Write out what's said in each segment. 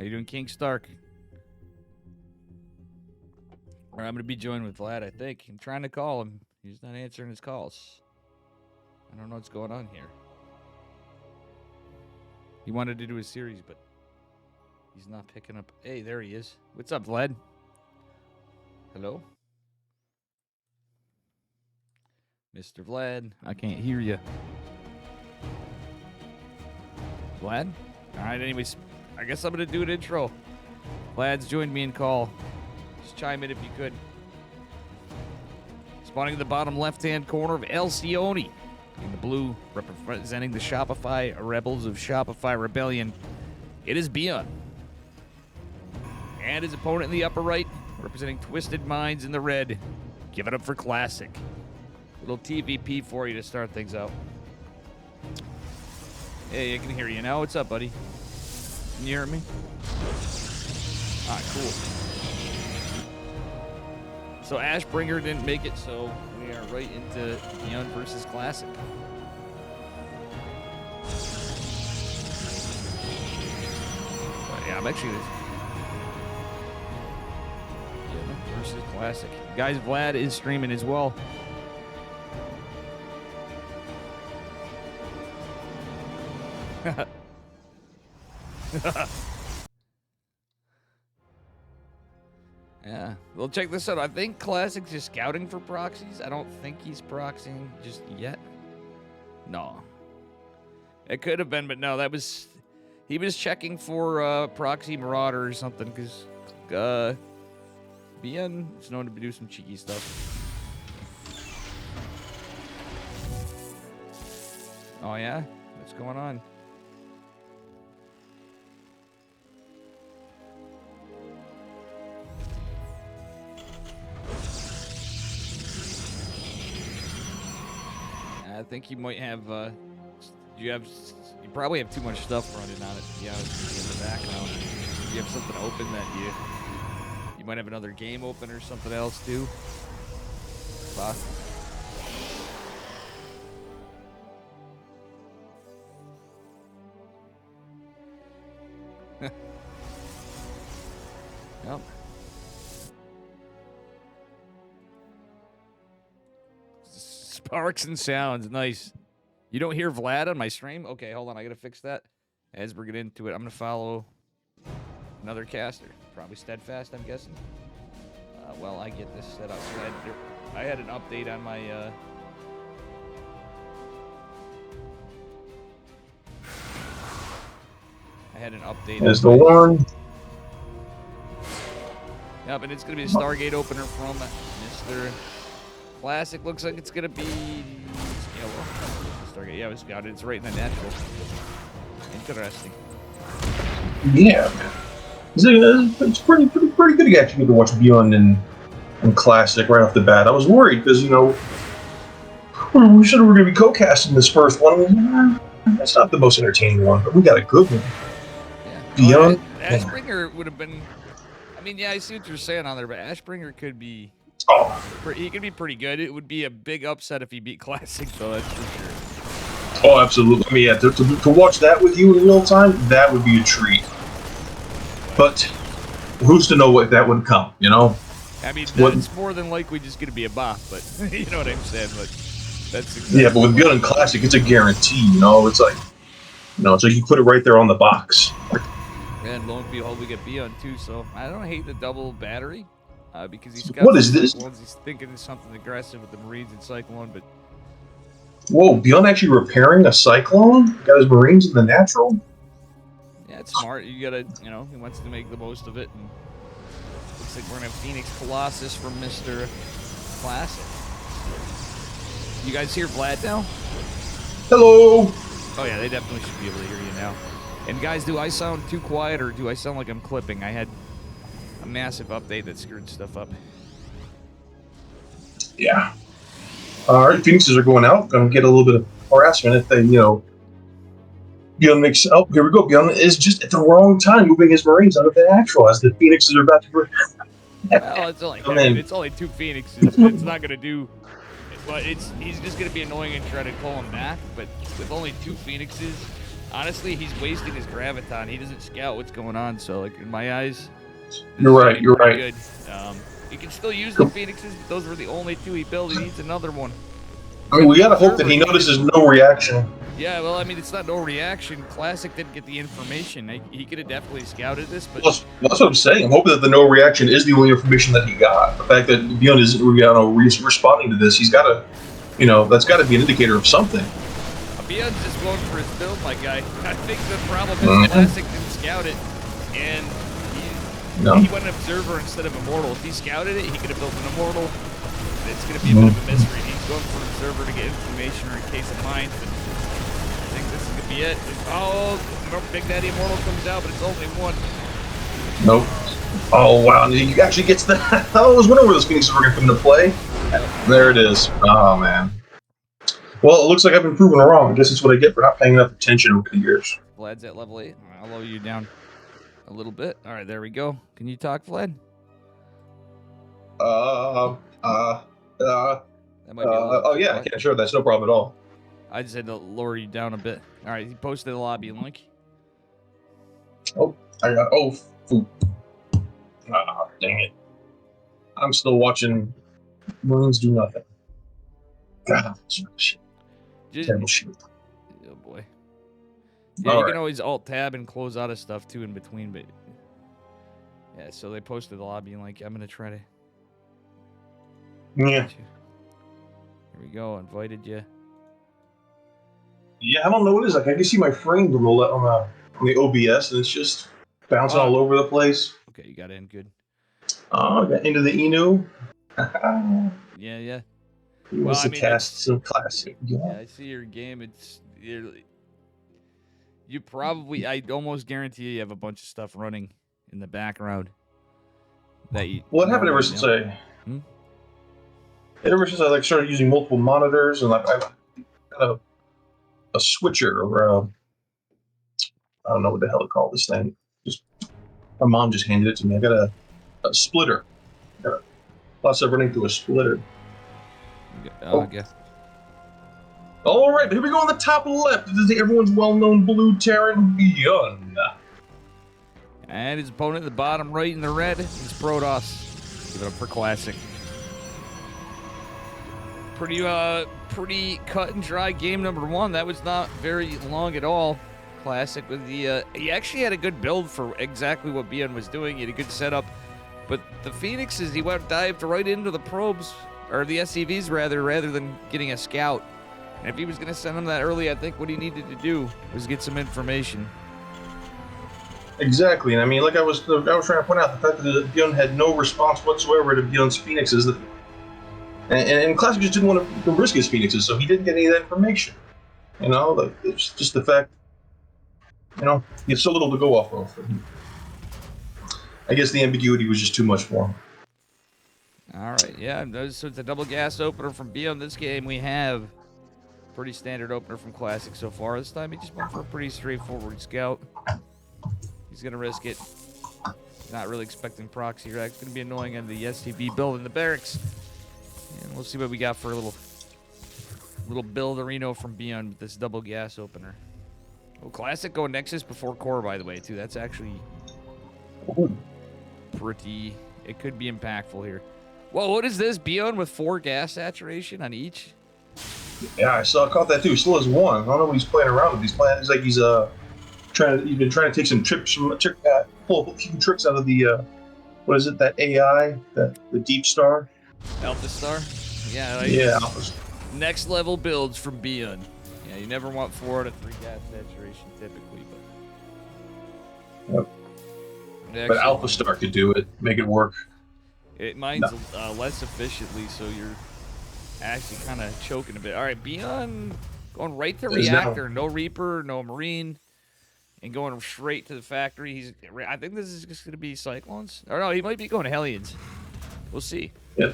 How you doing, King Stark? All right, I'm gonna be joined with Vlad, I think. I'm trying to call him. He's not answering his calls. I don't know what's going on here. He wanted to do a series, but he's not picking up. Hey, there he is. What's up, Vlad? Hello? Mr. Vlad, I can't hear you. Vlad? All right, anyways, I guess I'm going to do an intro. Vlad's joined me in call. Just chime in if you could. Spawning in the bottom left-hand corner of Alcyone. In the blue, representing the Shopify rebels of Shopify Rebellion, it is Beyond. And his opponent in the upper right, representing Twisted Minds in the red. Give it up for Classic. Little TVP for you to start things out. Hey, I can hear you now. What's up, buddy? Can you hear me? All right, cool. So Ashbringer didn't make it, so we are right into Beyond versus Classic. But yeah, I'm actually Beyond versus Classic. Guys, Vlad is streaming as well. Yeah, well, check this out. I think Classic's just scouting for proxies. I don't think he's proxying just yet. No. It could have been, but no, he was checking for proxy marauder or something, because BN is known to do some cheeky stuff. Oh, yeah? What's going on? I think you might have, you probably have too much stuff running on it, to be honest with you, in the background. You have something open that you might have another game open or something else too. Yep. Sparks and sounds, nice. You don't hear Vlad on my stream? Okay, hold on, I gotta fix that. As we're getting into it, I'm gonna follow another caster, probably Steadfast, I'm guessing. Well, I get this set up. So I had an update on my. I had an update. There's the one. Yep, and it's gonna be a Stargate opener from Mr. Classic. Looks like it's gonna be Stargate. Yeah, it's got it. It's right in the natural. Interesting. Yeah, man. It's pretty good to actually get to watch Beyond and Classic right off the bat. I was worried because we said we were going to be co-casting this first one. That's not the most entertaining one, but we got a good one. Yeah. Beyond. Ashbringer would have been. I mean, yeah, I see what you're saying on there, but Ashbringer could be. He could be pretty good. It would be a big upset if he beat Classic, though, that's for sure. Oh, absolutely. I mean, yeah, to watch that with you in real time, that would be a treat. But who's to know what that would come, I mean, it's more than likely just going to be a bot, but you know what I'm saying? But that's exactly. Yeah, but with Beyond and Classic, it's a guarantee, It's like, it's like you put it right there on the box. And lo and behold, we get Beyond too, so I don't hate the double battery. Because he's got what is this? He's thinking of something aggressive with the Marines and Cyclone, but whoa, Beyond actually repairing a Cyclone? Got his Marines in the natural? Yeah, it's smart. You gotta, he wants to make the most of it. And looks like we're gonna have Phoenix Colossus from Mr. Classic. You guys hear Vlad now? Hello! Oh yeah, they definitely should be able to hear you now. And guys, do I sound too quiet or do I sound like I'm clipping? I had a massive update that screwed stuff up. Yeah. Alright, Phoenixes are going out. Gonna get a little bit of harassment if they, Beyond makes. Oh, here we go. Beyond is just at the wrong time moving his Marines out of the actual as the Phoenixes are about to. Well, it's only two Phoenixes. It's not gonna do. But he's just gonna be annoying and try to call him back. But with only two Phoenixes, Honestly, he's wasting his graviton. He doesn't scout what's going on. So, like, in my eyes, this You're is gonna right. be You're pretty right. good. He can still use the Phoenixes, but those were the only two he built. He needs another one. I mean, we The gotta hope that he observer notices no reaction. Yeah, well, I mean, it's not no reaction. Classic didn't get the information. He could have definitely scouted this, but That's what I'm saying. I'm hoping that the no reaction is the only information that he got. The fact that Beyond isn't responding to this, he's got to, that's got to be an indicator of something. Beyond's just going for his build, my guy. I think the problem is Mhm. Classic didn't scout it, and he went an observer instead of immortal. If he scouted it, he could have built an immortal. It's going to be a bit of a mystery. He's going for an observer to get information or in case of mind. But I think this is going to be it. Oh, Big Daddy Immortal comes out, but it's only one. Nope. Oh, wow. And he actually gets the. I was wondering where those Phoenixes were going to come into play. There it is. Oh, man. Well, it looks like I've been proven wrong. I guess it's what I get for not paying enough attention over the years. Vlad's at level 8. I'll lower you down a little bit. All right, there we go. Can you talk, Vlad? That might be a little Oh, yeah, I can. Sure, that's no problem at all. I just had to lower you down a bit. All right, he posted the lobby link. Oh, I got. Oh, dang it. I'm still watching Marines do nothing. God, shit. Terrible shit. Oh, boy. Yeah, you can always alt-tab and close out of stuff, too, in between, but... Yeah, so they posted the lobby link. I'm going to try to... Yeah. Here we go. Invited you. Yeah, I don't know what it is. Like, I can see my frame roll on the OBS, and it's just bouncing all over the place. Okay, you got in. Good. Oh, got into the Inu. Yeah. He wants to cast some classic. Yeah, I see your game. You probably... I almost guarantee you have a bunch of stuff running in the background. What happened ever since Ever since I started using multiple monitors, and I've got a switcher or I don't know what the hell to call this thing. Just my mom just handed it to me. I got a splitter. Got a lot of stuff running through a splitter. Okay. All right, here we go on the top left. This is everyone's well-known blue Terran Beyond. And his opponent at the bottom right in the red is Protoss. Give it up for Classic. Pretty cut and dry game number 1. That was not very long at all. Classic with the he actually had a good build for exactly what Beyond was doing. He had a good setup, but the Phoenixes, he dived right into the probes, or the SCVs rather than getting a scout. And if he was going to send them that early, I think what he needed to do was get some information. Exactly, and I mean, like I was trying to point out, the fact that Beyond had no response whatsoever to Beyond's Phoenixes. And Classic just didn't want to risk his Phoenixes, so he didn't get any of that information. It's just the fact, he had so little to go off of. I guess the ambiguity was just too much for him. All right, yeah, so it's a double gas opener from Beyond. This game we have pretty standard opener from Classic so far. This time he just went for a pretty straightforward scout. He's going to risk it. Not really expecting proxy. It's going to be annoying on the STB build in the barracks. And we'll see what we got for a little build-areno from Beyond with this double gas opener. Oh, Classic going Nexus before Core, by the way, too. That's actually pretty... It could be impactful here. Whoa, what is this? Beyond with 4 gas saturation on each? Yeah, I caught that too. He still has 1. I don't know what he's playing around with. He's like he's been trying to take some trips pull a few tricks out of the what is it, that AI, the Deep Star? Alpha Star? Yeah. Yeah, Alpha Star. Next level builds from Beyond. Yeah, you never want 4 out of 3 gas saturation typically, but... Yep. But Alpha Star could do it, make it work. It mines less efficiently, so you're actually kind of choking a bit. All right, Beyond going right to Reactor. No Reaper, no Marine. And going straight to the factory. I think this is just going to be Cyclones. Or no, he might be going Hellions. We'll see. Yeah,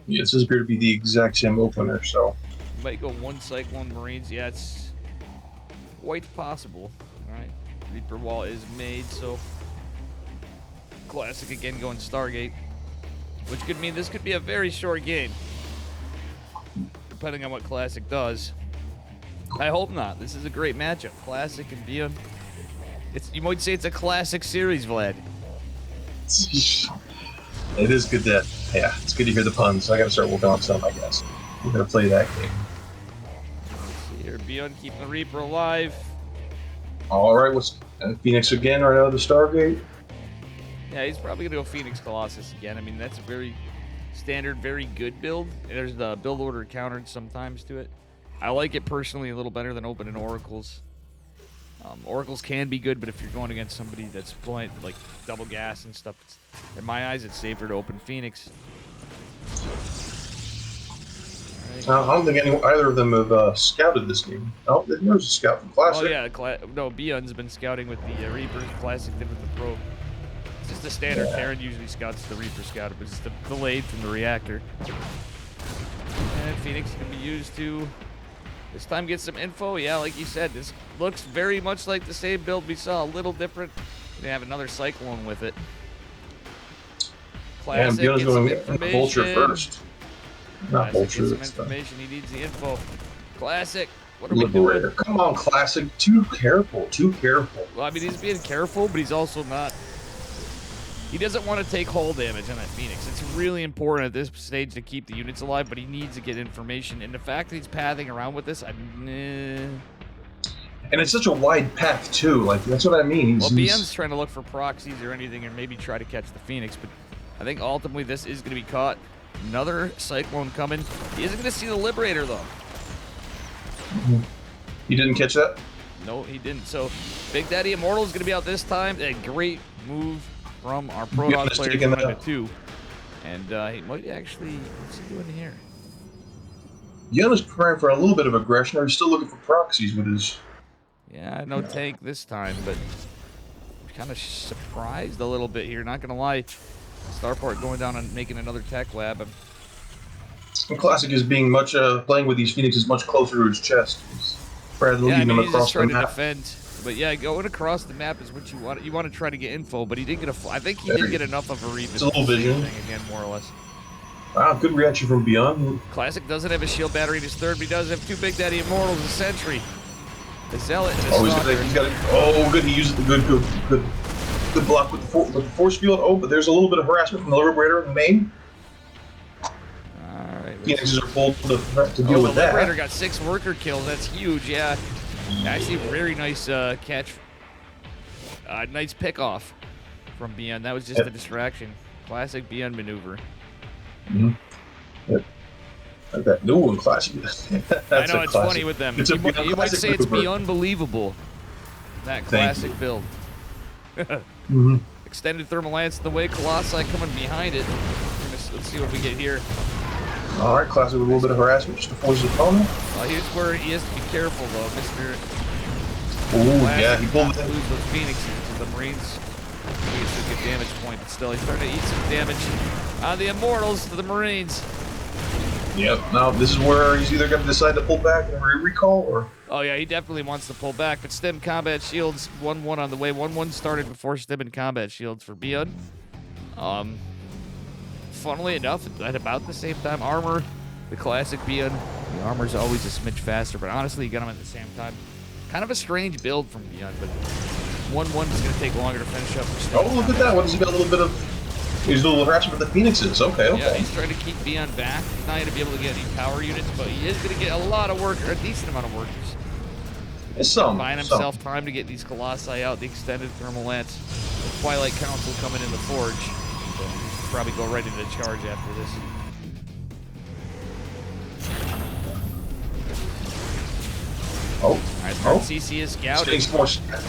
this does appear to be the exact same opener, so... He might go 1 Cyclone Marines. Yeah, it's quite possible. All right, Reaper wall is made, so... Classic again going Stargate. Which could mean this could be a very short game. Depending on what Classic does. I hope not. This is a great matchup. Classic and Beyond. You might say it's a classic series, Vlad. It is good to, yeah, it's good to hear the puns. I got to start working on some, I guess. We're going to play that game. Let's see here. Beyond keeping the Reaper alive. All right, what's Phoenix again right out of the Stargate? Yeah, he's probably going to go Phoenix Colossus again. I mean, that's a very standard, very good build. There's the build order countered sometimes to it. I like it personally a little better than opening Oracles. Oracles can be good, but if you're going against somebody that's blind, like double gas and stuff, in my eyes, it's safer to open Phoenix. I don't think either of them have scouted this game. Oh, there's a scout from Classic. Oh, yeah. No, Beyond's been scouting with the Reapers. Classic did with the Probe. It's just the standard. Terran usually scouts the Reaper scouted, but it's delayed from the reactor. And Phoenix can be used to this time get some info. Yeah, like you said, this looks very much like the same build we saw, a little different. They have another Cyclone with it. Classic, Beyond's get some going information. Vulture first. Not Classic, Vulture. get some information. He needs the info. Classic, what are Liberator. we doing? Come on, Classic. Too careful. Too careful. Well, I mean, he's being careful, but he's also not. He doesn't want to take hull damage on that Phoenix. It's really important at this stage to keep the units alive, but he needs to get information. And the fact that he's pathing around with this, And it's such a wide path, too. Like, that's what I mean. Well, Beyond's trying to look for proxies or anything, or maybe try to catch the Phoenix, but I think ultimately this is going to be caught. Another Cyclone coming. He isn't going to see the Liberator, though. You didn't catch that? No, he didn't. So, Big Daddy Immortal is going to be out this time. A great move from our Pro-Dog player coming into 2. And he might actually... What's he doing here? Yona's preparing for a little bit of aggression, or he's still looking for proxies with his... Yeah, no tank this time, but kind of surprised a little bit here. Not going to lie. Starport going down and making another tech lab. And Classic is being much... playing with these Phoenixes much closer to his chest. Rather than leading them he's across just trying the to map. defend. But yeah, going across the map is what you want. You want to try to get info, but he did get a... I think he did get enough of a read. It's a little vision. Again, more or less. Wow, good reaction from Beyond. Classic doesn't have a shield battery in his third, but he does have 2 Big Daddy Immortals, a Sentry, a Zealot, and a Stalker. He's got it. Oh, good. He used the good block with the force field. Oh, but there's a little bit of harassment from the Liberator in the main. Alright. Phoenixes are full to deal with the that. Liberator got 6 worker kills. That's huge, yeah. Actually, very nice catch. Nice pick off from Beyond. That was just a distraction. Classic Beyond maneuver. Mm-hmm. Yep. Like that new one, Classic. I know, it's funny with them. You might say it's unbelievable. That classic build. Extended thermal lance in the way, Colossi coming behind it. Let's see what we get here. All right, Classic with a little bit of harassment just to force his opponent. Here's where he has to be careful, though, Mr. Oh, yeah, he pulled it. Lose those Phoenixes to the Marines. He gets a good damage point, but still, he's starting to eat some damage on the Immortals to the Marines. Yep. Now this is where he's either going to decide to pull back and recall, or... Oh, yeah, he definitely wants to pull back, but Stim Combat Shields, 1-1 on the way. 1-1 started before Stim and Combat Shields for Beyond. Funnily enough, at about the same time, Armor, the classic Beyond, the Armor's always a smidge faster, but honestly, you got them at the same time. Kind of a strange build from Beyond, but 1-1 is going to take longer to finish up for Stim. Oh, look at that. What does he got a little bit of... He's a little harassment with the Phoenixes. Okay. Yeah, he's trying to keep Beyond back. He's not going to be able to get any power units, but he is going to get a lot of work, or a decent amount of workers. Buying himself time to get these Colossi out, the extended thermal lance. The Twilight Council coming in the Forge. So he'll probably go right into charge after this. Oh. All right, CC is scouting.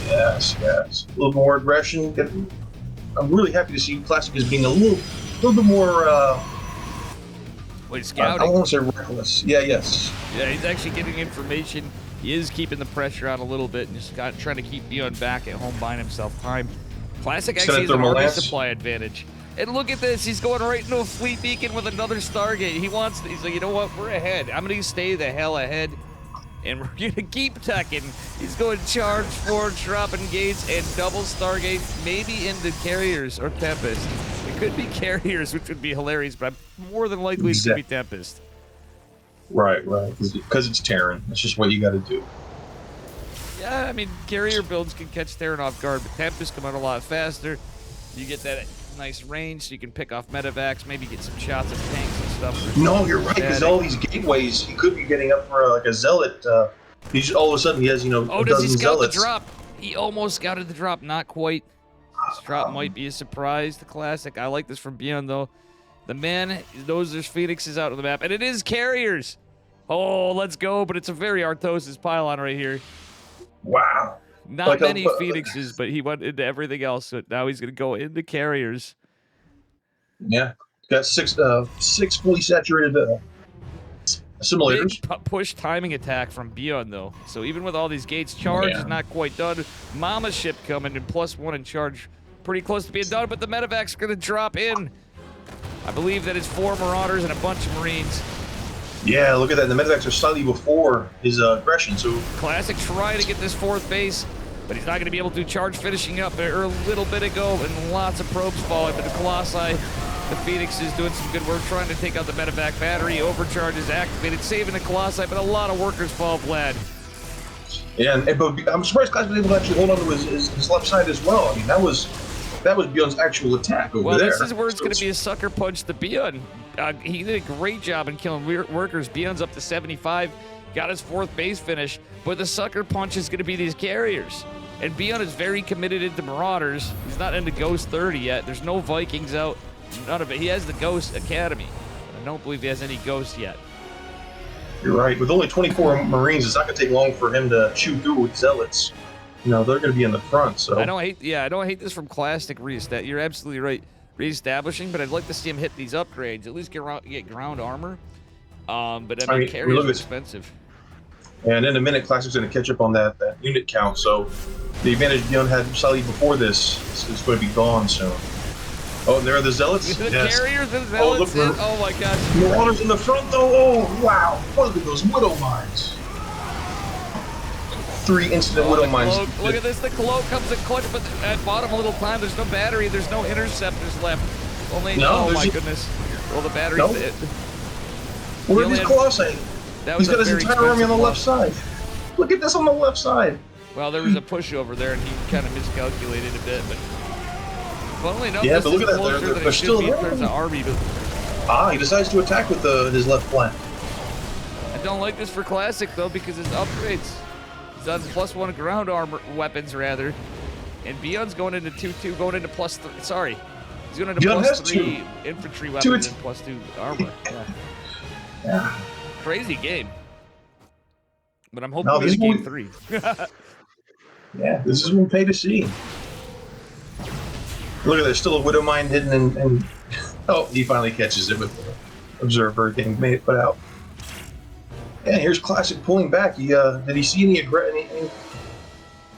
Yes. A little more aggression. I'm really happy to see Classic as being a little bit more. Wait, scouting? I don't want to say reckless. Yes. Yeah, he's actually getting information. He is keeping the pressure out a little bit and just trying to keep Beyond back at home, buying himself time. Classic actually has an army supply advantage. And look at this. He's going right into a fleet beacon with another Stargate. He's like, you know what? We're ahead. I'm going to stay the hell ahead. And we're going to keep tucking. He's going to charge forward, dropping gates, and double Stargate, maybe into Carriers or Tempest. It could be Carriers, which would be hilarious, but more than likely it's going to be Tempest. Right, because it's Terran. That's just what you got to do. Yeah, I mean, carrier builds can catch Terran off guard, but Tempest come out a lot faster. You get that nice range, so you can pick off medevacs, maybe get some shots at tanks and stuff. No, you're right, because all these gateways, he could be getting up for like a zealot. He's all of a sudden he has, Oh, a does he dozen scout zealots. the drop? He almost scouted the drop, not quite. This drop might be a surprise to Classic. I like this from Beyond, though. The man knows there's Phoenixes out on the map, and it is carriers. Oh, let's go, but it's a very Arthos's pylon right here. Wow. Not like many Phoenixes, but he went into everything else, so now he's going to go into carriers. Yeah. Got six fully saturated simulators. Big push timing attack from Beyond, though. So even with all these gates, charge is not quite done. Mama ship coming and +1 in charge. Pretty close to being done, but the medevac's going to drop in. I believe that it's 4 Marauders and a bunch of Marines. Yeah, look at that. The medevacs are slightly before his aggression, so... Classic trying to get this 4th base, but he's not going to be able to. Charge finishing up there a little bit ago, and lots of probes falling, but the Colossi, the Phoenix is doing some good work trying to take out the medevac battery. Overcharge is activated, saving the Colossi, but a lot of workers fall flat. Yeah, but I'm surprised Classic was able to actually hold on to his left side as well. I mean, that was Beyond's actual attack over there. Well, this is where it's going to be a sucker punch to Beyond. He did a great job in killing workers. Beyond's up to 75, got his 4th base finish, but the sucker punch is going to be these carriers. And Beyond is very committed into Marauders. He's not into Ghost 30 yet. There's no Vikings out. None of it. He has the Ghost Academy. I don't believe he has any Ghosts yet. You're right. With only 24 Marines, it's not going to take long for him to chew through with zealots. They're going to be in the front. So I don't hate this from Classic Reestat. You're absolutely right, reestablishing. But I'd like to see him hit these upgrades. At least get ground armor. But I mean carriers are expensive. And in a minute, Classic's going to catch up on that unit count. So the advantage Beyond had slightly before this is going to be gone soon. Oh, and there are the zealots. The carriers and zealots. Oh my gosh. Marauders in the front, though. Oh wow! Look at those widow mines. 3 instant widow mines. Look at this. The Cloak comes in clutch, but at bottom a little time. There's no battery. There's no interceptors left. Oh my goodness. Well, the battery's it. Where are these Colossi? He's got his entire army on the left side. Look at this on the left side. Well, there was a pushover there, and he kind of miscalculated a bit, but funnily enough, yeah, this but look is at closer that. than They're it should still be in terms of army. But he decides to attack with his left flank. I don't like this for Classic though, because his upgrades. He's on +1 ground armor weapons rather, and Beyond's going into 2/2, going into +3. Sorry, he's going into +3 infantry weapons and +2 armor. Yeah. Crazy game. But I'm hoping we get game 3. Yeah, this is one pay to see. Look at there's still a widow mine hidden and oh, he finally catches it with the observer getting put out. Yeah, here's Classic pulling back. Did he see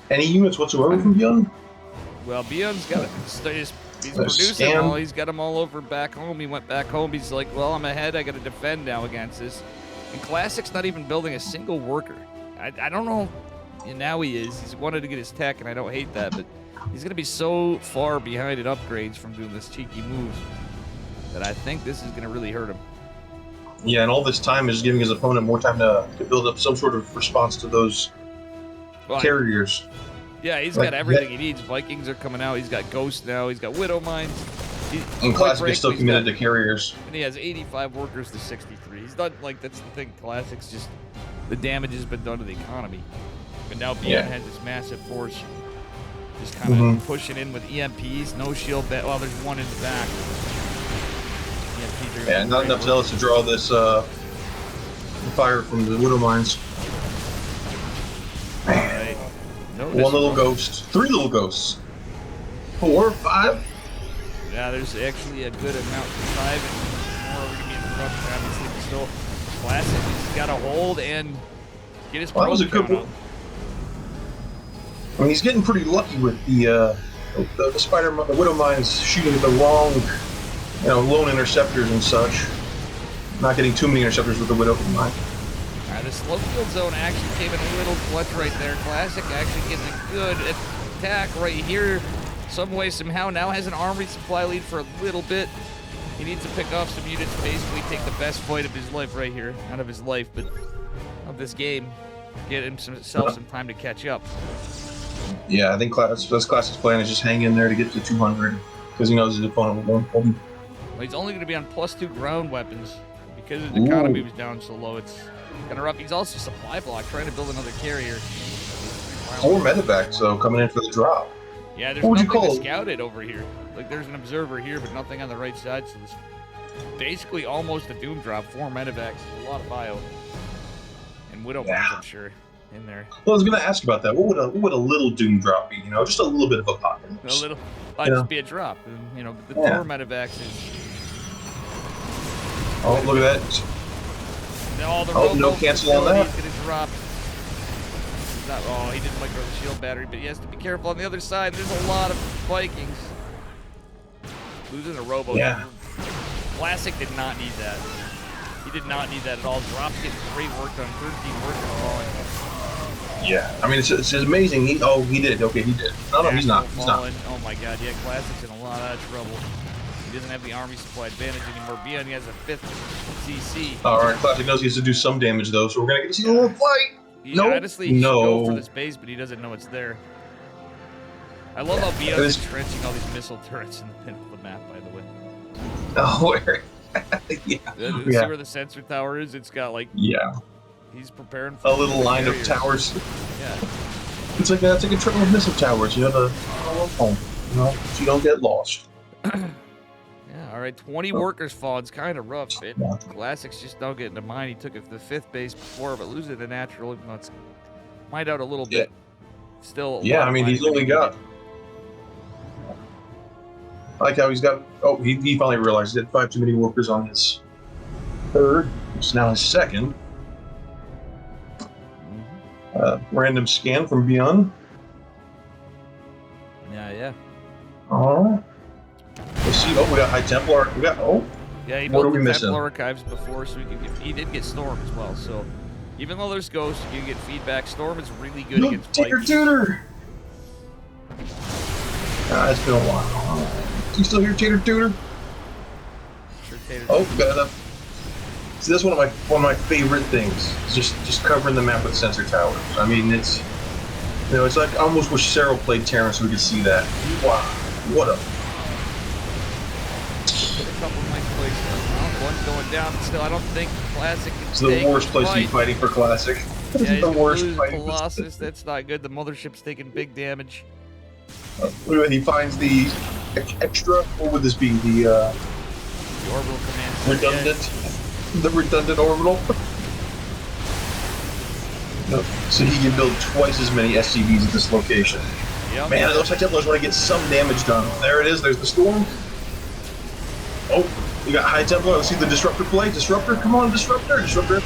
any units whatsoever from Beyond? Well, Beyond's got it. He's producing them all. He's got them all over back home. He went back home. He's like, well, I'm ahead. I got to defend now against this. And Classic's not even building a single worker. I don't know. And now he is. He's wanted to get his tech, and I don't hate that, but he's going to be so far behind in upgrades from doing this cheeky move that I think this is going to really hurt him. Yeah, and all this time is giving his opponent more time to build up some sort of response to those carriers. Yeah, he's got everything he needs. Vikings are coming out. He's got Ghost now. He's got Widow Mines. And Classic is still committed to carriers. And he has 85 workers to 63. He's not like, that's the thing. Classic's just, the damage has been done to the economy. And now Beyond has this massive force. Just kind of pushing in with EMPs. No shield. Well, there's one in the back. EMPs are not enough zealots to draw this fire from the Widow Mines. Alright. No, one little ghost. 3 little ghosts. 4, 5. Yeah, there's actually a good amount. 5 and more are going to be interrupted. Obviously, but still Classic. He's got to hold and get his that was a good one. I mean, he's getting pretty lucky with the Widow Mines shooting at the wrong, lone interceptors and such. Not getting too many interceptors with the Widow Mine. Alright, the slow field zone actually came in a little clutch right there. Classic actually getting a good attack right here. Some way, somehow, now has an armory supply lead for a little bit. He needs to pick off some units, basically take the best fight of his life right here. Not of his life, but of this game. Get himself some time to catch up. Yeah, I think Classic's plan is just hang in there to get to 200 because he knows his opponent won't hold him. Well, he's only going to be on +2 ground weapons because his economy was down so low. It's kind of rough. He's also supply block, trying to build another carrier. 4 medevacs, so coming in for the drop. Yeah, there's nothing to scout it over here. Like, there's an observer here, but nothing on the right side, so it's basically almost a doom drop. 4 medevacs, a lot of bio. And Widow Mines, I'm sure, in there. Well, I was going to ask about that. What would a little doom drop be? You know, just a little bit of apocalypse. A little, might just be a drop. And, you know, the 4 medevacs is... Oh, look at that. No cancel on that. He's going to drop. Not, oh, he didn't micro the shield battery, but he has to be careful on the other side. There's a lot of Vikings. Losing a robo. Yeah. Classic did not need that. He did not need that at all. Drops get great work done. 13 workers falling. Yeah. I mean, it's amazing. He did. Okay, he did. No, he's not. He's not. Oh my God. Yeah, Classic's in a lot of trouble. He doesn't have the army supply advantage anymore. Beyond, he has a 5th CC. All right, Classic knows he has to do some damage though, so we're gonna get to see a little fight. Honestly, he should go for this base, but he doesn't know it's there. I love how Beyond's entrenching all these missile turrets in the middle of the map, by the way. Oh, where? See where the sensor tower is? It's got like... Yeah. He's preparing for a little line of towers. Yeah. It's like a trail of missile towers. You have a home, you know, so you don't get lost. Yeah, all right, 20 workers fall. It's kind of rough. Classics just don't get into mine. He took it to the 5th base before, but losing the natural, even though it's mined out a little bit. Still, yeah, I mean, he's only got. I like how he's got. Oh, he finally realized he had 5 too many workers on his 3rd, which is now his 2nd. Random scan from Beyond. Yeah. All right. Let's see. Oh, we got High Templar. Yeah, he built the Templar archives before, so he did get Storm as well. So even though there's Ghost, you get feedback. Storm is really good against Tater Tutor. It's been a while. You still here, Tater Tutor? Sure, Tater. Oh, got enough. See, that's one of my favorite things. Just covering the map with sensor towers. I mean, it's it's like I almost wish Cyril played Terran so we could see that. Wow, what a. A couple of nice plays there. One's going down, but still, I don't think Classic can It's the worst place to be fighting for Classic. Yeah, he's the worst fighting Colossus. That's not good. The mothership's taking big damage. He finds the extra. What would this be? The orbital command. Redundant. The redundant orbital. So he can build twice as many SCVs at this location. Yep. Man, those High Templars want to get some damage done. There it is. There's the Storm. Oh, you got High Templar. Let's see the Disruptor play. Disruptor, come on, Disruptor. Disruptor.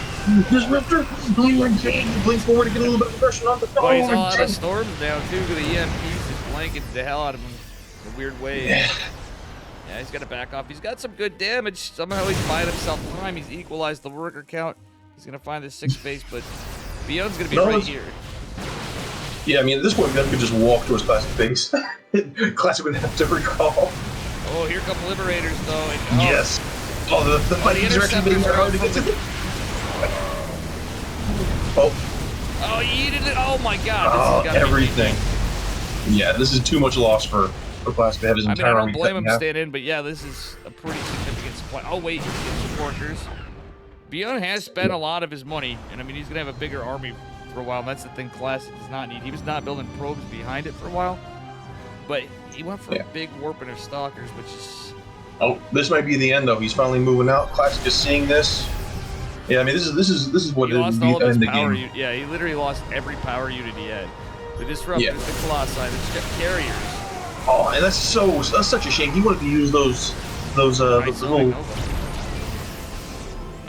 Blink forward to get a little bit of pressure on the phone. Oh, he's all out of Storms now, too, because the EMPs just blanket the hell out of him in a weird way. Yeah, he's got to back off. He's got some good damage. Somehow he's buying himself time. He's equalized the worker count. He's going to find the 6th base, but Beyond's going to be right here. Yeah, I mean, at this point, Gun could just walk to his Classic base. Classic would have to recall. Oh, here come Liberators, though. And, yes. Oh, the Vikings are actually being hard to get to. Oh, he eated it. Oh, my God. This everything. Yeah, this is too much loss for Classic to have his entire army. I don't blame him staying in, but yeah, this is a pretty significant supply. Oh, wait, he gets supporters. Beyond has spent a lot of his money, and I mean, he's going to have a bigger army for a while. That's the thing Classic does not need. He was not building probes behind it for a while, but he went for a big warping of Stalkers, which is... Oh, this might be the end, though. He's finally moving out. Classic is seeing this. Yeah, I mean, this is what he lost all of his power. Game. Yeah, he literally lost every power unit he had. The Disruptors, the Colossi, the carriers. Oh, and that's such a shame. He wanted to use those little...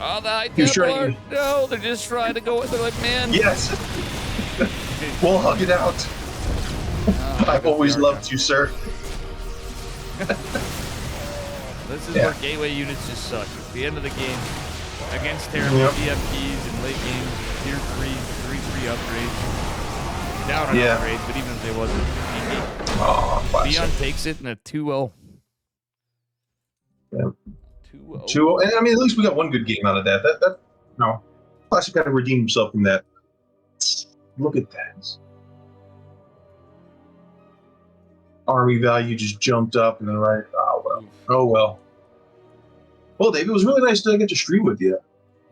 Oh, the High Templar! No, they're just trying to go with it like, man. Yes! We'll hug it out. I've always loved you, sir. This is where gateway units just suck. At the end of the game, against terrible DFPs in late games, tier 3, 3 upgrades. Down on upgrades, but even if they wasn't, Beyond takes it in a 2-0. Yeah. 2-0. Two. And I mean, at least we got one good game out of that. That no, Classic had to redeem himself from that. Look at that. Army value just jumped up, and then right. Oh well. Oof. Oh well. Well, Dave, it was really nice to get to stream with you.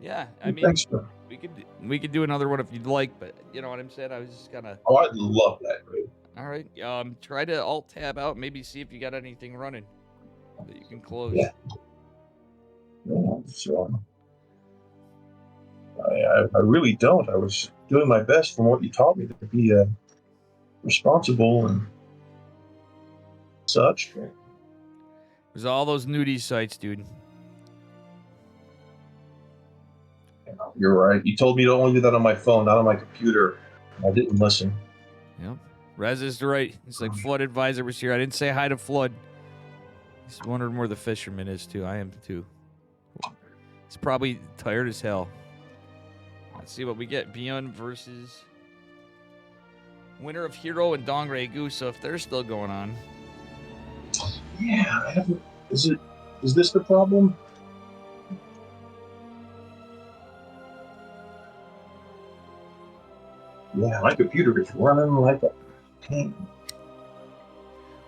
Yeah, I mean, Thanks for. we could do another one if you'd like, but you know what I'm saying. I was just gonna. Oh, I love that. Dude. All right. Try to alt tab out. Maybe see if you got anything running that you can close. Yeah. Yeah, so, I really don't. I was doing my best from what you taught me to be responsible and such. There's all those nudie sites, dude. You're right. You told me to only do that on my phone, not on my computer. I didn't listen. Yep. Rez is right. It's like Flood Advisor was here. I didn't say hi to Flood. He's wondering where the fisherman is, too. I am, too. He's probably tired as hell. Let's see what we get. Beyond versus winner of Hero and Dongre Goose. So if they're still going on. Yeah, I haven't. Is this the problem? Yeah, my computer is running like a tank.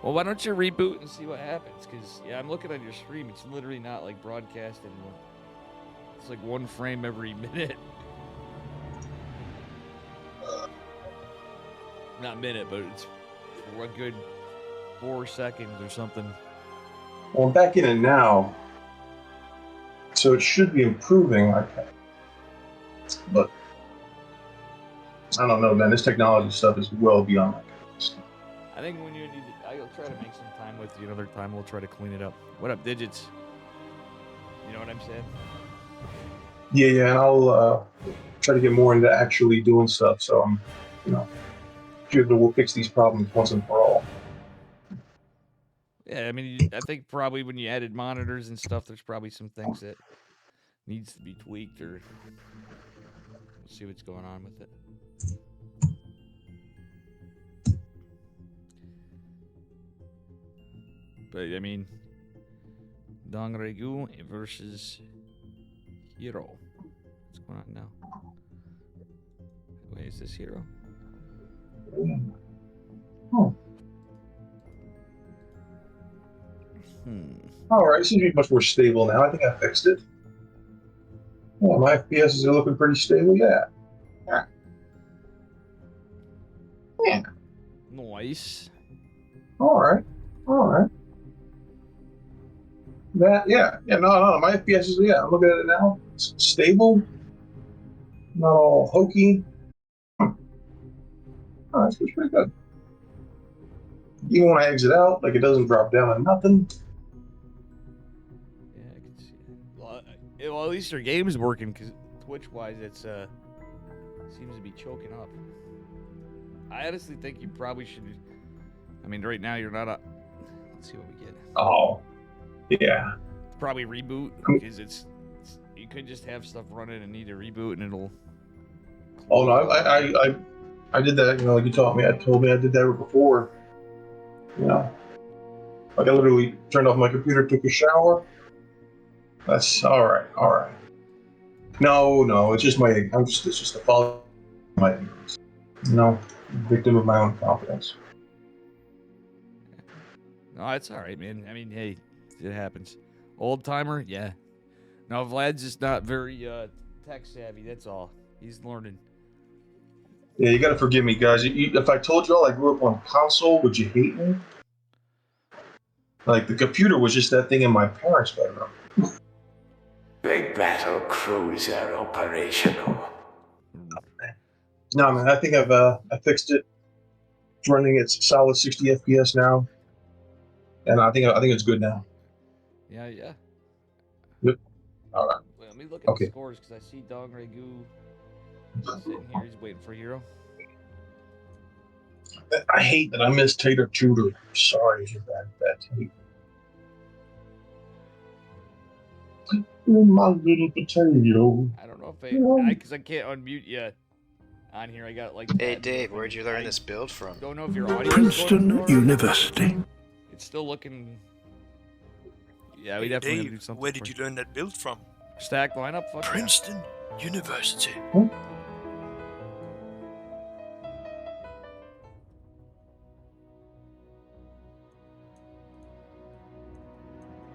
Well, why don't you reboot and see what happens? Because, yeah, I'm looking at your stream. It's literally not, like, broadcast anymore. It's like one frame every minute. Not minute, but it's for a good 4 seconds or something. Well, I'm back in it now. So it should be improving. But I don't know, man. This technology stuff is well beyond my capacity. I think when you need to, I'll try to make some time with you another time. We'll try to clean it up. What up, Digits? You know what I'm saying? Yeah, and I'll try to get more into actually doing stuff. So I'm, sure that we'll fix these problems once and for all. Yeah, I mean, I think probably when you added monitors and stuff, there's probably some things that needs to be tweaked, or we'll see what's going on with it. But I mean, Dongregu versus Hero. What's going on now? Wait, is this Hero? Oh. All right, it seems to be much more stable now. I think I fixed it. Yeah, my FPSs are looking pretty stable. Yeah. Nice. All right. No. My FPS is, I'm looking at it now. It's stable. Not all hokey. Oh, that's pretty good. Even when I exit out, like, it doesn't drop down to nothing. Yeah, I can see it. Well, at least your game's working, because Twitch-wise, it's seems to be choking up. I honestly think you probably should. I mean, right now you're not a. Let's see what we get. Oh, yeah. Probably reboot, because it's you could just have stuff running and need a reboot, and it'll. Oh no, I did that. Like you told me I did that before. Like I literally turned off my computer, took a shower. That's all right. No, it's just it's just a follow my ignorance. Victim of my own confidence. No, it's all right, man. I mean, hey, it happens. Old timer, yeah. No, Vlad's just not very tech savvy. That's all. He's learning. Yeah, you gotta forgive me, guys. If I told y'all I grew up on console, would you hate me? Like, the computer was just that thing in my parents' bedroom. Big battle cruiser operational. No, man, I think I fixed it. It's running at solid 60 FPS now, and I think it's good now. Yeah. Yep. All right. Wait, let me look at the scores, because I see Dong Regu sitting here. He's waiting for Hero. I hate that I missed Tater Tudor. Sorry for that tape. My little potato. I don't know if because I can't unmute you on here. I got like. Hey Dave, where'd you learn this build from? Don't know if your audio. Princeton University. It's still looking. Yeah, we Hey, definitely gotta Dave, do something. where did you learn that build from? Stack lineup? Fuck yeah. Princeton University.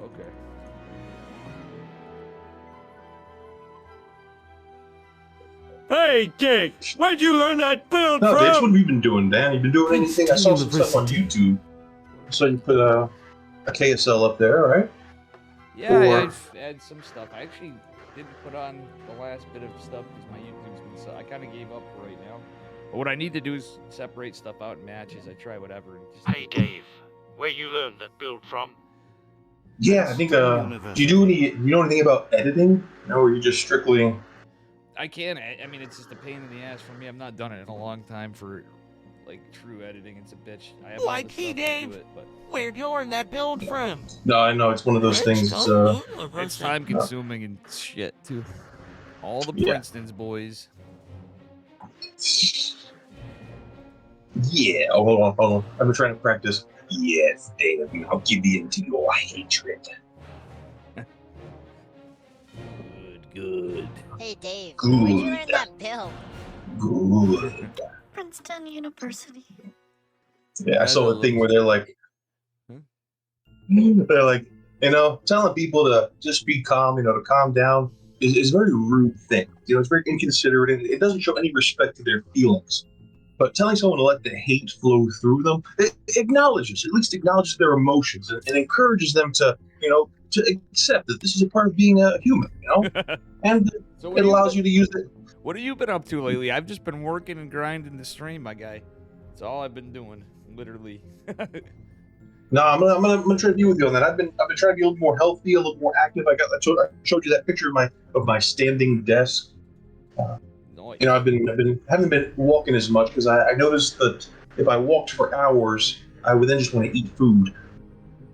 Okay. Hey, Jake, where'd you learn that build No, that's what from? we've been doing, Dan. You been doing anything? I saw some stuff on University. YouTube. So you put a KSL up there, right? Yeah, Or- I've had some stuff. I actually didn't put on the last bit of stuff because my YouTube's been so. I kind of gave up for right now. But what I need to do is separate stuff out in matches. I try whatever. And just Hey Dave, where you learn that build from? Yeah, I think. Do you do any? You know anything about editing? No, or you just strictly? I can. I mean, it's just a pain in the ass for me. I've not done it in a long time for like true editing. It's a bitch. I have all Like the he, stuff to Dave? do it, but Where'd you learn that build from? No, I know it's one of those things. it's time consuming and shit too. All the Yeah. Princetons boys. Yeah. Oh, hold on. I've been trying to practice. Yes, Dave. I'll give in to your hatred. Good. Hey Dave, Good. where'd you learn that build? Good. Princeton University. Yeah, I saw the thing where they're like, telling people to just be calm, to calm down is a very rude thing. It's very inconsiderate and it doesn't show any respect to their feelings. But telling someone to let the hate flow through them, it at least acknowledges their emotions and encourages them to accept that this is a part of being a human, and So it allows you to use it. What have you been up to lately? I've just been working and grinding the stream, my guy. That's all I've been doing, literally. No, I'm gonna try to be with you on that. I've been trying to be a little more healthy, a little more active. I showed you that picture of my standing desk. Nice. Haven't been walking as much because I noticed that if I walked for hours, I would then just want to eat food,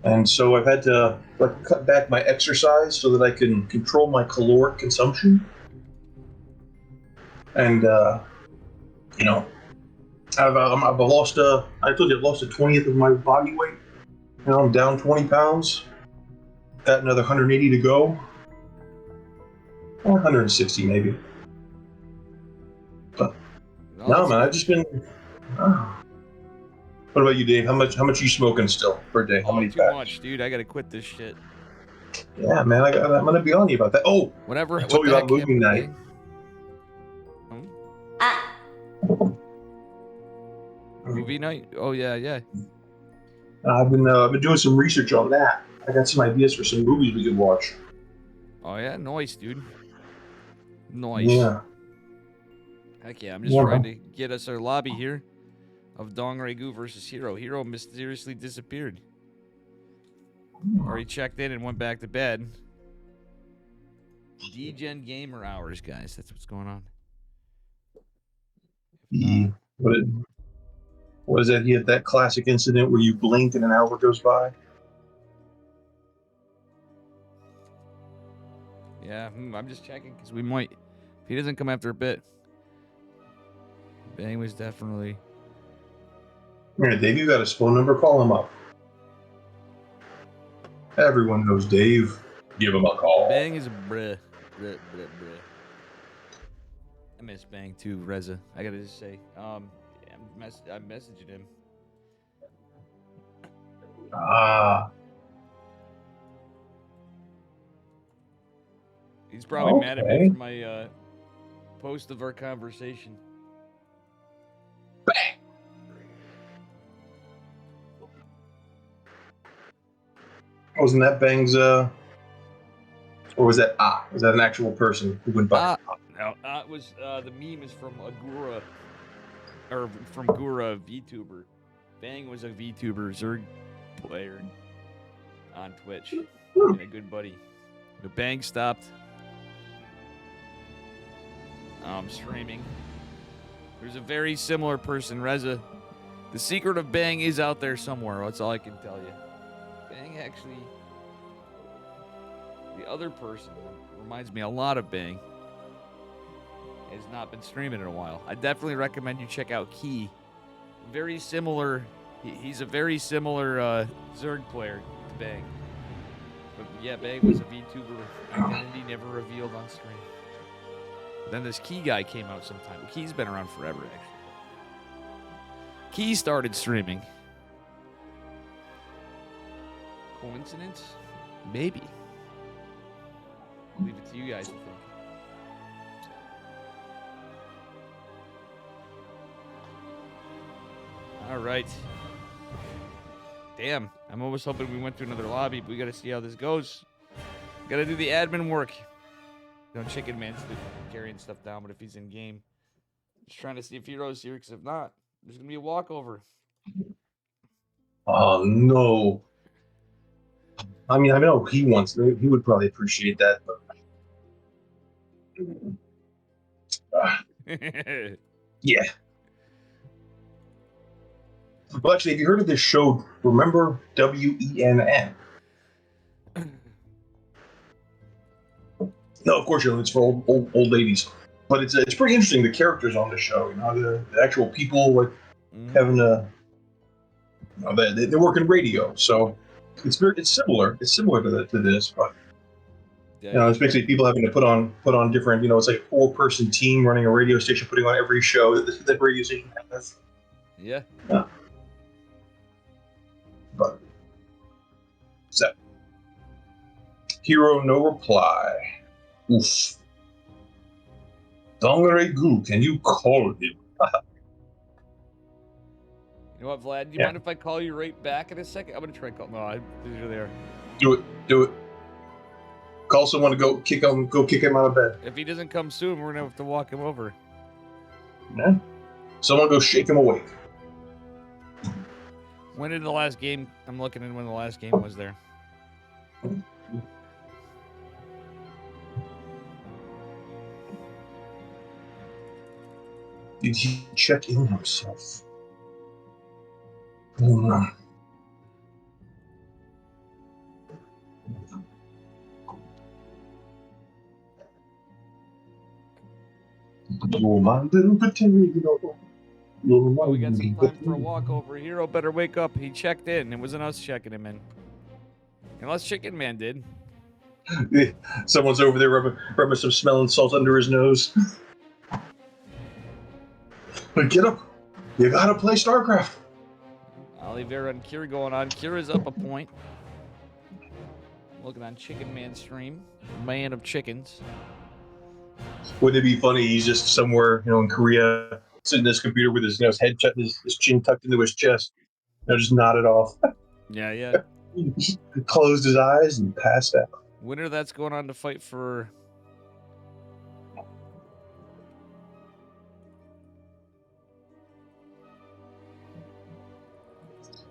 and so I've had to cut back my exercise so that I can control my caloric consumption. And I've lost I told you I've lost a 20th of my body weight. I'm down 20 pounds. Got another 180 to go. Or 160 maybe. But no, man, I've just been. What about you, Dave? How much are you smoking still per day? How many too packs? much, dude. I gotta quit this shit. Yeah, man, I'm gonna be on you about that. Oh, Whatever. I told you about movie night. Movie night? Oh yeah. I've been doing some research on that. I got some ideas for some movies we could watch. Oh yeah, nice, dude. Nice. Yeah. Heck yeah, I'm just trying to get us our lobby here of Dong Regu versus Hero. Hero mysteriously disappeared. Or he checked in and went back to bed. D-Gen Gamer Hours, guys. That's what's going on. What is that? He had that classic incident where you blink and an hour goes by. Yeah, I'm just checking because we might. If he doesn't come after a bit, Bang was definitely. Yeah, Dave, you got his phone number. Call him up. Everyone knows Dave. Give him a call. Bang is a bruh. I miss Bang too, Reza. I gotta just say. I'm messaging him. He's probably mad at me for my post of our conversation. Bang! Wasn't that Bang's, or was that Was that an actual person who went by? No, it was, the meme is from Agura, or from Gura VTuber. Bang was a VTuber, Zerg player on Twitch, and a good buddy. But Bang stopped streaming. There's a very similar person, Reza. The secret of Bang is out there somewhere. That's all I can tell you. Bang actually, the other person reminds me a lot of Bang. Has not been streaming in a while. I definitely recommend you check out Key. Very similar. He's a very similar Zerg player to Bang. But yeah, Bag was a VTuber. Identity never revealed on stream. Then this Key guy came out sometime. Key's been around forever, actually. Key started streaming. Coincidence? Maybe. I'll leave it to you guys to think. All right. Damn, I'm almost hoping we went to another lobby, but we gotta see how this goes. Gotta do the admin work. You know, Chicken Man's carrying stuff down, but if he's in game, just trying to see if Hero's here, because if not, there's gonna be a walkover. Oh no. I mean, I know he wants. He would probably appreciate that, but yeah. Well, actually, have you heard of this show? Remember WENN? No, of course you don't. It's for old ladies, but it's pretty interesting. The characters on the show, you know, the actual people like having a, you know, they work in radio, so it's similar. It's similar to this, but you know, it's basically people having to put on different. You know, it's like a 4-person team running a radio station, putting on every show that radio station has. Yeah. But so, Hero, no reply. Oof. Dongere Gu, can you call him? You know what, Vlad? Do you Yeah. mind if I call you right back in a second? I'm gonna try and call. No, you're there. Do it. Call someone to go kick him out of bed. If he doesn't come soon, we're gonna have to walk him over. Yeah. Someone go shake him awake. When did the last game? I'm looking at when the last game was there. Did he check in himself? Oh no. Oh, my little potato. Oh, we got some time for a walkover. Hero better wake up. He checked in. It wasn't us checking him in. Unless Chicken Man did. Someone's over there rubbing some smelling salt under his nose. But get up. You gotta play Starcraft. Oliveira and Kira going on. Kira's up a point. Looking on Chicken Man's stream. Man of chickens. Wouldn't it be funny? He's just somewhere, you know, in Korea, sitting at his computer with his, you know, his head, his chin tucked into his chest, you know, just nodded off. Yeah. Closed his eyes and passed out. Winner that's going on to fight for.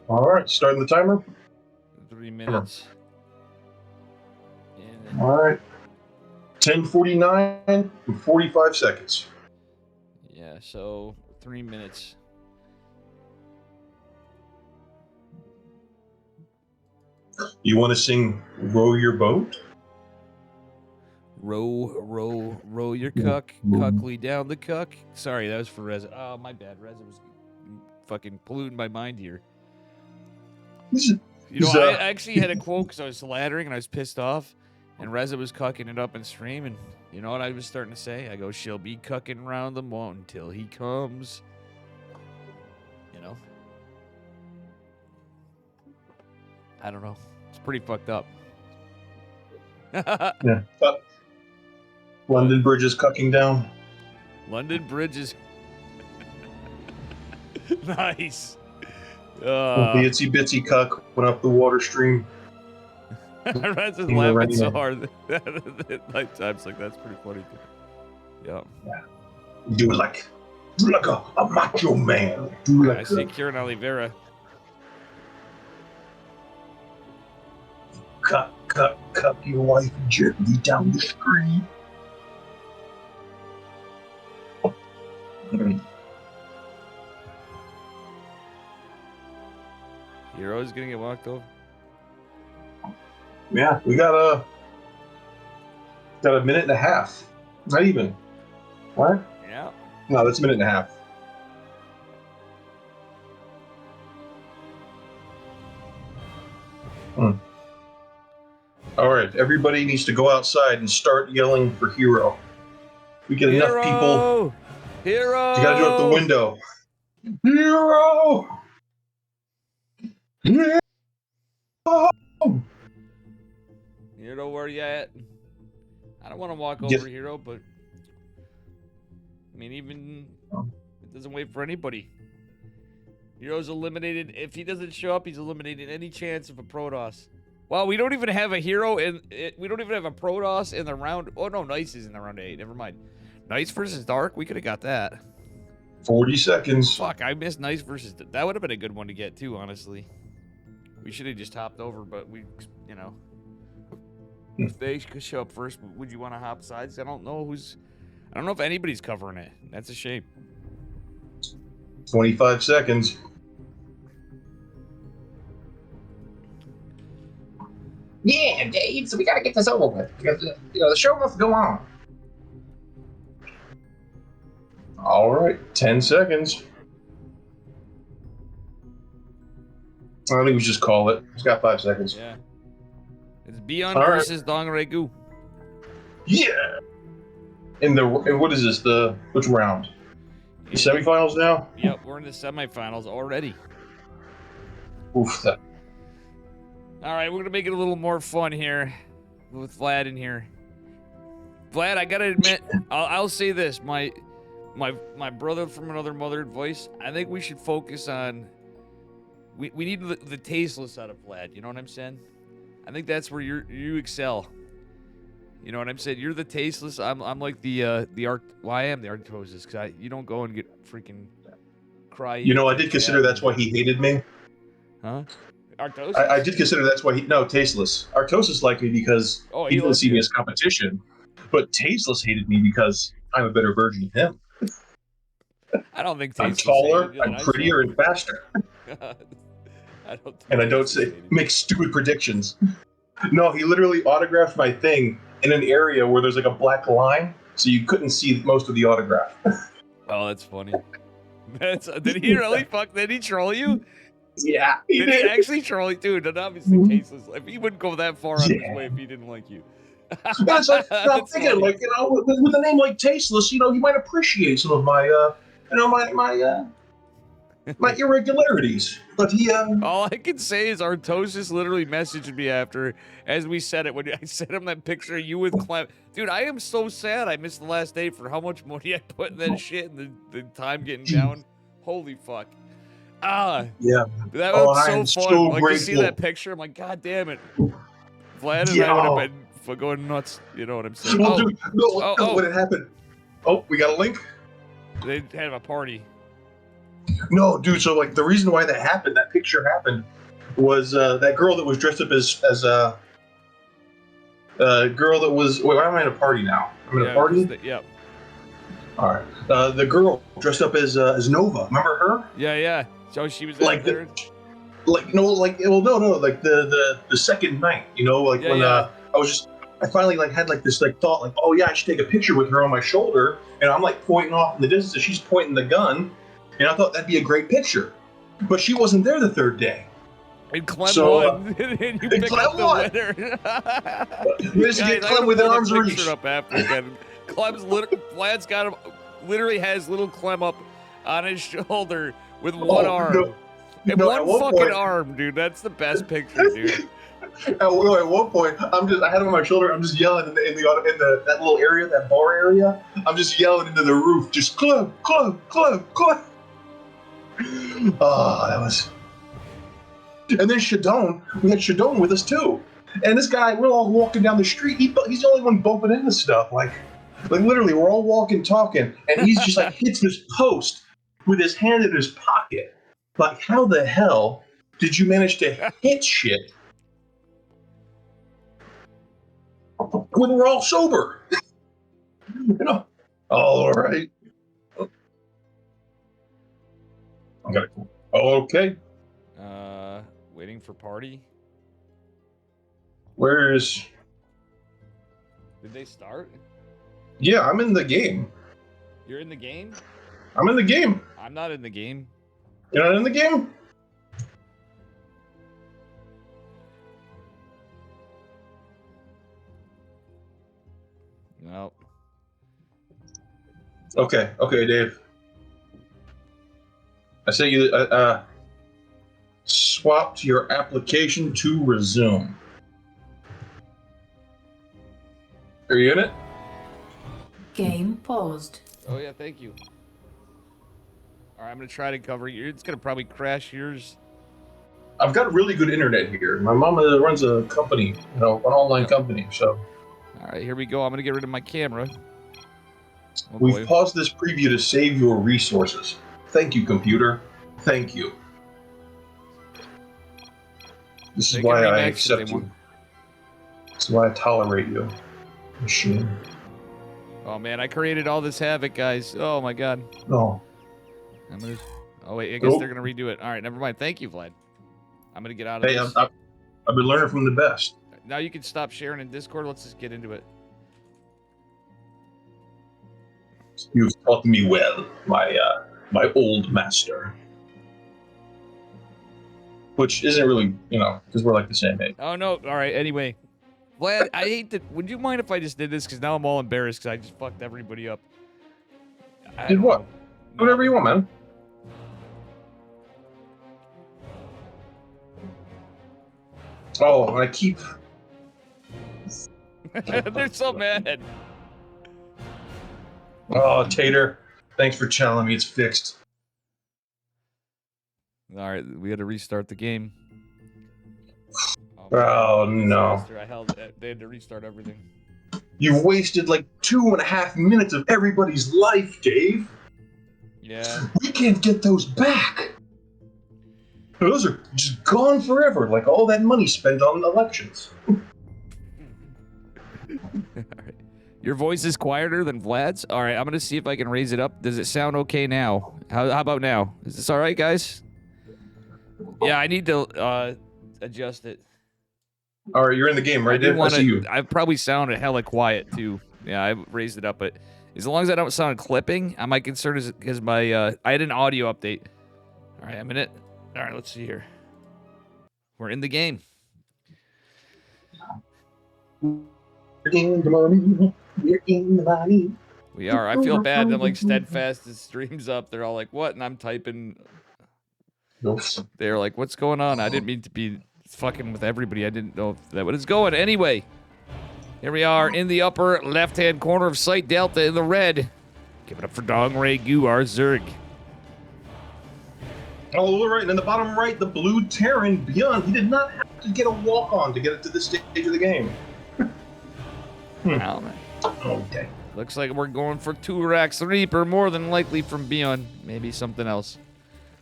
All right, starting the timer. 3 minutes. And All right. 10:49 and 45 seconds. yeah, so 3 minutes. You want to sing "Row Your Boat"? Row your cuck, cuckly down the cuck. Sorry, that was for Reza. Oh, my bad. Reza was fucking polluting my mind here. You know, I actually had a quote because I was laddering and I was pissed off, and Reza was cucking it up in stream, and you know what I was starting to say? I go, she'll be cucking round the mountain till he comes. You know? I don't know. It's pretty fucked up. Yeah. London Bridge is cucking down. London Bridge is nice. The itsy bitsy cuck went up the water stream. Reza's laughing so hard at night times. Like, that's pretty funny. Yeah. Do it like a macho man. Do I see Kieran Oliveira. Cuck your wife gently down the street. Hero's gonna get walked over. Yeah, we got a minute and a half. Not even. What? Yeah. No, that's a minute and a half. All right, everybody needs to go outside and start yelling for hero. We get enough people. Hero! You gotta do it at the window. Hero! Hero! Hero, where you at? I don't want to walk Yes. over Hero, but I mean, even it doesn't wait for anybody. Hero's eliminated. If he doesn't show up, he's eliminated any chance of a Protoss. Well, we don't even have a hero we don't even have a Protoss in the round. Oh no, Nice is in the round 8. Never mind. Nice versus Dark. We could have got that. 40 seconds. Fuck, I missed Nice versus. That would have been a good one to get too, honestly. We should have just hopped over, but we, you know. If they could show up first, would you want to hop sides? I don't know if anybody's covering it. That's a shame. 25 seconds. Yeah, Dave, so we gotta get this over with. Because, the show must go on. All right, 10 seconds. I think we just call it. It's got 5 seconds. Yeah. It's Beyond All right. versus Dong Regu. Yeah. And what is this? Which round? The semifinals now? Yep, we're in the semifinals already. Oof. All right, we're gonna make it a little more fun here with Vlad in here. Vlad, I gotta admit, I'll say this: my brother from another mother advice. I think we should focus on. We need the tasteless out of Vlad. You know what I'm saying? I think that's where you excel. You know what I'm saying? You're the tasteless. I'm like the art. Well, I am the artosis because you don't go and get freaking cry. I did consider that's why he hated me. Huh? Artosis? I did consider that's why tasteless. Artosis liked me because he didn't see me as competition, but tasteless hated me because I'm a better version of him. I don't think I'm tasteless taller, hated you, I'm prettier, and faster. I don't think And I don't make stupid predictions. No, he literally autographed my thing in an area where there's like a black line, so you couldn't see most of the autograph. Oh, that's funny. Did he really Did he troll you? Yeah, Did he actually troll you? Dude, and obviously tasteless. If he wouldn't go that far out of his way if he didn't like you. It's like, I'm thinking, funny. like, with a name like Tasteless, you might appreciate some of my, my irregularities. But he, All I can say is Artosis literally messaged me after, as we said it, when I sent him that picture of you with Clem. Dude, I am so sad I missed the last day for how much money I put in that shit and the time getting down. Holy fuck. Yeah. That was I am so fun. so Like, to see grateful. that picture, I'm like, God damn it. Vlad and I would have been going nuts. You know what I'm saying? Well, dude, what had happened? Oh, we got a link? They had a party. No, dude, so, like, the reason why that picture happened, was that girl that was dressed up as a girl that was... Wait, why am I at a party now? I'm at a party? Yep. All right. The girl dressed up as Nova. Remember her? Yeah. So she was Like there. Like the second night, when I finally had this thought, oh yeah, I should take a picture with her on my shoulder, and I'm like pointing off in the distance, and she's pointing the gun, and I thought that'd be a great picture, but she wasn't there the third day. And Clem won. And you picked Clem up the won. winner. We just get Clem within arm's reach. Up after again. Clem's Vlad's got him. Literally has little Clem up on his shoulder with one arm. And one fucking arm, dude. That's the best picture, dude. At one point, I had him on my shoulder. I'm just yelling in that little area, that bar area. I'm just yelling into the roof, just Clem. Oh, that was. And then Shadone, we had Shadone with us too. And this guy, we're all walking down the street. He's the only one bumping into stuff. Like literally, we're all walking, talking, and he's just hits this post with his hand in his pocket. Like, how the hell did you manage to hit shit when we're all sober? All right. I gotta go. Okay. Waiting for party. Where's? Did they start? Yeah, I'm in the game. You're in the game? I'm in the game. I'm not in the game. You're not in the game? Okay, Dave. I sent you swapped your application to resume. Are you in it? Game paused. Oh yeah, thank you. All right, I'm gonna try to cover you. It's gonna probably crash yours. I've got really good internet here. My mom runs a company, an online company. So All right, here we go. I'm gonna get rid of my camera. Oh, we've boy. paused this preview to save your resources. Thank you, computer. Thank you. This They is can why I remix if accept they you. want. This is why I tolerate you, machine. Oh man, I created all this havoc, guys. Oh my god. No. I'm gonna. Oh wait, I guess Nope. they're gonna redo it. All right, never mind. Thank you, Vlad. I'm gonna get out of Hey, this. I've been learning from the best. Now you can stop sharing in Discord. Let's just get into it. You've taught me well, my old master. Which isn't really, because we're like the same age. Oh no. All right. Anyway, Vlad, I hate that. Would you mind if I just did this? Because now I'm all embarrassed because I just fucked everybody up. I Did don't what? know. Whatever you want, man. Oh, I keep. They're so mad. Oh, Tater. Thanks for telling me it's fixed. All right, we had to restart the game. Oh, no. Disaster. I held. They had to restart everything. You've wasted like 2.5 minutes of everybody's life, Dave. Yeah. We can't get those back. Those are just gone forever, like all that money spent on elections. All right. Your voice is quieter than Vlad's? All right, I'm going to see if I can raise it up. Does it sound okay now? How about now? Is this all right, guys? Yeah, I need to adjust it. All right, you're in the game, right, Dave? I see you. I probably sounded hella quiet, too. Yeah, I raised it up, but as long as I don't sound clipping, my concern is because I had an audio update. All right, I'm in it. All right, let's see here. We're in the game. We're in the money. We're in the money. We are. I feel bad. I'm like steadfast. The stream's up. They're all like, "What?" And I'm typing. Nope. They're like, "What's going on?" I didn't mean to be fucking with everybody. I didn't know if that was going. Anyway, here we are in the upper left-hand corner of Site Delta in the red. Give it up for Dong Ray Gu, our Zerg. Oh, right, and in the bottom right, the blue Terran Beyond. He did not have to get a walk-on to get it to this stage of the game. Wow, man. Okay. Looks like we're going for 2 Rax Reaper, more than likely from Beyond. Maybe something else.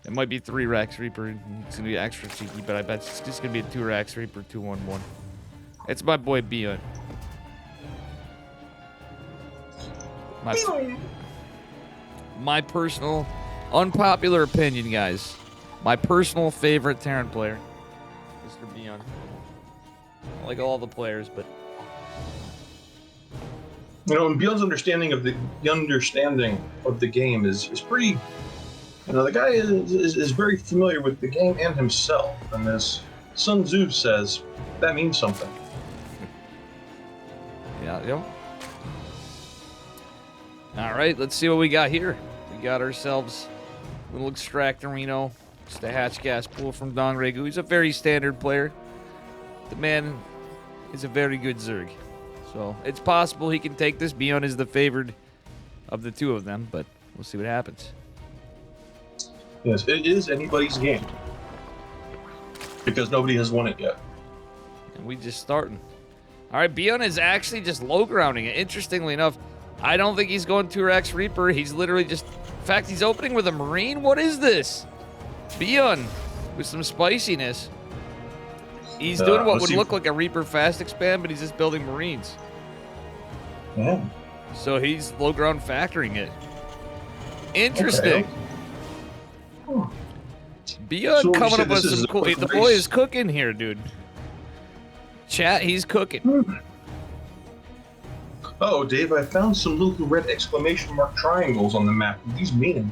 It might be 3 Rax Reaper. It's going to be extra cheeky, but I bet it's just going to be a 2 Rax Reaper 211. It's my boy Beyond. My personal, unpopular opinion, guys. My personal favorite Terran player, Mr. Beyond. I like all the players, but And Beyond's understanding of the game is pretty. The guy is very familiar with the game and himself, and as Sun Tzu says, that means something. Yeah. All right, let's see what we got here. We got ourselves a little Extractorino. Just a hatch gas pool from Dong Regu. He's a very standard player. The man is a very good Zerg. So it's possible he can take this. Beyond is the favored of the two of them, but we'll see what happens. Yes, it is anybody's game. Because nobody has won it yet. And we just starting. All right, Beyond is actually just low grounding it. Interestingly enough, I don't think he's going 2Rax Reaper. He's literally just... In fact, he's opening with a Marine? What is this? Beyond with some spiciness. He's doing what would look like a Reaper fast expand, but he's just building Marines. Yeah. So he's low ground factoring it. Interesting. Okay. Beyond So coming you up with said this some is a cool... quick The race. boy is cooking here, dude. Chat, he's cooking. Oh, Dave, I found some little red exclamation mark triangles on the map. What do these mean?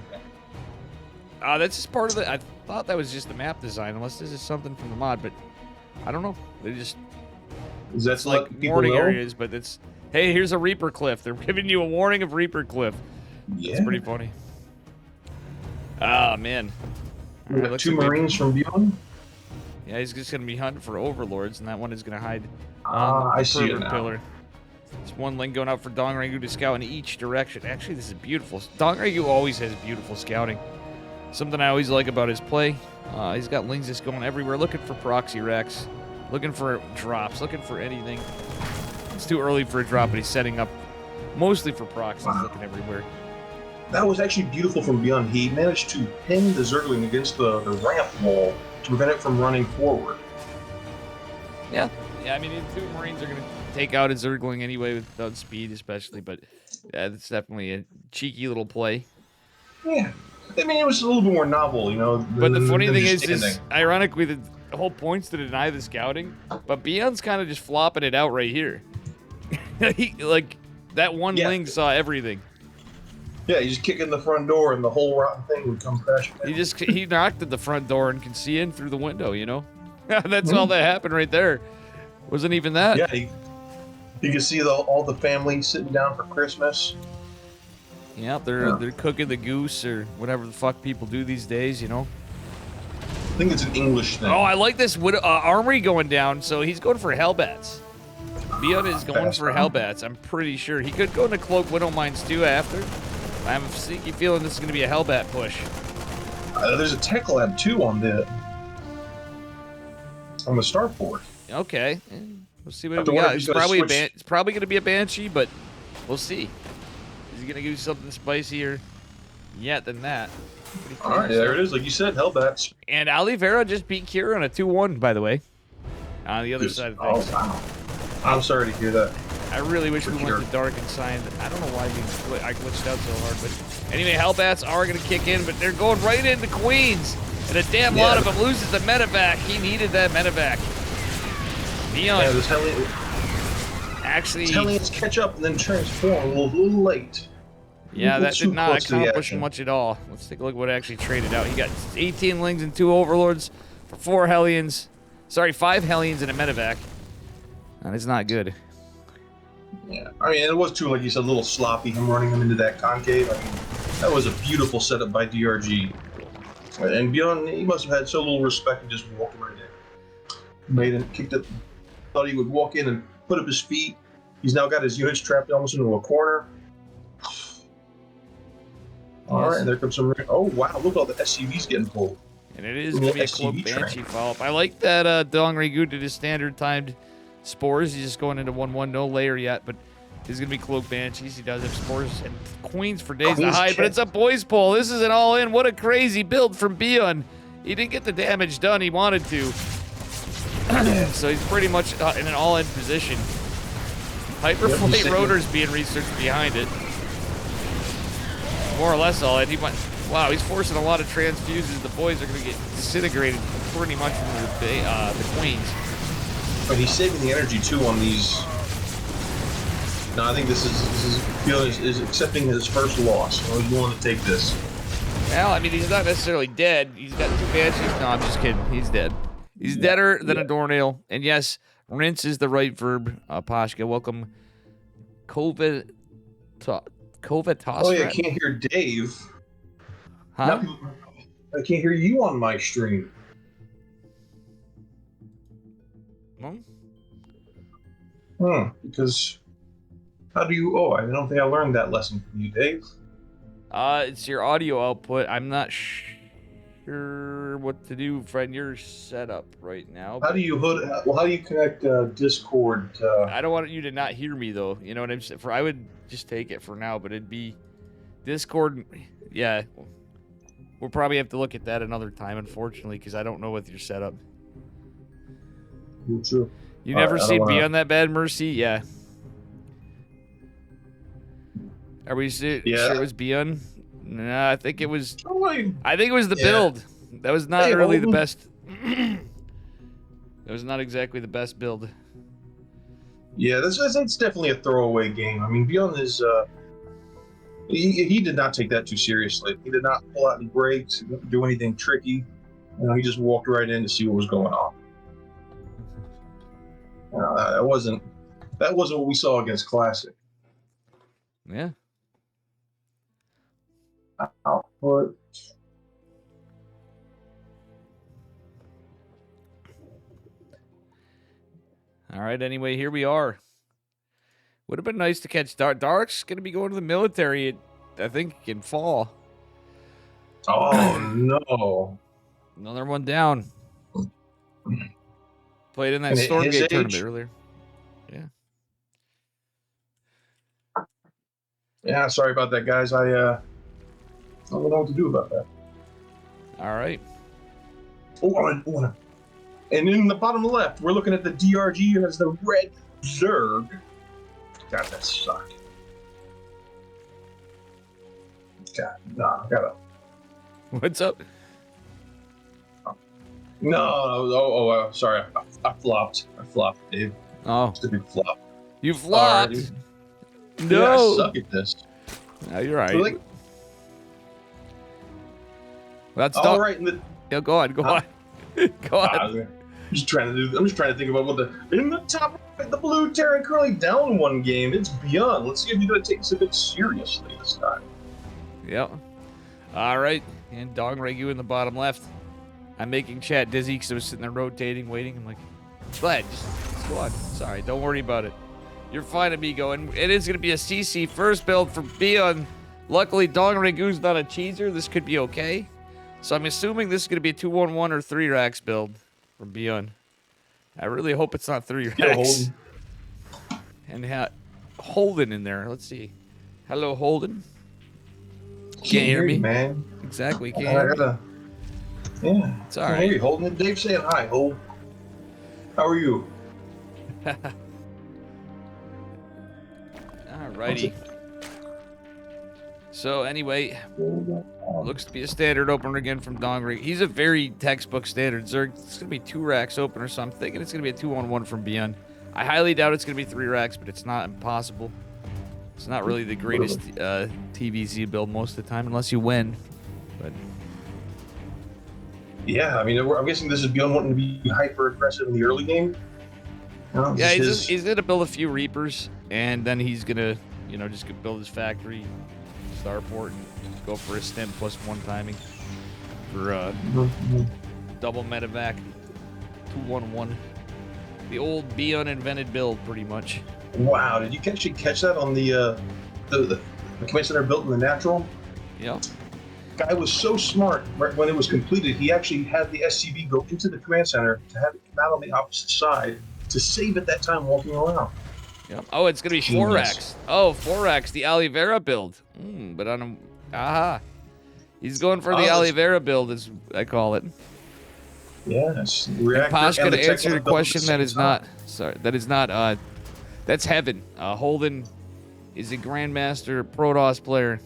That's just part of the... I thought that was just the map design, unless this is something from the mod, but I don't know. They just... Is that It's to like let people warning know? areas, but it's... Hey, here's a Reaper Cliff. They're giving you a warning of Reaper Cliff. Yeah. It's pretty funny. Ah, man. We Alright, got looks 2 like we- Marines from Beyond. Yeah, he's just gonna be hunting for overlords, and that one is gonna hide Ah, on the I see it pervert now. pillar. There's one link going out for Dong Rangu to scout in each direction. Actually, this is beautiful. Dong Rangu always has beautiful scouting. Something I always like about his play. He's got lings just going everywhere, looking for proxy racks, looking for drops, looking for anything. It's too early for a drop, but he's setting up mostly for proxies, looking everywhere. That was actually beautiful from Beyond. He managed to pin the Zergling against the ramp wall to prevent it from running forward. Yeah, I mean, the 2 Marines are going to take out a Zergling anyway without speed, especially, but it's definitely a cheeky little play. Yeah. I mean, it was a little bit more novel, you know. But the funny than thing just is, standing. ironically, the whole point's to deny the scouting, but Beyond's kind of just flopping it out right here. Like, that one ling saw everything. Yeah, you just kick in the front door and the whole rotten thing would come crashing down. He knocked at the front door and can see in through the window, you know? That's all that happened right there. Wasn't even that. Yeah, you can see all the family sitting down for Christmas. Yeah, they're cooking the goose or whatever the fuck people do these days, you know? I think it's an English thing. Oh, I like this armory going down, so he's going for Hellbats. Beyond is going for Hellbats, I'm pretty sure. He could go into Cloak Widow Mines too after. I have a sneaky feeling this is going to be a Hellbat push. There's a tech lab too on the starport. Okay, we'll see what we got. It's probably going to be a Banshee, but we'll see. Is he going to do something spicier yet than that? All right, there it is. Like you said, Hellbats. And Oliveira just beat Kira on a 2-1, by the way. On the other side of things. Oh, wow. I'm sorry to hear that. I really wish we went to Dark and signed. I don't know why I glitched out so hard, but anyway, Hellbats are going to kick in, but they're going right into Queens, and a damn lot of them loses the medevac. He needed that medevac. Neon. Yeah, this actually, Hellions catch up and then transform a little late. Yeah, that did not accomplish much at all. Let's take a look at what it actually traded out. He got 18 lings and 2 overlords for 4 Hellions. Sorry, 5 Hellions and a medevac. That is not good. Yeah, I mean, it was too, like you said, a little sloppy, him running them into that concave. I mean, that was a beautiful setup by DRG. And Beyond, he must have had so little respect and just walked right in. Made him, kicked it, thought he would walk in and put up his feet. He's now got his units trapped almost into a corner. All right, and there comes some. Oh, wow, look at all the SCVs getting pulled. And it is going to be a Cloak Banshee follow-up. I like that Dong Rigu did his standard timed spores. He's just going into 1-1, no layer yet, but he's going to be Cloak Banshees. He does have spores and Queens for days to hide, but it's a boys pull. This is an all-in. What a crazy build from Beyond. He didn't get the damage done he wanted to. So he's pretty much in an all-in position. Hyperflate rotors being researched behind it. More or less all in. Wow, he's forcing a lot of transfuses. The boys are going to get disintegrated pretty much from the Queens. But he's saving the energy too on these. No, I think this is accepting his first loss. He's willing to take this. Well, I mean, he's not necessarily dead. He's got 2 Banshees. No, I'm just kidding. He's dead. He's deader than a doornail. And yes, rinse is the right verb. Pashka, welcome. COVID. Oh yeah, I can't hear Dave. Huh? No, I can't hear you on my stream. Because how do you? Oh, I don't think I learned that lesson from you, Dave. It's your audio output. I'm not sure what to do from your setup right now. How do you how do you connect Discord? I don't want you to not hear me though. You know what I'm saying? I would just take it for now, but it'd be Discord. Yeah, we'll probably have to look at that another time, unfortunately, because I don't know with your setup. True. You never seen Beyond that bad, Mercy? Yeah. Are we sure it was Beyond? No, I think it was. I think it was the build. That was not really the best. That was not exactly the best build. Yeah, that's definitely a throwaway game. I mean, Beyond is. He did not take that too seriously. He did not pull out any breaks, didn't do anything tricky. You know, he just walked right in to see what was going on. That wasn't what we saw against Classic. Yeah. output. All right. Anyway, here we are. Would have been nice to catch Dark. Dark's gonna be going to the military. I think in fall. Oh no! Another one down. Played in that And at his Stormgate tournament age? earlier. Yeah. Yeah, sorry about that, guys. I don't know what to do about that. All right. Oh, and in the bottom left, we're looking at the DRG as the red Zerg. God, that sucked. God, no, I gotta. What's up? No, sorry, I flopped. I flopped, Dave. Oh, It's a big flop. you flopped. Alrighty. No. Yeah, I suck at this. No, you're right. Really? That's All right, and the, Yeah, go on. Go on. Go on. I'm just trying to think about what in the top right, the blue Terran currently down one game. It's beyond. Let's see if you're gonna take this a bit seriously this time. Yep. All right. And Dong Regu in the bottom left. I'm making chat dizzy because I was sitting there rotating, waiting. I'm like, Glad, just go on. Sorry, don't worry about it. You're fine, amigo. And it is going to be a CC first build for Bion. Luckily, Dong Regu's not a cheeser. This could be okay. So I'm assuming this is going to be a 2-1-1 or 3 racks build from Bion. I really hope it's not 3 racks. And Holden in there. Let's see. Hello, Holden. Can't hear me, man. Exactly. Can't hear me. Yeah. It's all right. Hey, Holden. Dave saying hi, Hold. How are you? Alrighty. So anyway, looks to be a standard opener again from Dongri. He's a very textbook standard Zerg. It's gonna be 2 racks opener, so I'm thinking it's gonna be a 2-on-1 from Beyond. I highly doubt it's gonna be 3 racks, but it's not impossible. It's not really the greatest TVZ build most of the time, unless you win. But yeah, I mean, I'm guessing this is Beyond wanting to be hyper aggressive in the early game. You know, yeah, he's gonna build a few Reapers, and then he's gonna, just build his factory, starport, and go for a stem +1 timing for double medevac, 2-1-1. The old Beyond invented build, pretty much. Wow, did you actually catch that on the command center built in the natural? Yeah. Guy was so smart. Right when it was completed, he actually had the SCV go into the command center to have it come out on the opposite side to save at that time walking around. Yep. Oh, it's gonna be 4 racks. Oh, 4 racks, the Oliveira build. But on a he's going for the Oliveira build, as I call it. Yes. Pashka, to answer your question, that is not. Sorry, that is not. That's Heaven. Holden is a Grandmaster Protoss player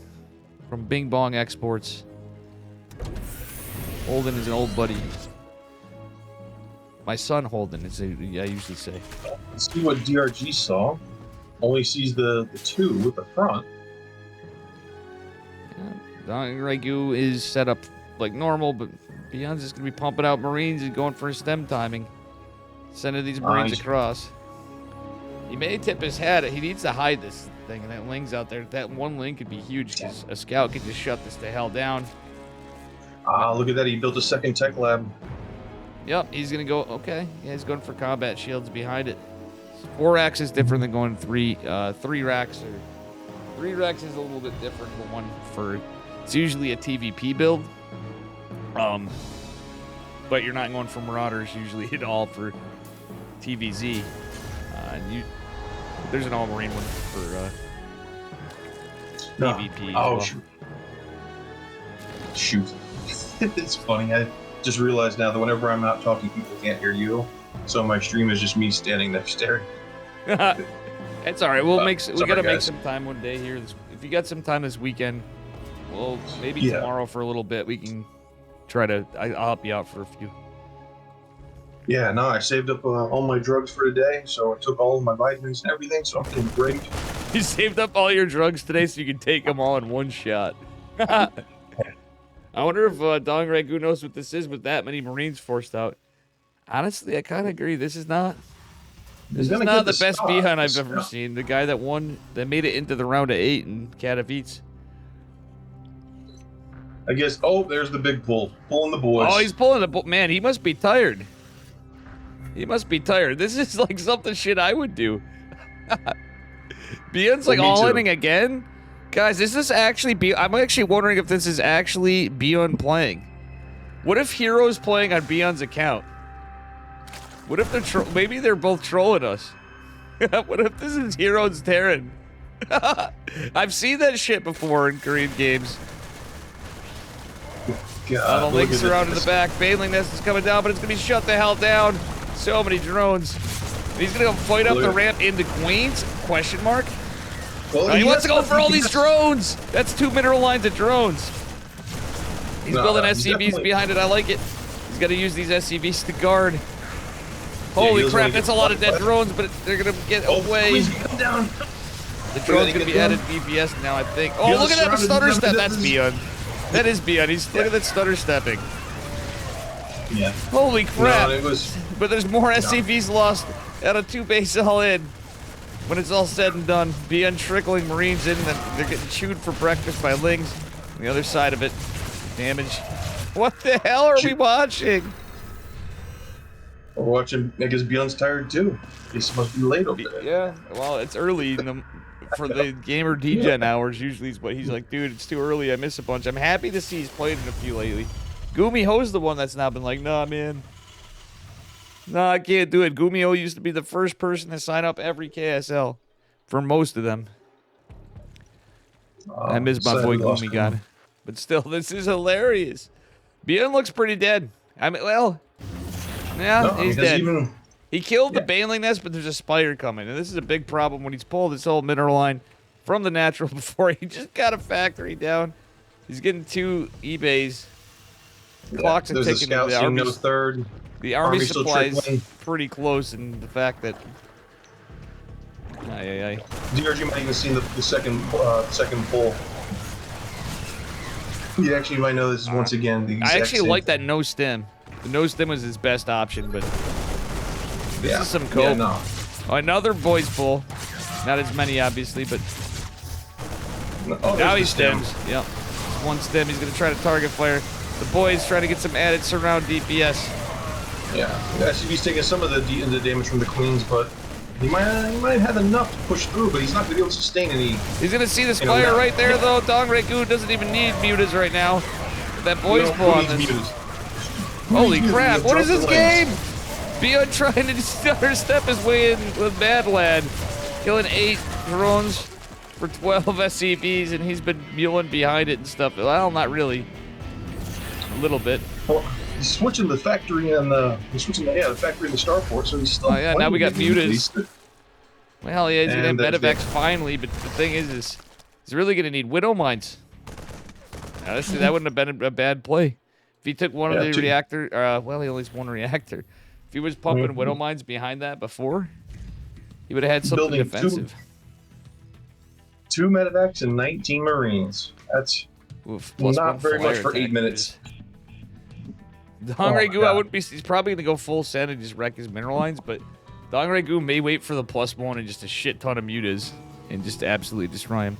from Bing Bong Exports. Holden is an old buddy. My son Holden, I usually say. Let's see what DRG saw. Only sees the 2 with the front. Yeah, Dong Regu is set up like normal, but Beyond's just going to be pumping out Marines and going for stem timing. Sending these Marines across. He may tip his hat. He needs to hide this thing, and that Ling's out there. That one Ling could be huge, because a scout could just shut this the hell down. Look at that. He built a second tech lab. Yep, he's going to go, okay. Yeah, he's going for combat shields behind it. 4 racks is different than going 3 racks. 3 racks is a little bit different, but one for, it's usually a TVP build. But you're not going for Marauders usually at all for TVZ. There's an all-marine one for PvP as well. Shoot. It's funny. I just realized now that whenever I'm not talking, people can't hear you. So my stream is just me standing there staring. It's all right. We gotta make some time one day here. If you got some time this weekend, well, maybe tomorrow for a little bit. We can try to. I'll help you out for a few. Yeah, no, I saved up all my drugs for today, so I took all of my vitamins and everything, so I'm feeling great. You saved up all your drugs today so you can take them all in one shot. I wonder if Dong Regu knows what this is with that many Marines forced out. Honestly, I kind of agree. This is not the best Bihan I've ever seen. The guy that made it into the round of 8 in Katowice. I guess. Oh, there's the big pull. Pulling the boys. Oh, he's pulling the man. He must be tired. He must be tired. This is like something shit I would do. Beyond's like all-inning again? Guys, is this actually I'm actually wondering if this is actually Beyond playing. What if Hero's playing on Beyond's account? What if they're maybe they're both trolling us? What if this is Hero's Terran? I've seen that shit before in Korean games. God, the links around in the back. Baneling Nest is coming down, but it's gonna be shut the hell down. So many drones. And he's gonna go fight up the ramp into Queens? Question mark? Well, he wants to go for all these drones! That's 2 mineral lines of drones. He's building SCVs behind it. I like it. He's got to use these SCVs to guard. Holy crap, that's a lot of dead drones, but they're going to get away. Down. The drone's going to be added DPS now, I think. Oh, look at that stutter step. That's Beyond. That is Beyond. Look at that stutter stepping. Yeah. Holy crap. No, but there's more SCVs lost out of 2 base all in. When it's all said and done, Beyond trickling Marines in, then they're getting chewed for breakfast by Lings. On the other side of it, damage. What the hell are we watching? We're watching, I guess Beyond's tired too. This must be late over there. Yeah, well, it's early for the gamer DGen hours. Usually is what he's like, dude, it's too early, I miss a bunch. I'm happy to see he's played in a few lately. Gumiho's the one that's now been like, nah, man. No, I can't do it. Gumiho used to be the first person to sign up every KSL for most of them. I miss my boy Gumi God. But still, this is hilarious. Beyond looks pretty dead. I mean, well, yeah, he's dead. He killed the Baneling Nest, but there's a Spire coming. And this is a big problem when he's pulled this whole mineral line from the natural before. He just got a factory down. He's getting 2 eBays. Clocks are ticking. The army supplies pretty close, and the fact that DRG might even seen the second pull. You actually might know this is once again the exact I actually same like that no stem. The no stem was his best option, but this is some cope. Yeah, no. Oh, another boys pull. Not as many, obviously, but now he stems. Yep. One stem. He's going to try to target fire. The boys trying to get some added surround DPS. Yeah, SCV's taking some of the damage from the Queens, but he might have enough to push through, but he's not going to be able to sustain any. He's going to see this fire right there, though. Dongre-gu doesn't even need mutas right now. That boys pull on this. Holy crap, what is this game? Beyond trying to step his way in with Bad Lad. Killing 8 drones for 12 SCVs, and he's been muling behind it and stuff. Well, not really. A little bit. Well, he's switching the factory and the factory and the starport, so he's still. Oh yeah, now we got mutas. Well, yeah, he's gonna have medevacs finally, but the thing is he's really gonna need widow mines. Now, that wouldn't have been a bad play if he took one of the reactor. Well, he only has 1 reactor. If he was pumping widow mines behind that before, he would have had something defensive. 2 medevacs and 19 Marines. That's not very much for 8 minutes. Dongre-gu, I wouldn't be. He's probably gonna go full send and just wreck his mineral lines, but Dongre-gu may wait for the +1 and just a shit ton of mutas and just absolutely destroy him.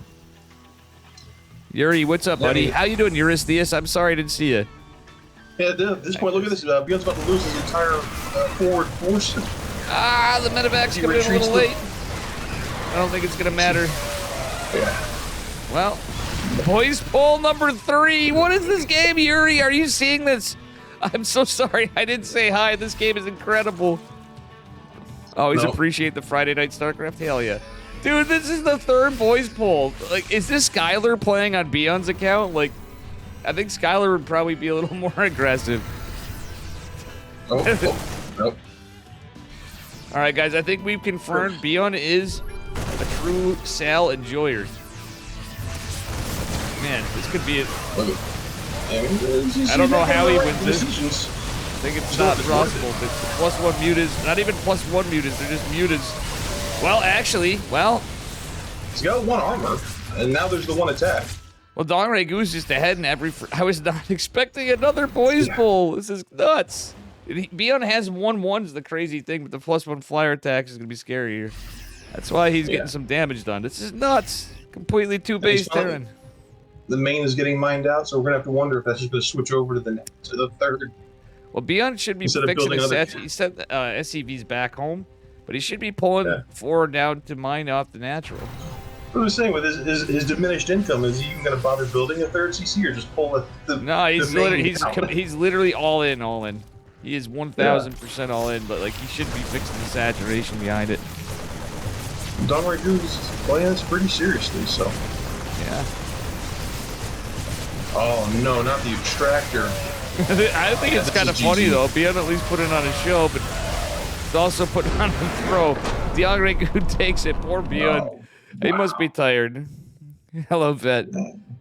Yuri, what's up, buddy? How you doing, Eurystheus? I'm sorry I didn't see you. Yeah, at this point, look at this. Beyond's about to lose his entire forward force. The medevac's coming in a little late. I don't think it's gonna matter. Yeah. Well, boys pull number 3. What is this game, Yuri? Are you seeing this? I'm so sorry I didn't say hi. This game is incredible. Always appreciate the Friday night Starcraft. Hell yeah. Dude, this is the 3rd boys pull. Like, is this Skylar playing on Beyond's account? Like, I think Skylar would probably be a little more aggressive. Nope. All right, guys, I think we've confirmed Beyond is a true Sal enjoyer. Man, this could be it. I don't know how he wins this. I think it's not possible. It's +1 mutas. Not even +1 mutas. They're just mutas. Well, actually, he's got 1 armor, and now there's the 1 attack. Well, Dongre-gu's just ahead in every. I was not expecting another boys pull. This is nuts. Beyond has 1/1's the crazy thing, but the +1 flyer attack is gonna be scarier. That's why he's getting some damage done. This is nuts. Completely 2 base Terran. the main is getting mined out, so we're gonna have to wonder if that's just gonna switch over to the third. Well, Beyond should be Instead of fixing building his another- sets. He said SCV's back home, but he should be pulling forward down to mine off the natural. I was saying, with his diminished income, is he even gonna bother building a third CC or just pull the? No, he's the main he's literally all in, all in. He is 1,000% all in, but like he should be fixing the saturation behind it. Don Ragu's playing this pretty seriously, so. Yeah. Oh no, not the extractor. I think it's kind of funny though. Beyond at least putting on a show, but it's also putting on a throw. Diangregu takes it. Poor Beyond. Oh, He must be tired. Hello, vet.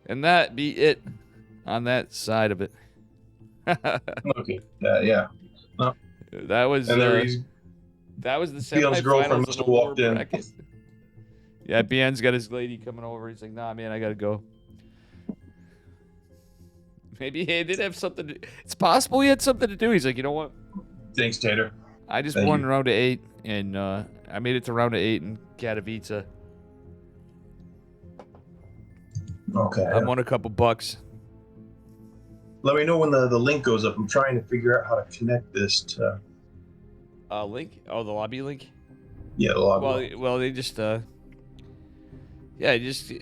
And that be it on that side of it. Okay. Yeah. That was And there he's. that was the Beyond's girlfriend semifinals must of have the lower walked in. bracket. Yeah, Beyond's got his lady coming over. He's like, nah, man, I gotta go. Maybe he did have something to, it's possible he had something to do. He's like, you know what? Thanks, Tater. I just Thank won you. round of 8, and I made it to round of 8 in Katowice. Okay. I won a couple bucks. Let me know when the link goes up. I'm trying to figure out how to connect this to. Link? Oh, the lobby link? Yeah, the lobby. Well, they just, yeah, just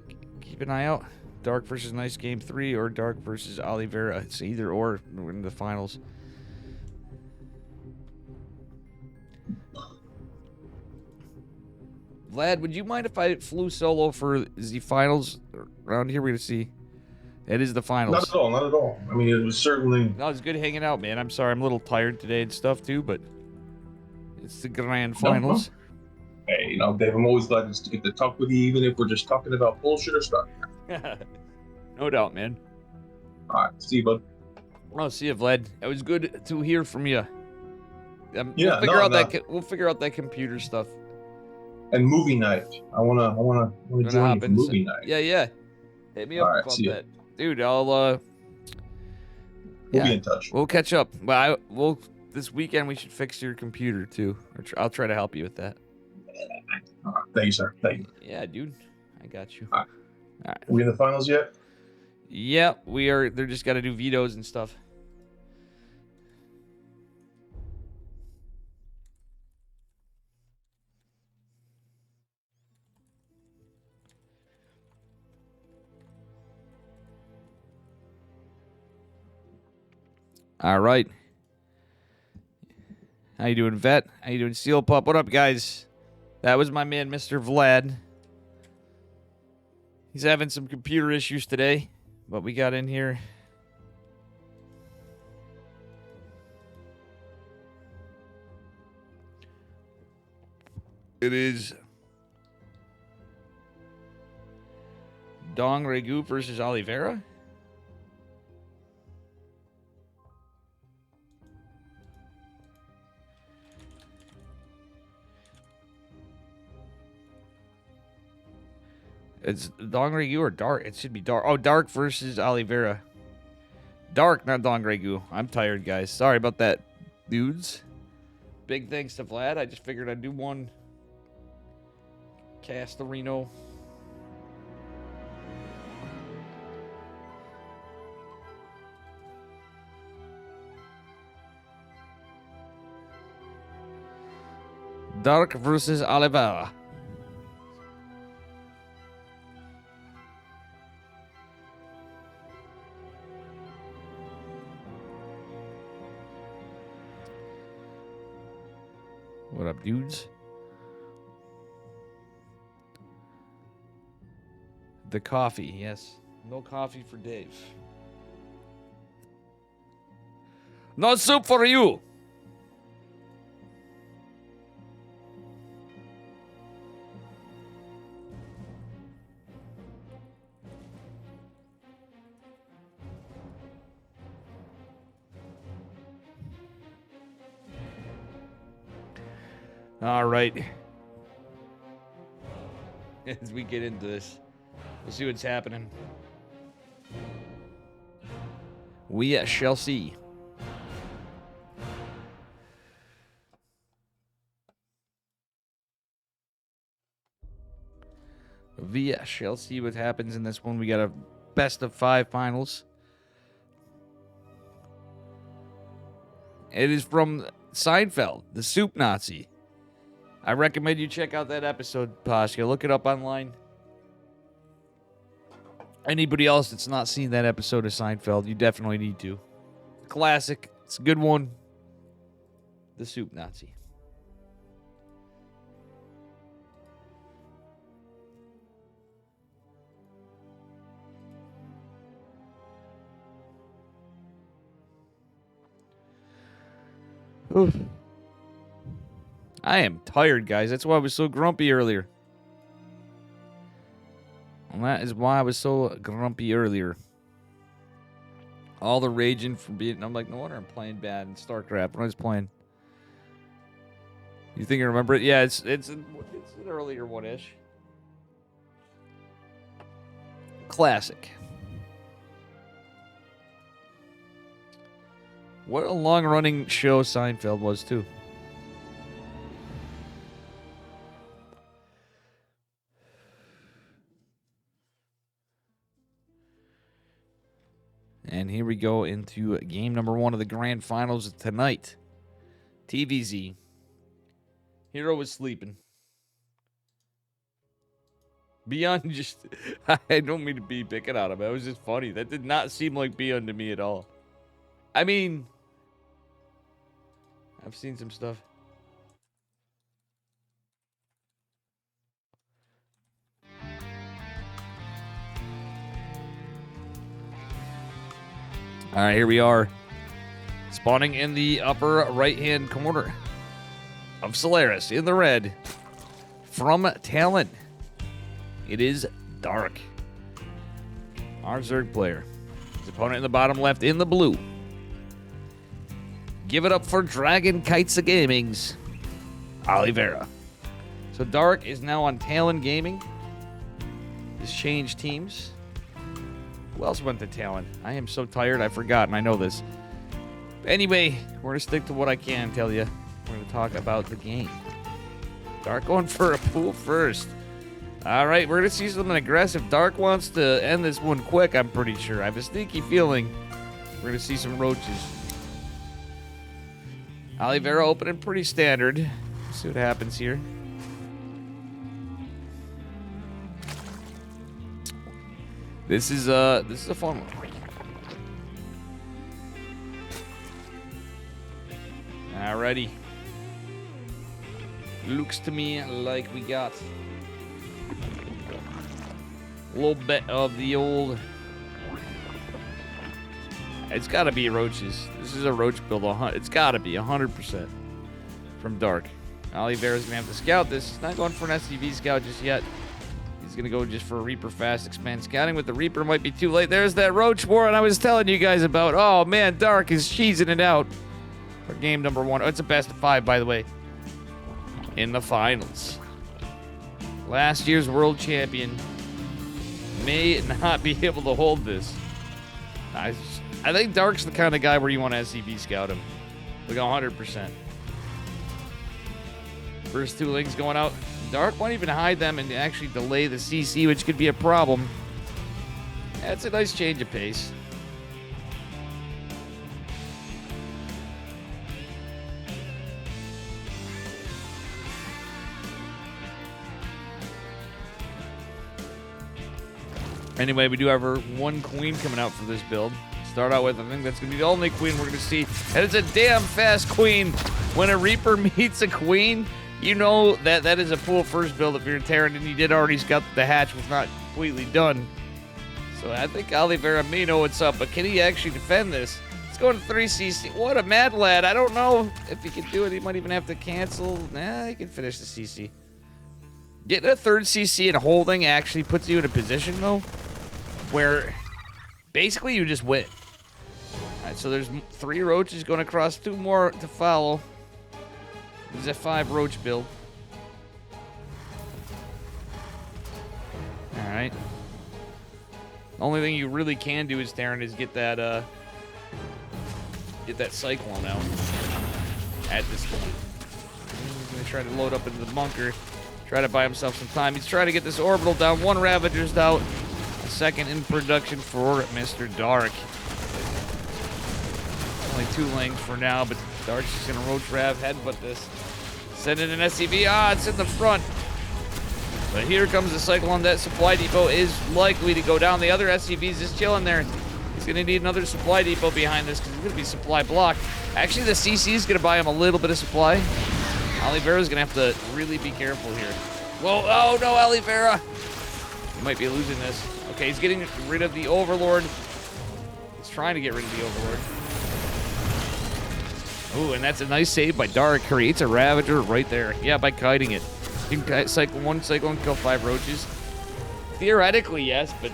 keep an eye out. Dark versus Nice Game 3 or Dark versus Oliveira. It's either or in the finals. Vlad, would you mind if I flew solo for the finals around here? We're going to see. It is the finals. Not at all. Not at all. I mean, it was certainly. No, it's good hanging out, man. I'm sorry. I'm a little tired today and stuff, too, but it's the grand finals. Hey, you know, Dave, I'm always glad to get to talk with you, even if we're just talking about bullshit or stuff. No doubt, man. All right. See you, bud. Oh, see you, Vlad. It was good to hear from you. Yeah, We'll figure out that computer stuff. And movie night. I wanna join you for movie night. Yeah. Hit me up All right, about see ya. that, dude. I'll We'll be in touch. We'll catch up. But we'll this weekend we should fix your computer too. I'll try to help you with that. All right, thank you, sir. Thank you. Yeah, dude. I got you. All right. All right. Are we in the finals yet? Yeah, we are. They're just got to do vetoes and stuff. All right. How you doing, Vet? How you doing, Seal Pup? What up, guys? That was my man, Mr. Vlad. He's having some computer issues today, but we got in here. It is Dong Regu versus Oliveira. It's Dong Regu or Dark? It should be Dark. Oh, Dark versus Oliveira. Dark, not Dong Regu. I'm tired, guys. Sorry about that, dudes. Big thanks to Vlad. I just figured I'd do one. Castorino. Dark versus Oliveira. What up, dudes? The coffee, yes. No coffee for Dave. No soup for you. All right. As we get into this, we'll see what's happening. We shall see. We shall see what happens in this one. We got a best of 5 finals. It is from Seinfeld, the Soup Nazi. I recommend you check out that episode, Pashka. Look it up online. Anybody else that's not seen that episode of Seinfeld, you definitely need to. Classic. It's a good one. The Soup Nazi. Oof. I am tired, guys. That's why I was so grumpy earlier. And that is why I was so grumpy earlier. All the raging for being... I'm like, no wonder I'm playing bad in Starcraft when I was playing. You think I remember it? Yeah, it's an earlier one-ish. Classic. What a long-running show Seinfeld was, too. And here we go into game number 1 of the grand finals of tonight. TVZ. Hero is sleeping. Beyond just... I don't mean to be picking on him. That was just funny. That did not seem like Beyond to me at all. I mean... I've seen some stuff. All right, here we are. Spawning in the upper right-hand corner of Solaris in the red. From Talon, it is Dark. Our Zerg player. His opponent in the bottom left in the blue. Give it up for Dragon Kites of Gaming's Oliveira. So Dark is now on Talon Gaming. He's changed teams. Who else went to Talon? I am so tired, I've forgotten. I know this. Anyway, we're going to stick to what I can tell you. We're going to talk about the game. Dark going for a pool first. All right, we're going to see something aggressive. Dark wants to end this one quick, I'm pretty sure. I have a sneaky feeling we're going to see some roaches. Oliveira opening pretty standard. Let's see what happens here. This is a fun one. Alrighty. Looks to me like we got a little bit of the old... It's got to be roaches. This is a roach build. It's got to be 100% from Dark. Oliveira's going to have to scout this. He's not going for an SCV scout just yet. He's going to go just for a Reaper fast expand scouting. With the Reaper might be too late. There's that roach war I was telling you guys about. Oh, man, Dark is cheesing it out for game number 1. Oh, it's a best of 5, by the way, in the finals. Last year's world champion may not be able to hold this. I think Dark's the kind of guy where you want to SCV scout him. Like 100%. First 2 links going out. Dark won't even hide them and actually delay the CC, which could be a problem. That's a nice change of pace. Anyway, we do have our 1 queen coming out for this build. Start out with, I think that's going to be the only queen we're going to see. And it's a damn fast queen. When a Reaper meets a queen, you know that that is a full first build if you're a Terran, and you did already scout the hatch was not completely done. So I think Oliveira may know what's up, but can he actually defend this? It's going to 3CC. What a mad lad. I don't know if he can do it. He might even have to cancel. Nah, he can finish the CC. Getting a 3rd CC and holding actually puts you in a position, though, where basically you just win. All right, so there's 3 roaches going across, 2 more to follow. This is a 5 roach build. All right. The only thing you really can do is Terran is get that cyclone out at this point. He's gonna try to load up into the bunker, try to buy himself some time. He's trying to get this orbital down. 1 Ravager's out. second in production for Mr. Dark. Only 2 lanes for now, but Dark's just gonna roach Rav, headbutt this. Send in an SCV. Ah, it's in the front. But here comes the Cyclone. That supply depot is likely to go down. The other SCV's just chilling there. He's gonna need another supply depot behind this because he's gonna be supply blocked. Actually, the CC is gonna buy him a little bit of supply. Oliveira's gonna have to really be careful here. Whoa, oh no, Oliveira! He might be losing this. Okay, he's getting rid of the Overlord. He's trying to get rid of the Overlord. Ooh, and that's a nice save by Dark. Creates a Ravager right there. Yeah, by kiting it. You can cycle 1 Cyclone, kill 5 roaches. Theoretically, yes, but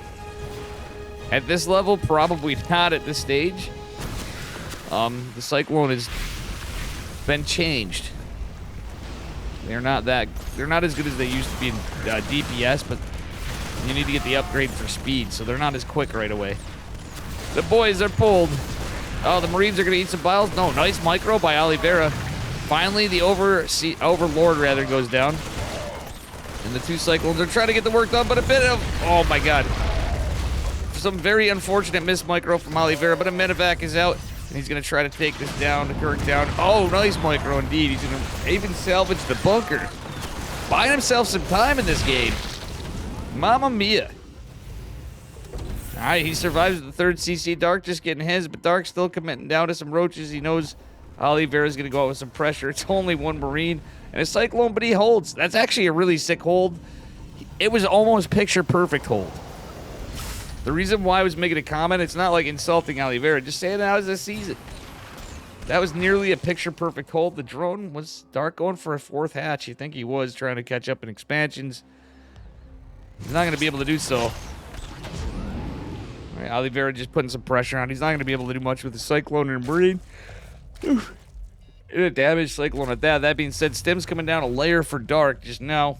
at this level, probably not at this stage. The Cyclone has been changed. They're not as good as they used to be in DPS, but you need to get the upgrade for speed, so they're not as quick right away. The boys are pulled. Oh, the Marines are going to eat some biles. No, nice micro by Oliveira. Finally, the Overlord rather goes down. And the 2 Cyclones are trying to get the work done, but a bit of... Oh, my God. Some very unfortunate miss micro from Oliveira, but a medevac is out. And he's going to try to take this down, the Kirk down. Oh, nice micro indeed. He's going to even salvage the bunker. Buying himself some time in this game. Mamma mia. All right, he survives the 3rd CC. Dark just getting his, but Dark's still committing down to some roaches. He knows Oliveira's going to go out with some pressure. It's only 1 Marine and a Cyclone, but he holds. That's actually a really sick hold. It was almost picture-perfect hold. The reason why I was making a comment, it's not like insulting Oliveira. Just saying that was a season. That was nearly a picture-perfect hold. The drone was Dark going for a 4th hatch. You think he was trying to catch up in expansions. He's not going to be able to do so. All right, Oliveira just putting some pressure on. He's not going to be able to do much with the Cyclone and Marine. And a damaged Cyclone at that. That being said, Stim's coming down a layer for Dark just now.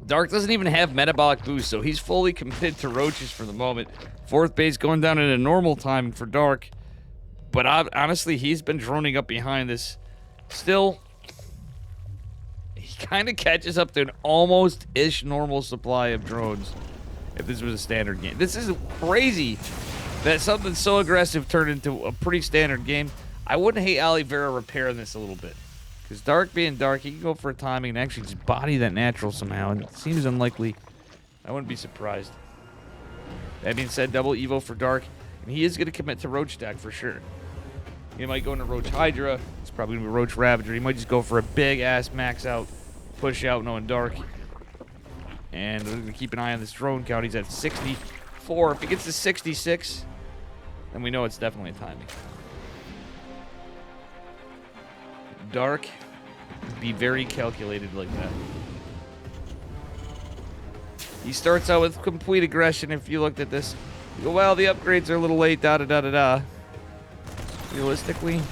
Dark doesn't even have metabolic boost, so he's fully committed to roaches for the moment. 4th base going down at a normal time for Dark. But honestly, he's been droning up behind this. Still, he kind of catches up to an almost-ish normal supply of drones if this was a standard game. This is crazy that something so aggressive turned into a pretty standard game. I wouldn't hate Oliveira repairing this a little bit. Because Dark being Dark, he can go for a timing and actually just body that natural somehow. And it seems unlikely. I wouldn't be surprised. That being said, double Evo for Dark. And he is going to commit to Roach stack for sure. He might go into Roach Hydra. It's probably going to be Roach Ravager. He might just go for a big-ass max out, push out, knowing Dark. And we're going to keep an eye on this drone count. He's at 64. If he gets to 66, then we know it's definitely a timing. Dark, be very calculated like that. He starts out with complete aggression. If you looked at this, you go, well, the upgrades are a little late, da-da-da-da-da. Realistically,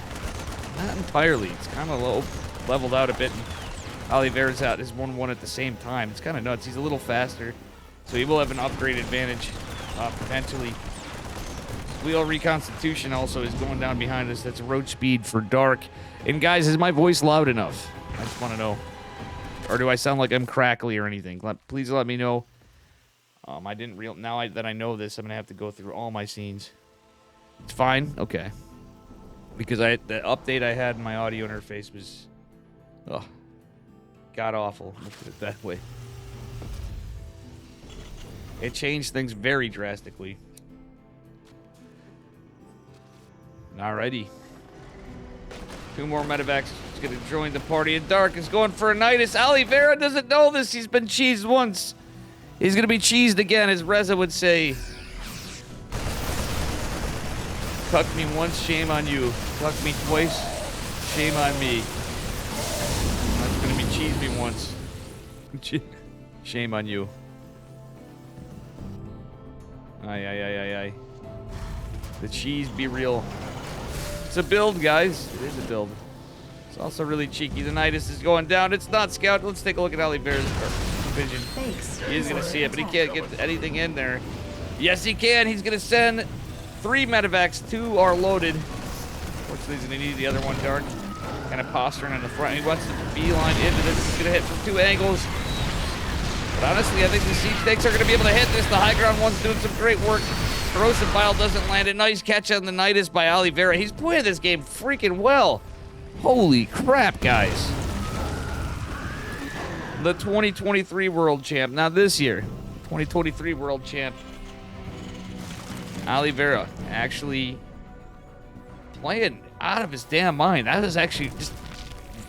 not entirely. It's kind of low, leveled out a bit. And Oliveira's out is 1-1 at the same time. It's kind of nuts. He's a little faster, so he will have an upgrade advantage, potentially. Wheel Reconstitution also is going down behind us. That's road speed for Dark. And guys, is my voice loud enough? I just want to know. Or do I sound like I'm crackly or anything? Please let me know. I didn't now that I know this, I'm gonna have to go through all my scenes. It's fine, okay. Because the update I had in my audio interface was, god awful. Let's put it that way. It changed things very drastically. Alrighty. 2 more medevacs is going to join the party, and Dark is going for a Nidus. Oliveira doesn't know this. He's been cheesed once. He's going to be cheesed again, as Reza would say. Cuck me once, shame on you. Cuck me twice, shame on me. That's going to be cheesed me once. Shame on you. Aye, aye, aye, aye, aye. The cheese be real. It's a build, guys. It is a build. It's also really cheeky. The Nidus is going down. It's not Scout. Let's take a look at Oliveira's vision. He is going to see it, but he can't get anything in there. Yes, he can. He's going to send 3 medevacs. 2 are loaded. Fortunately, he's going to need the other one, Dark. Kind of posturing on the front. He wants to beeline into this. He's going to hit from 2 angles. But honestly, I think the siege tanks are going to be able to hit this. The high ground one's doing some great work. Corrosive Bile doesn't land. A nice catch on the Nidus by Oliveira. He's playing this game freaking well. Holy crap, guys. The 2023 world champ. Now this year, 2023 world champ. Oliveira actually playing out of his damn mind. That was actually just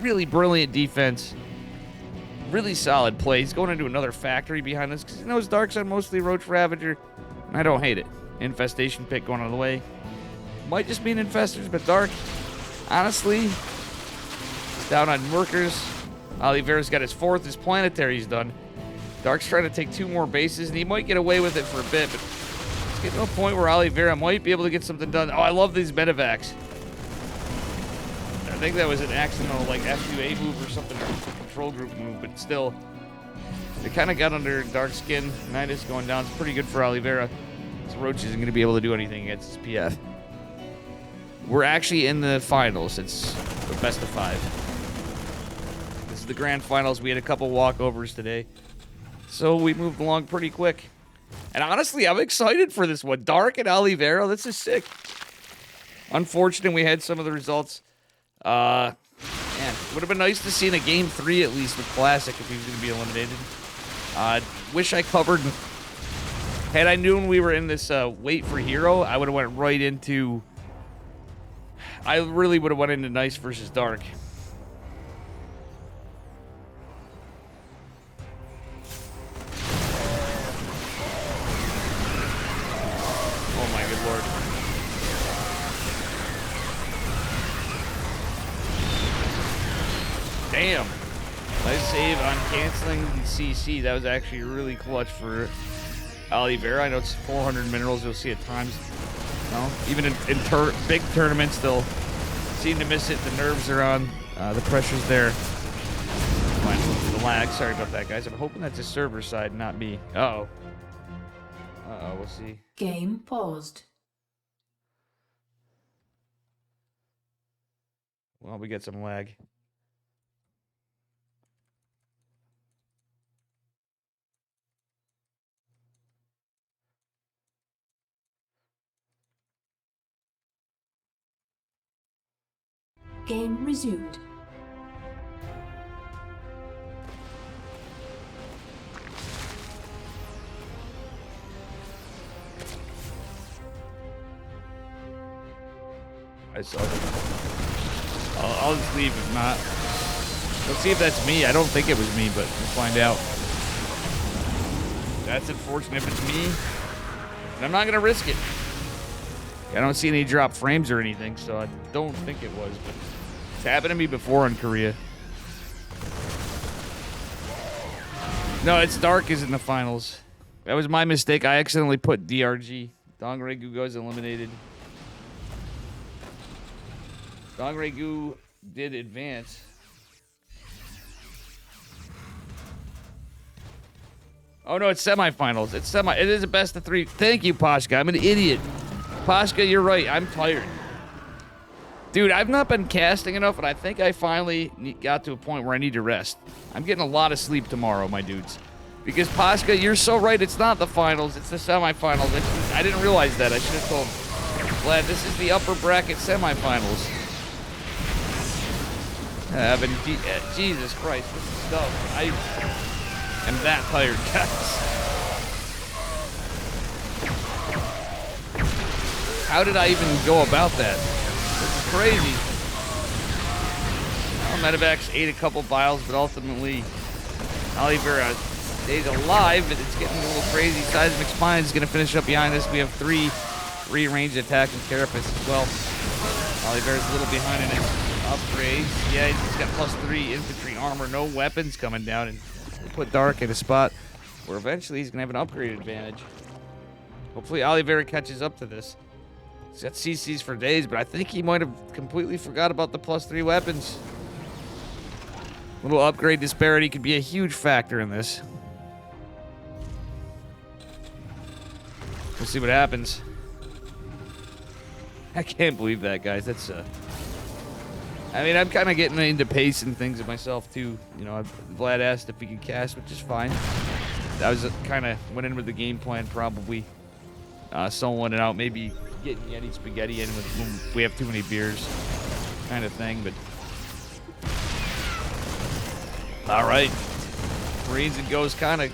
really brilliant defense. Really solid play. He's going into another factory behind us because he knows Dark's on mostly Roach Ravager. And I don't hate it. Infestation pick going on the way. Might just mean infestors, but Dark, honestly, is down on workers. Oliveira's got his 4th. His planetary's done. Dark's trying to take 2 more bases, and he might get away with it for a bit, but it's getting to a point where Oliveira might be able to get something done. Oh, I love these medevacs. I think that was an accidental, like, F2A move or something, or control group move, but still, it kind of got under Dark's skin. Nidus going down is pretty good for Oliveira. This Roach isn't going to be able to do anything against his PF. We're actually in the finals. It's the best of 5. This is the grand finals. We had a couple walkovers today, so we moved along pretty quick. And honestly, I'm excited for this one. Dark and Oliveira, this is sick. Unfortunate we had some of the results. Man, would have been nice to see in a game 3 at least with Classic if he was going to be eliminated. Wish I covered. Had I known we were in this wait for hero, I would have went right into. I really would have went into Nice versus Dark. Oh my good lord. Damn. Nice save on canceling the CC. That was actually really clutch for Oliveira. I know it's 400 minerals. You'll see at times. No, even in big tournaments, they'll seem to miss it. The nerves are on. The pressure's there. Fine. The lag. Sorry about that, guys. I'm hoping that's a server side, not me. Uh-oh. Uh-oh. We'll see. Game paused. Well, we get some lag. Game resumed. I saw it. I'll just leave if not. Let's see if that's me. I don't think it was me, but we'll find out. That's unfortunate if it's me. And I'm not going to risk it. I don't see any drop frames or anything, so I don't think it was, but it's happened to me before in Korea. No, it's Dark is in the finals. That was my mistake. I accidentally put DRG. Dongre Gu goes eliminated. Dongre Gu did advance. Oh no, it's semifinals. It is a best of 3. Thank you, Pashka. I'm an idiot. Pashka, you're right. I'm tired. Dude, I've not been casting enough, and I think I finally got to a point where I need to rest. I'm getting a lot of sleep tomorrow, my dudes. Because, Pashka, you're so right. It's not the finals. It's the semifinals. I didn't realize that. I should have told Vlad, this is the upper bracket semifinals. Jesus Christ, this is stuff. I am that tired, guys. How did I even go about that? This is crazy. Well, Medevacs ate a couple vials, but ultimately Oliveira stays alive, but it's getting a little crazy. Seismic Spine is going to finish up behind us. We have three ranged attacking carapace as well. Oliveira's a little behind in his upgrades. Yeah, he's got +3 infantry armor, no weapons coming down, and we'll put Dark in a spot where eventually he's going to have an upgrade advantage. Hopefully Oliveira catches up to this. He's got CCs for days, but I think he might have completely forgot about the +3 weapons. Little upgrade disparity could be a huge factor in this. We'll see what happens. I can't believe that, guys. That's I mean, I'm kind of getting into pace and things myself too. You know, Vlad asked if he could cast, which is fine. I was kind of went in with the game plan, probably soloing it out, maybe getting Yeti Spaghetti in when we have too many beers, kind of thing. But all right, Marines and Ghosts kind of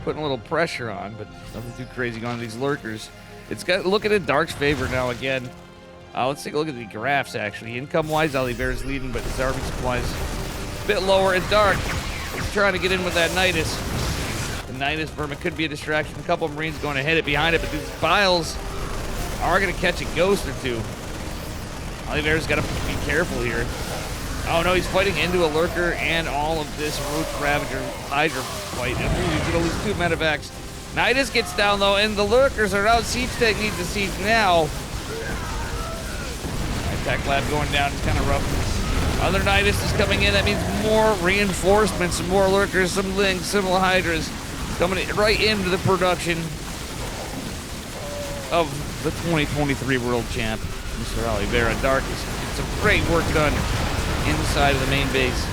putting a little pressure on, but nothing too crazy going on these lurkers. It's got looking in Dark's favor now again. Let's take a look at the graphs, actually. Income-wise, Oliveira's leading, but his army supplies a bit lower. And Dark is trying to get in with that Nidus. The Nidus vermin could be a distraction. A couple of Marines going to hit it behind it, but these Files are going to catch a ghost or two. Oliveira's got to be careful here. Oh, no, he's fighting into a lurker and all of this Roach Ravager Hydra fight. He's going to lose 2 medevacs. Nidus gets down, though, and the lurkers are out. Siege Tank needs to siege now. Attack Lab going down. It's kind of rough. Other Nidus is coming in. That means more reinforcements, some more lurkers, some Lings, some Hydras coming right into the production of the 2023 World Champ, Mr. Oliveira. Dark is some great work done inside of the main base.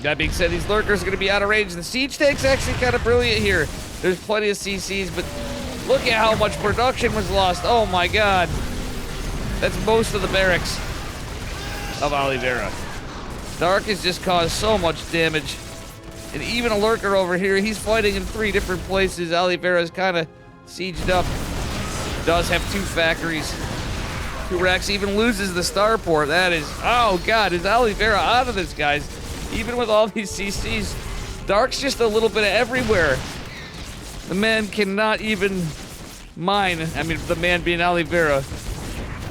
That being said, these lurkers are going to be out of range. The siege tank's actually kind of brilliant here. There's plenty of CCs, but look at how much production was lost. Oh my god. That's most of the barracks of Oliveira. Dark has just caused so much damage. And even a lurker over here, he's fighting in 3 different places. Oliveira's kind of sieged up. Does have 2 factories. 2 racks, even loses the starport. That is, oh god, is Oliveira out of this, guys? Even with all these CCs, Dark's just a little bit of everywhere. The man cannot even mine. I mean, the man being Oliveira.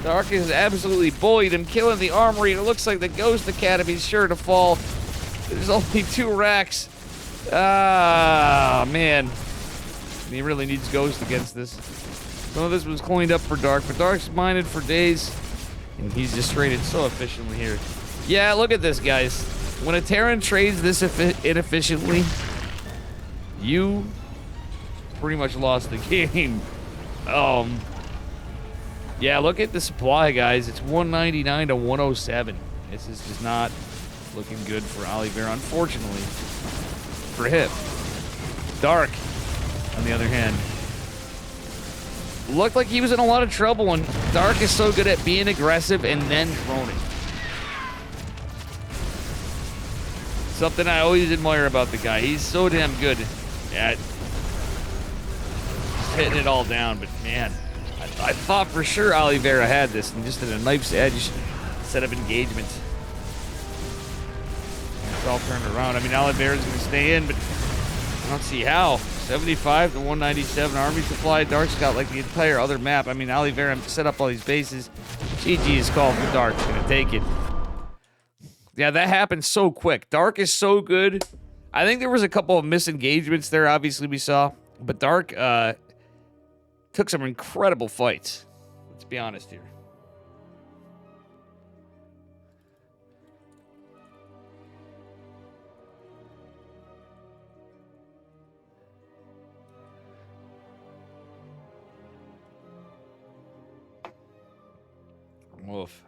Dark is absolutely bullied him, killing the armory. It looks like the Ghost Academy's sure to fall. There's only 2 racks. Ah, man. He really needs Ghost against this. Some of this was cleaned up for Dark, but Dark's mined for days, and he's just traded so efficiently here. Yeah, look at this, guys. When a Terran trades this inefficiently, you pretty much lost the game. Yeah, look at the supply, guys. It's 199 to 107. This is just not looking good for Oliveira, unfortunately, for him. Dark, on the other hand, looked like he was in a lot of trouble, and Dark is so good at being aggressive and then droning. Something I always admire about the guy. He's so damn good at hitting it all down, but man, I thought for sure Oliveira had this, and just at a knife's edge set of engagement. It's all turned around. I mean, Oliveira's going to stay in, but I don't see how. 75 to 197 army supply. Dark's got like the entire other map. I mean, Oliveira set up all these bases. GG is called for Dark. Going to take it. Yeah, that happened so quick. Dark is so good. I think there was a couple of misengagements there, obviously, we saw. But Dark took some incredible fights. Let's be honest here. Woof.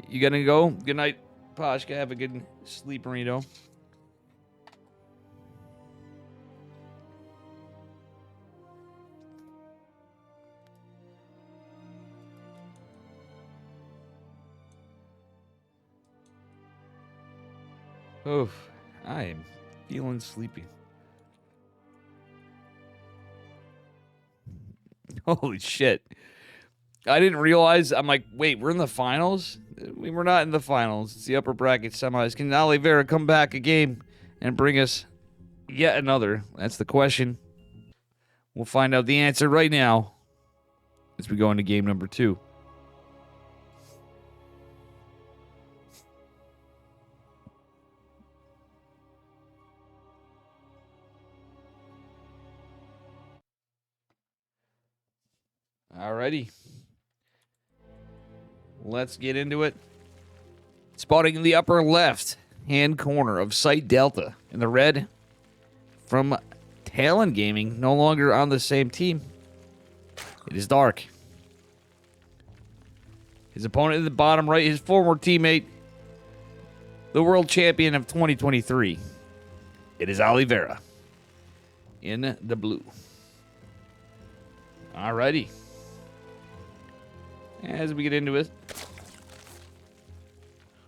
You gonna go? Good night, Pashka. Have a good sleep, Reno. Oof, I am feeling sleepy. Holy shit. I didn't realize. I'm like, wait, we're in the finals? We were not in the finals. It's the upper bracket semis. Can Oliveira come back a game and bring us yet another? That's the question. We'll find out the answer right now as we go into game number 2. Alrighty. Let's get into it. Spotting in the upper left hand corner of Site Delta in the red from Talon Gaming, no longer on the same team. It is Dark. His opponent in the bottom right, his former teammate, the world champion of 2023. It is Oliveira in the blue. Alrighty. As we get into it,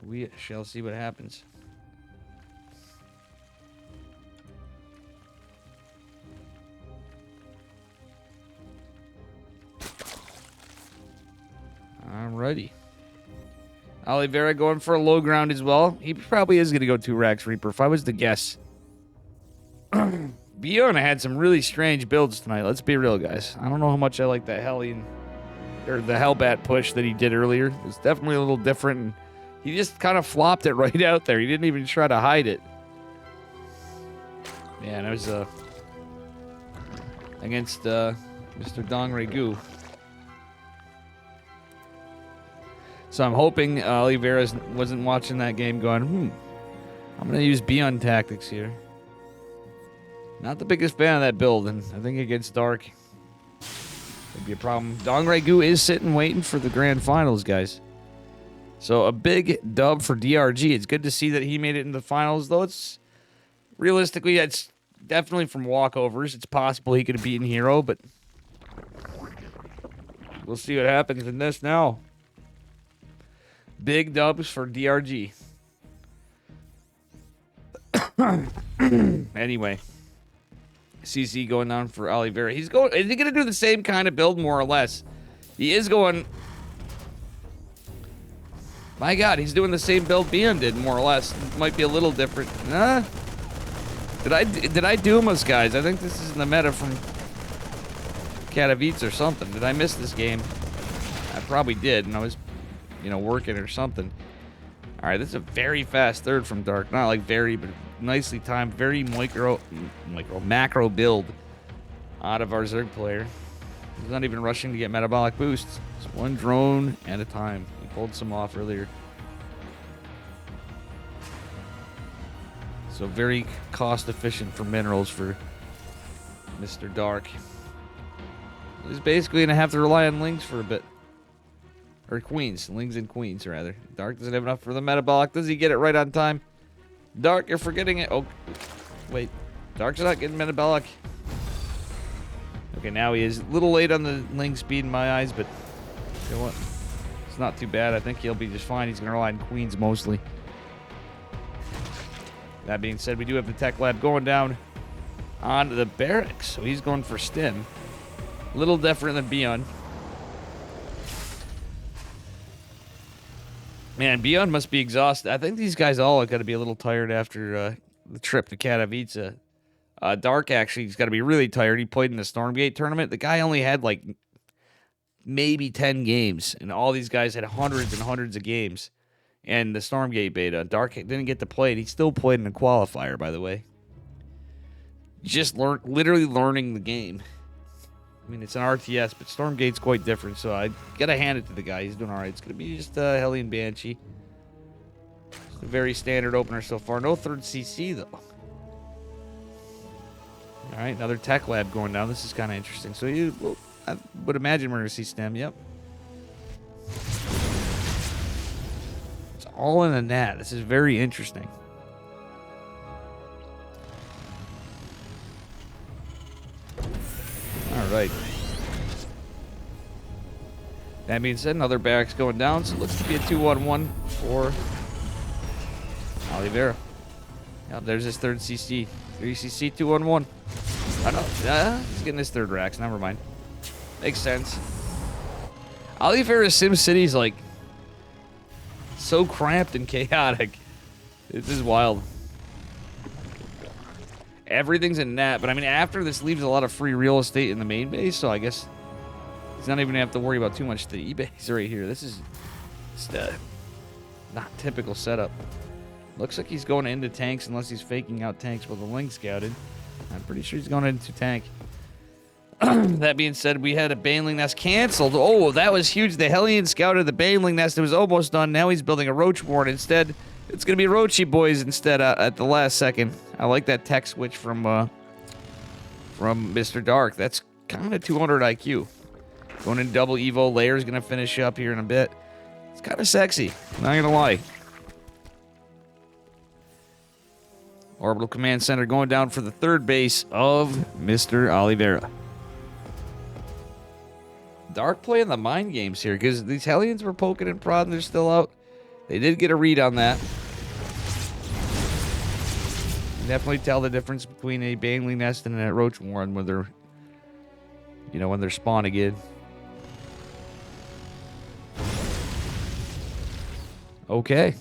we shall see what happens. Alrighty. Oliveira going for a low ground as well. He probably is going to go 2 Rax Reaper if I was to guess. Bjorn had some really strange builds tonight. Let's be real, guys. I don't know how much I like the Hellion or the Hellbat push that he did earlier. It was definitely a little different. And he just kind of flopped it right out there. He didn't even try to hide it. Man, it was against Mr. Dong Regu. So I'm hoping Oliveira wasn't watching that game going, I'm going to use Beyond tactics here. Not the biggest fan of that build, and I think against Dark would be a problem. Dong Regu is sitting waiting for the grand finals, guys. So a big dub for DRG. It's good to see that he made it in the finals, though it's realistically, it's definitely from walkovers. It's possible he could have beaten Hero, but we'll see what happens in this now. Big dubs for DRG. Anyway, CC going down for Oliveira. Is he going to do the same kind of build, more or less? He is going. My God, he's doing the same build Beyond did, more or less. Might be a little different. Did I doom us, guys? I think this is in the meta from Katowice or something. Did I miss this game? I probably did, and I was, working or something. All right, this is a very fast third from Dark. Not like very, but nicely timed. Very macro build out of our Zerg player. He's not even rushing to get metabolic boosts. It's one drone at a time. He pulled some off earlier. So very cost efficient for minerals for Mr. Dark. He's basically going to have to rely on Lings for a bit. Or Queens. Lings and Queens, rather. Dark doesn't have enough for the metabolic. Does he get it right on time? Dark, you're forgetting it. Oh, wait. Dark's not getting metabolic. Okay, now he is. A little late on the Ling speed in my eyes, but you know what? It's not too bad. I think he'll be just fine. He's going to rely on Queens mostly. That being said, we do have the Tech Lab going down onto the barracks. So he's going for Stim. A little different than Beyond. Man, Beyond must be exhausted. I think these guys all got to be a little tired after the trip to Katowice. Dark actually has got to be really tired. He played in the Stormgate tournament. The guy only had like maybe 10 games, and all these guys had hundreds and hundreds of games. And the Stormgate beta, Dark didn't get to play it. He still played in a qualifier, by the way. Just literally learning the game. I mean, it's an RTS, but Stormgate's quite different, so I gotta hand it to the guy. He's doing all right. It's gonna be just Hellion Banshee. Just a very standard opener so far. No third CC, though. All right, another Tech Lab going down. This is kind of interesting. So I would imagine we're gonna see Stem. Yep. It's all in a nat. This is very interesting. All right. That being said, another barracks going down, so it looks to be a 2-1-1 for Oliveira. Yep, there's his third CC. 3 CC, 2-1-1. I know. He's getting his third racks. Never mind. Makes sense. Oliveira's SimCity's like so cramped and chaotic. This is wild. Everything's in nat, but I mean, after this leaves a lot of free real estate in the main base, so I guess he's not even gonna have to worry about too much to the E-base right here. This is just not typical setup. Looks like he's going into tanks unless he's faking out tanks with the Ling scouted. I'm pretty sure he's going into tank. That being said, we had a Baneling Nest canceled. Oh, that was huge. The Hellion scouted the Baneling Nest. It was almost done. Now he's building a Roach Warren instead. It's going to be Roachy Boys instead at the last second. I like that tech switch from Mr. Dark. That's kind of 200 IQ. Going in double Evo. Layer's going to finish up here in a bit. It's kind of sexy. Not gonna lie. Orbital Command Center going down for the third base of Mr. Oliveira. Dark playing the mind games here because these Hellions were poking and prodding. They're still out. They did get a read on that. Definitely tell the difference between a Baneling Nest and a Roach Warren when they're, when they're spawn again. Okay.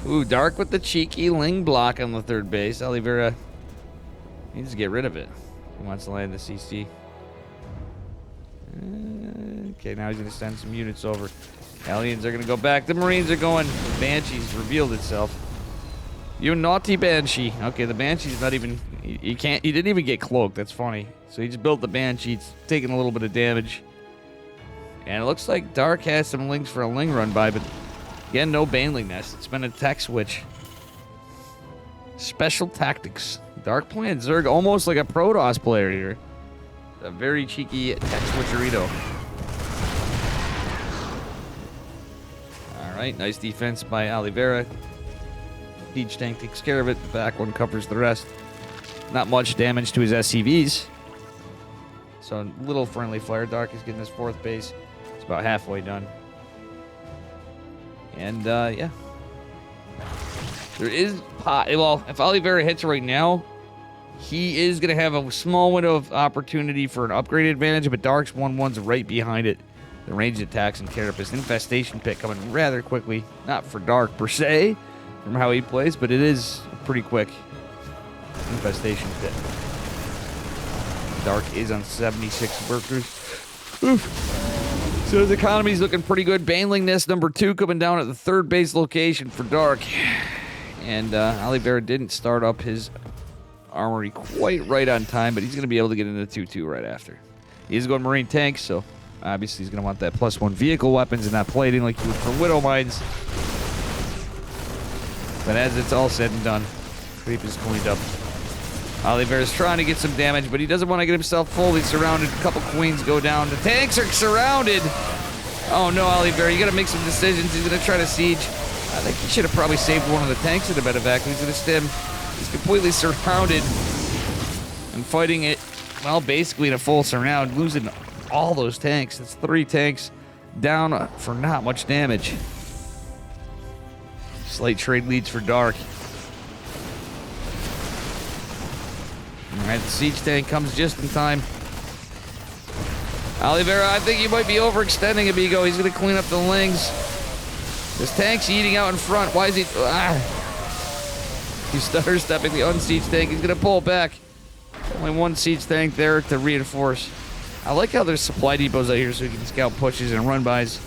Ooh, Dark with the cheeky Ling block on the third base. Oliveira needs to get rid of it. He wants to land the CC. Okay, now he's going to send some units over. Aliens are going to go back. The Marines are going. The Banshee's revealed itself. You naughty Banshee. Okay, the Banshee's not even... He didn't even get cloaked. That's funny. So he just built the Banshee. It's taking a little bit of damage. And it looks like Dark has some links for a Ling run by, but again, no Baneling Nest. It's been a tech switch. Special tactics. Dark playing Zerg almost like a Protoss player here. A very cheeky tech switcherito. Alright, nice defense by Oliveira. Siege tank takes care of it. The back one covers the rest. Not much damage to his SCVs. So a little friendly fire. Dark is getting his fourth base. It's about halfway done. And, yeah. There is... Well, if Oliveira hits right now, he is going to have a small window of opportunity for an upgraded advantage, but Dark's 1-1's right behind it. The ranged attacks and Carapace. Infestation Pit coming rather quickly. Not for Dark, per se, from how he plays, but it is pretty quick. Infestation Pit. Dark is on 76 workers. Oof. So his economy's looking pretty good. Baneling Nest number 2 coming down at the third base location for Dark. And Oliveira didn't start up his armory quite right on time, but he's going to be able to get into 2-2 right after. He is going Marine tanks, so obviously he's going to want that +1 vehicle weapons and not plating like you would for Widow Mines. But as it's all said and done, creep is cleaned up. Oliveira's trying to get some damage, but he doesn't want to get himself fully surrounded. A couple queens go down. The tanks are surrounded. Oh no, Oliveira, you got to make some decisions. He's going to try to siege. I think he should have probably saved one of the tanks in the medevac. He's going to stem. He's completely surrounded and fighting it, well, basically in a full surround, losing all those tanks. It's 3 tanks down for not much damage. Slight trade leads for Dark. Alright, the siege tank comes just in time. Oliveira, I think you might be overextending, Amigo. He's going to clean up the Lings. This tank's eating out in front. Why is he... He's stutter stepping the unsieged tank. He's going to pull back. Only one siege tank there to reinforce. I like how there's supply depots out here so he can scout pushes and run-bys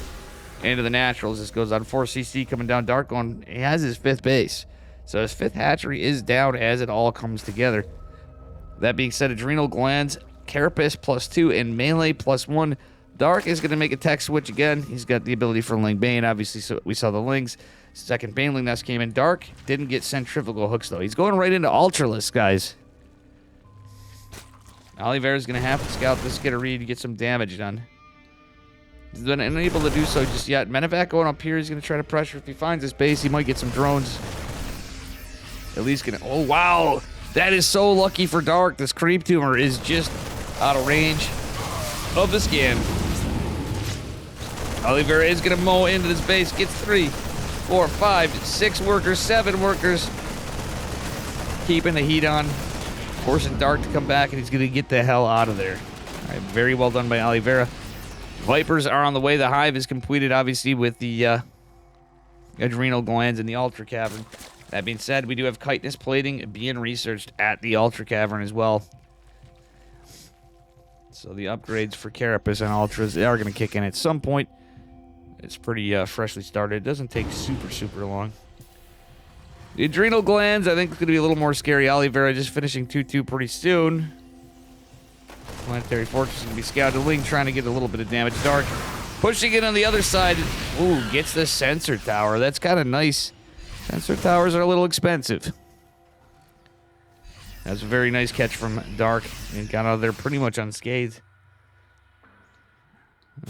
into the naturals. This goes on 4CC coming down Dark going. He has his 5th base. So his 5th hatchery is down as it all comes together. That being said, Adrenal Glands, Carapace +2, and Melee +1. Dark is going to make a tech switch again. He's got the ability for Ling Bane, obviously, so we saw the Lings. Second Baneling Nest came in. Dark didn't get centrifugal hooks, though. He's going right into Ultralisk, guys. Oliveira's going to have to scout this, get a read, get some damage done. He's been unable to do so just yet. Medevac going up here. He's going to try to pressure. If he finds his base, he might get some drones. At least going to... Oh, wow. That is so lucky for Dark. This creep tumor is just out of range of the scan. Oliveira is going to mow into this base. Gets 3, 4, 5, 6 workers, 7 workers. Keeping the heat on. Forcing Dark to come back, and he's going to get the hell out of there. All right, very well done by Oliveira. Vipers are on the way. The hive is completed, obviously, with the adrenal glands in the Ultra Cavern. That being said, we do have chitinous plating being researched at the Ultra Cavern as well. So the upgrades for Carapace and Ultras, they are going to kick in at some point. It's pretty freshly started. It doesn't take super long. The adrenal glands, I think, is going to be a little more scary. Oliveira just finishing 2-2 pretty soon. Planetary Fortress is going to be scouted. Ling trying to get a little bit of damage. Dark pushing it on the other side. Ooh, gets the sensor tower. That's kind of nice. Sensor towers are a little expensive. That's a very nice catch from Dark. And got out of there pretty much unscathed.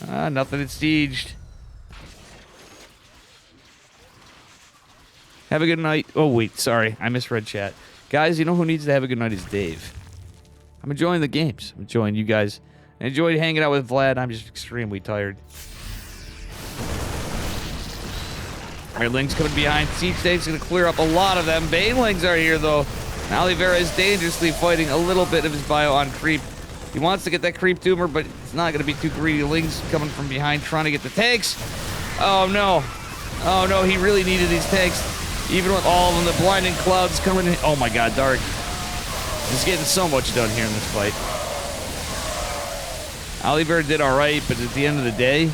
Nothing at sieged. Have a good night. Oh, wait, sorry. I misread chat. Guys, you know who needs to have a good night is Dave. I'm enjoying the games. I'm enjoying you guys. I enjoyed hanging out with Vlad. I'm just extremely tired. All right, Ling's coming behind. Siege State's going to clear up a lot of them. Banelings are here, though. Oliveira is dangerously fighting a little bit of his bio on creep. He wants to get that creep tumor, but it's not going to be too greedy. Ling's coming from behind, trying to get the tanks. Oh, no. Oh, no, he really needed these tanks. Even with all of them, the blinding clouds coming in. Oh, my God, Dark. He's getting so much done here in this fight. Oliveira did all right, but at the end of the day,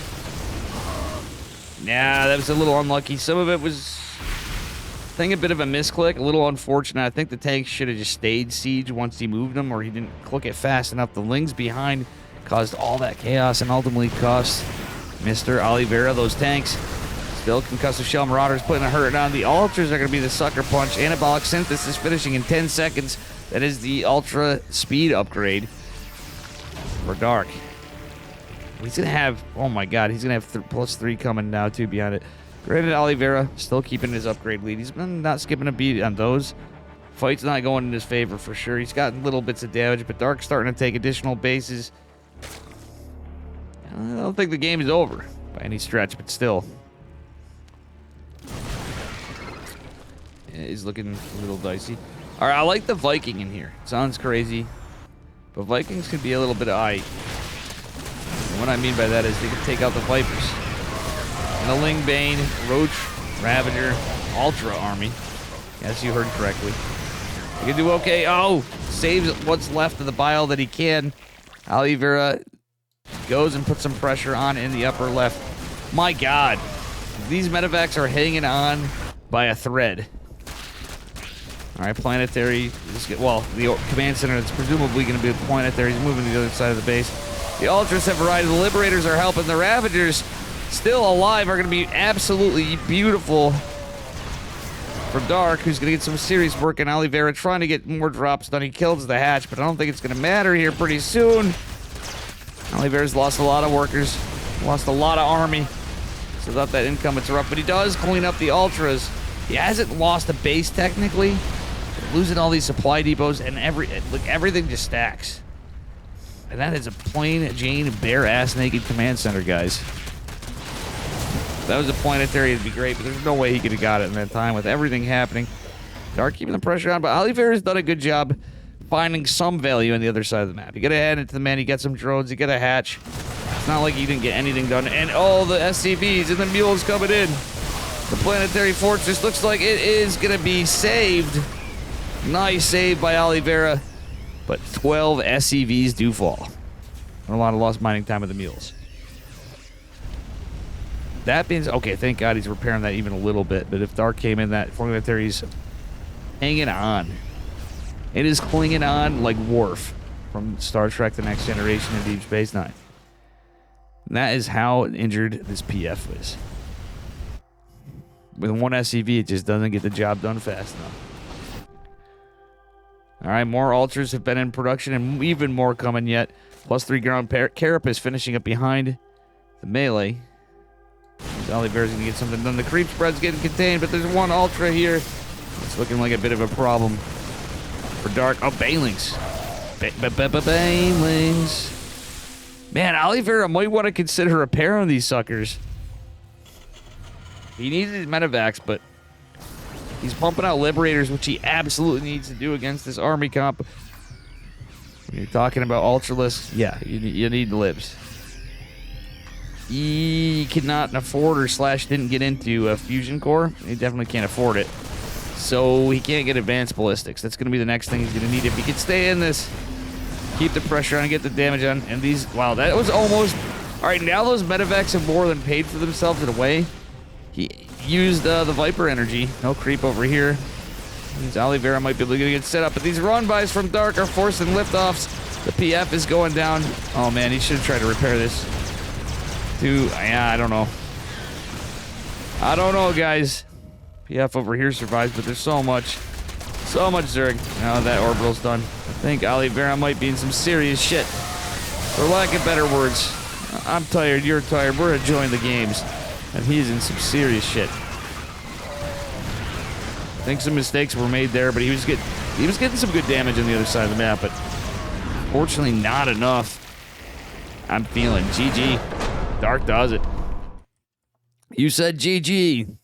yeah, that was a little unlucky. Some of it was, I think, a bit of a misclick, a little unfortunate. I think the tanks should have just stayed siege once he moved them, or he didn't click it fast enough. The Lings behind caused all that chaos and ultimately cost Mr. Oliveira those tanks. Still, concussive shell marauders putting a hurt on. The ultras are going to be the sucker punch. Anabolic synthesis finishing in 10 seconds. That is the ultra speed upgrade for Dark. He's going to have, oh my God, he's going to have +3 coming now, too, behind it. Granted, Oliveira still keeping his upgrade lead. He's been not skipping a beat on those. Fight's not going in his favor for sure. He's got little bits of damage, but Dark's starting to take additional bases. I don't think the game is over by any stretch, but still. It is looking a little dicey. All right, I like the Viking in here. Sounds crazy, but Vikings can be a little bit of aight. What I mean by that is they can take out the Vipers. And the Ling Bane, Roach, Ravager, Ultra Army. Yes, you heard correctly. You can do okay. Oh, saves what's left of the bile that he can. Oliveira goes and puts some pressure on in the upper left. My God. These medevacs are hanging on by a thread. All right, Planetary. Well, the command center is presumably going to be the Planetary. He's moving to the other side of the base. The Ultras have arrived. The Liberators are helping. The Ravagers, still alive, are going to be absolutely beautiful for Dark, who's going to get some serious work in Oliveira, trying to get more drops done. He kills the hatch, but I don't think it's going to matter here pretty soon. Oliveira's lost a lot of workers, lost a lot of army, so without that income, it's rough. But he does clean up the Ultras. He hasn't lost a base, technically. Losing all these supply depots, and everything just stacks. And that is a plain Jane bare-ass naked command center, guys. If that was a Planetary, it'd be great, but there's no way he could have got it in that time with everything happening. Dark keeping the pressure on, but Oliveira's done a good job finding some value on the other side of the map. You got to head into the man, you got some drones, you got a hatch. It's not like you didn't get anything done. And all the SCVs and the mules coming in. The Planetary Fortress looks like it is going to be saved. Nice save by Oliveira. But 12 SCVs do fall. And a lot of lost mining time with the mules. That means, okay, thank God he's repairing that even a little bit. But if Dark came in, that Planetary's hanging on. It is clinging on like Worf from Star Trek The Next Generation and Deep Space Nine. And that is how injured this PF is. With one SCV, it just doesn't get the job done fast enough. All right, more Ultras have been in production, and even more coming yet. +3 ground. Carapace finishing up behind the melee. Oliveira's going to get something done. The creep spread's getting contained, but there's one Ultra here. It's looking like a bit of a problem for Dark. Oh, Banelings. Banelings. Man, Oliveira might want to consider repairing these suckers. He needs his medevacs, but he's pumping out Liberators, which he absolutely needs to do against this army comp. When you're talking about Ultralists, yeah, you need libs. He cannot afford or / didn't get into a fusion core. He definitely can't afford it. So he can't get advanced ballistics. That's going to be the next thing he's going to need if he can stay in this. Keep the pressure on and get the damage on. And these, wow, that was almost... All right, now those medevacs have more than paid for themselves in a way. He used the Viper energy. No creep over here. Means Oliveira might be able to get set up, but these run-bys from Dark are forcing liftoffs. The PF is going down. Oh, man, he should have tried to repair this. Yeah, I don't know. I don't know, guys. PF over here survives, but there's so much Zerg. Now that orbital's done. I think Oliveira might be in some serious shit. For lack of better words. I'm tired, you're tired, we're enjoying the games. And he's in some serious shit. think some mistakes were made there, but he was getting some good damage on the other side of the map, but fortunately not enough. I'm feeling GG. Dark does it. You said GG.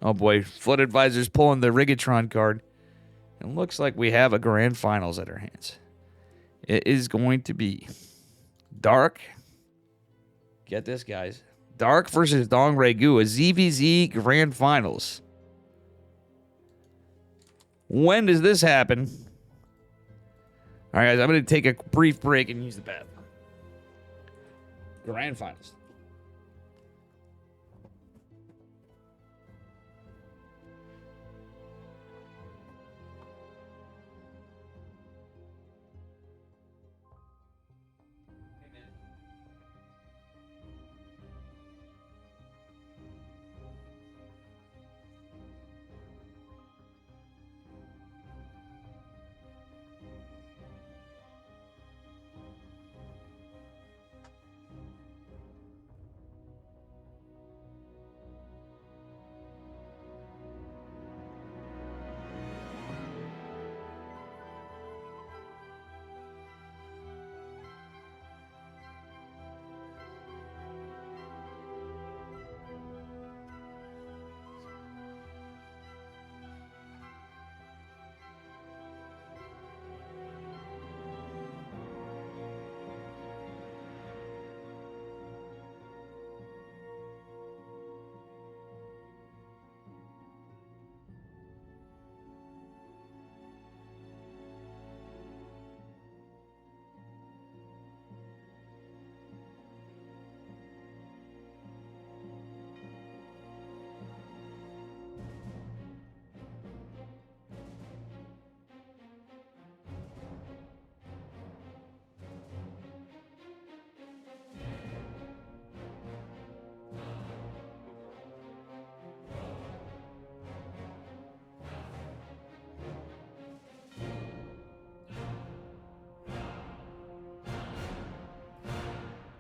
Oh boy, Flood Advisor's pulling the Rigatron card. It looks like we have a grand finals at our hands. It is going to be Dark. Get this, guys. Dark versus Dong Regu, a ZVZ grand finals. When does this happen? All right, guys, I'm going to take a brief break and use the bathroom. Grand finals.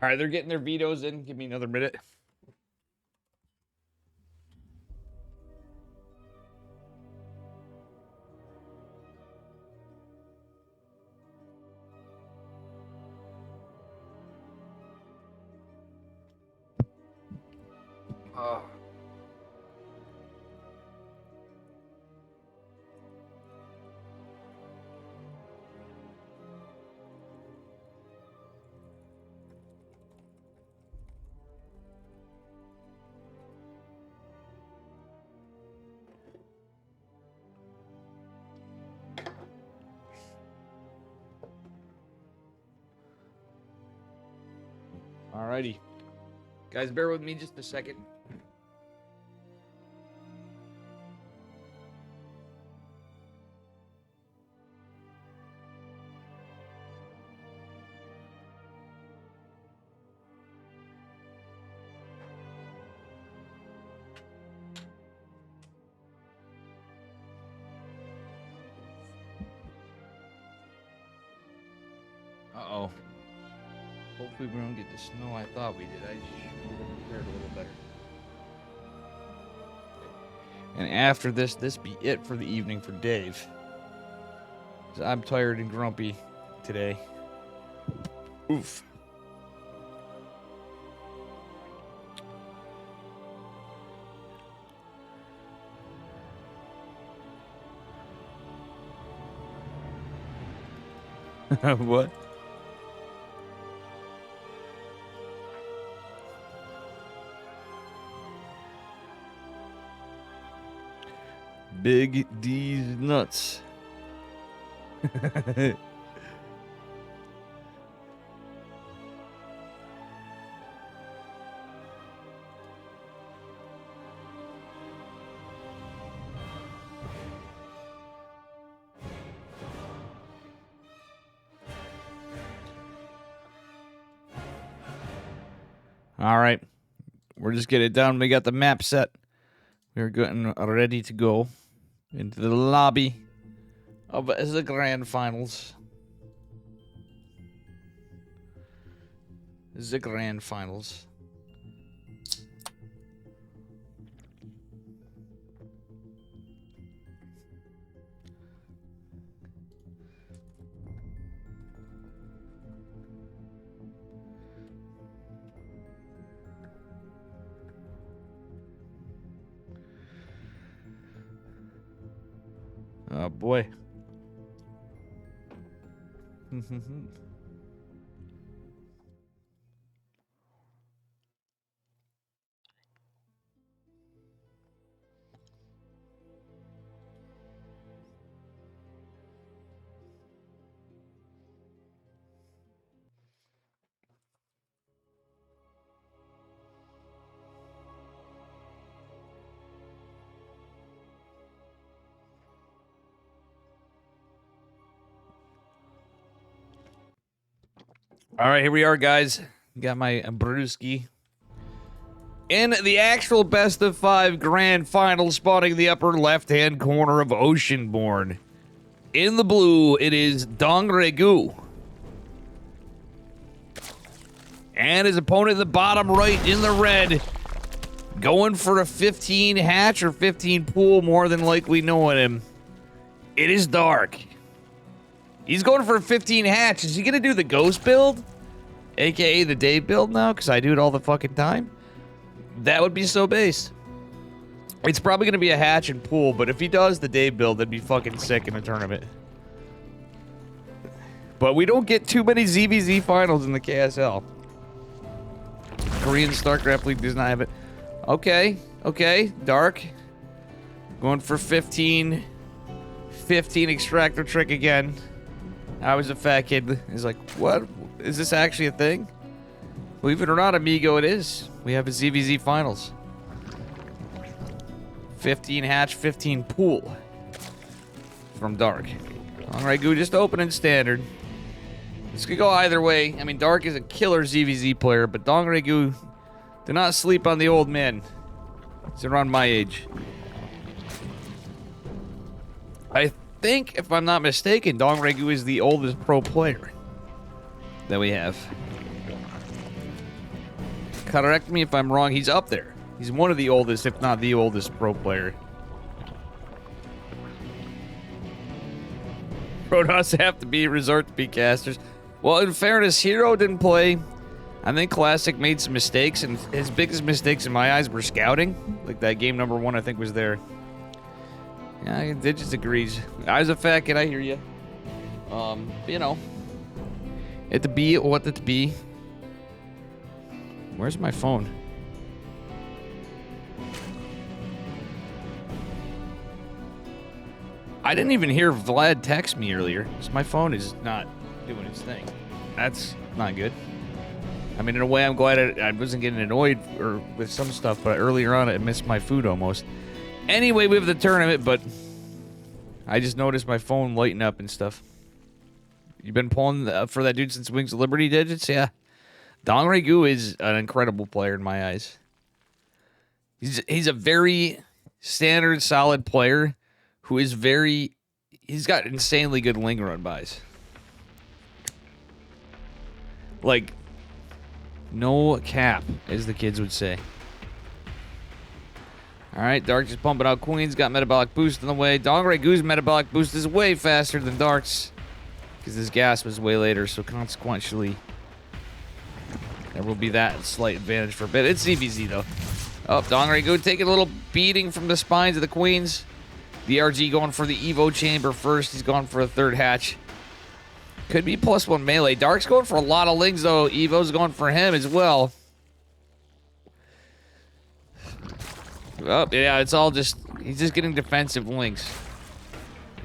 All right, they're getting their vetoes in. Give me another minute. Alrighty. Guys, bear with me just a second. Uh-oh. Hopefully we don't get the snow I thought we did. I should have prepared a little better. And after this be it for the evening for Dave. 'Cause I'm tired and grumpy today. Oof. What? Big D's nuts. All right. We're just getting it done. We got the map set. We're getting ready to go into the lobby of the grand finals. The grand finals. Oh, boy. All right, here we are, guys. Got my brewski. In the actual best of 5 grand final, spawning the upper left-hand corner of Oceanborn. In the blue, it is Dongregu. And his opponent in the bottom right in the red, going for a 15 hatch or 15 pool, more than likely knowing him. It is Dark. He's going for a 15 hatch. Is he going to do the ghost build? AKA the day build now? Because I do it all the fucking time? That would be so base. It's probably going to be a hatch and pool, but if he does the day build, that'd be fucking sick in a tournament. But we don't get too many ZVZ finals in the KSL. Korean Starcraft League does not have it. Okay, okay, Dark. Going for 15 extractor trick again. I was a fat kid. He's like, what? Is this actually a thing? Believe it or not, amigo, it is. We have a ZVZ finals. 15 hatch, 15 pool. From Dark. Alright, Goo, just opening standard. This could go either way. I mean, Dark is a killer ZVZ player, but Dongregu, do not sleep on the old man. He's around my age. I think, if I'm not mistaken, Dongregu is the oldest pro player that we have. Correct me if I'm wrong. He's up there. He's one of the oldest, if not the oldest pro player. Roadhouse have to be resort to be casters. Well, in fairness, Hero didn't play. I think Classic made some mistakes, and his biggest mistakes in my eyes were scouting. Like that game number 1, I think, was there. Yeah, Digits agrees. I was a fat kid, I hear you. You know. It to be what it to be. Where's my phone? I didn't even hear Vlad text me earlier, because my phone is not doing its thing. That's not good. I mean, in a way, I'm glad I wasn't getting annoyed with some stuff, but earlier on, I missed my food almost. Anyway, we have the tournament, but I just noticed my phone lighting up and stuff. You been pulling for that dude since Wings of Liberty Digits? Yeah. Dongregu is an incredible player in my eyes. He's a very standard, solid player who is he's got insanely good ling run buys. Like, no cap, as the kids would say. Alright, Dark just pumping out Queens, got metabolic boost in the way. Dongregu's metabolic boost is way faster than Dark's, because his gas was way later, so consequentially, there will be that slight advantage for a bit. It's ZVZ, though. Oh, Dongregu taking a little beating from the spines of the Queens. The RG going for the Evo chamber first. He's going for a third hatch. Could be +1 melee. Dark's going for a lot of lings, though. Evo's going for him as well. Oh, yeah, it's all just... He's just getting defensive lings.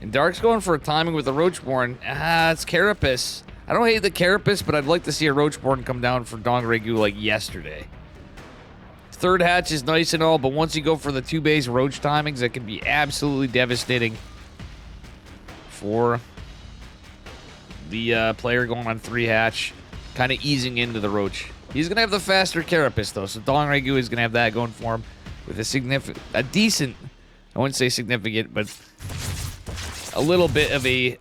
And Dark's going for a timing with the Roachborn. It's Carapace. I don't hate the Carapace, but I'd like to see a Roachborn come down for Dongregu like yesterday. Third hatch is nice and all, but once you go for the 2-base Roach timings, that can be absolutely devastating for the player going on 3 hatch, kind of easing into the Roach. He's going to have the faster Carapace, though, so Dongregu is going to have that going for him with a decent, I wouldn't say significant, but a little bit of a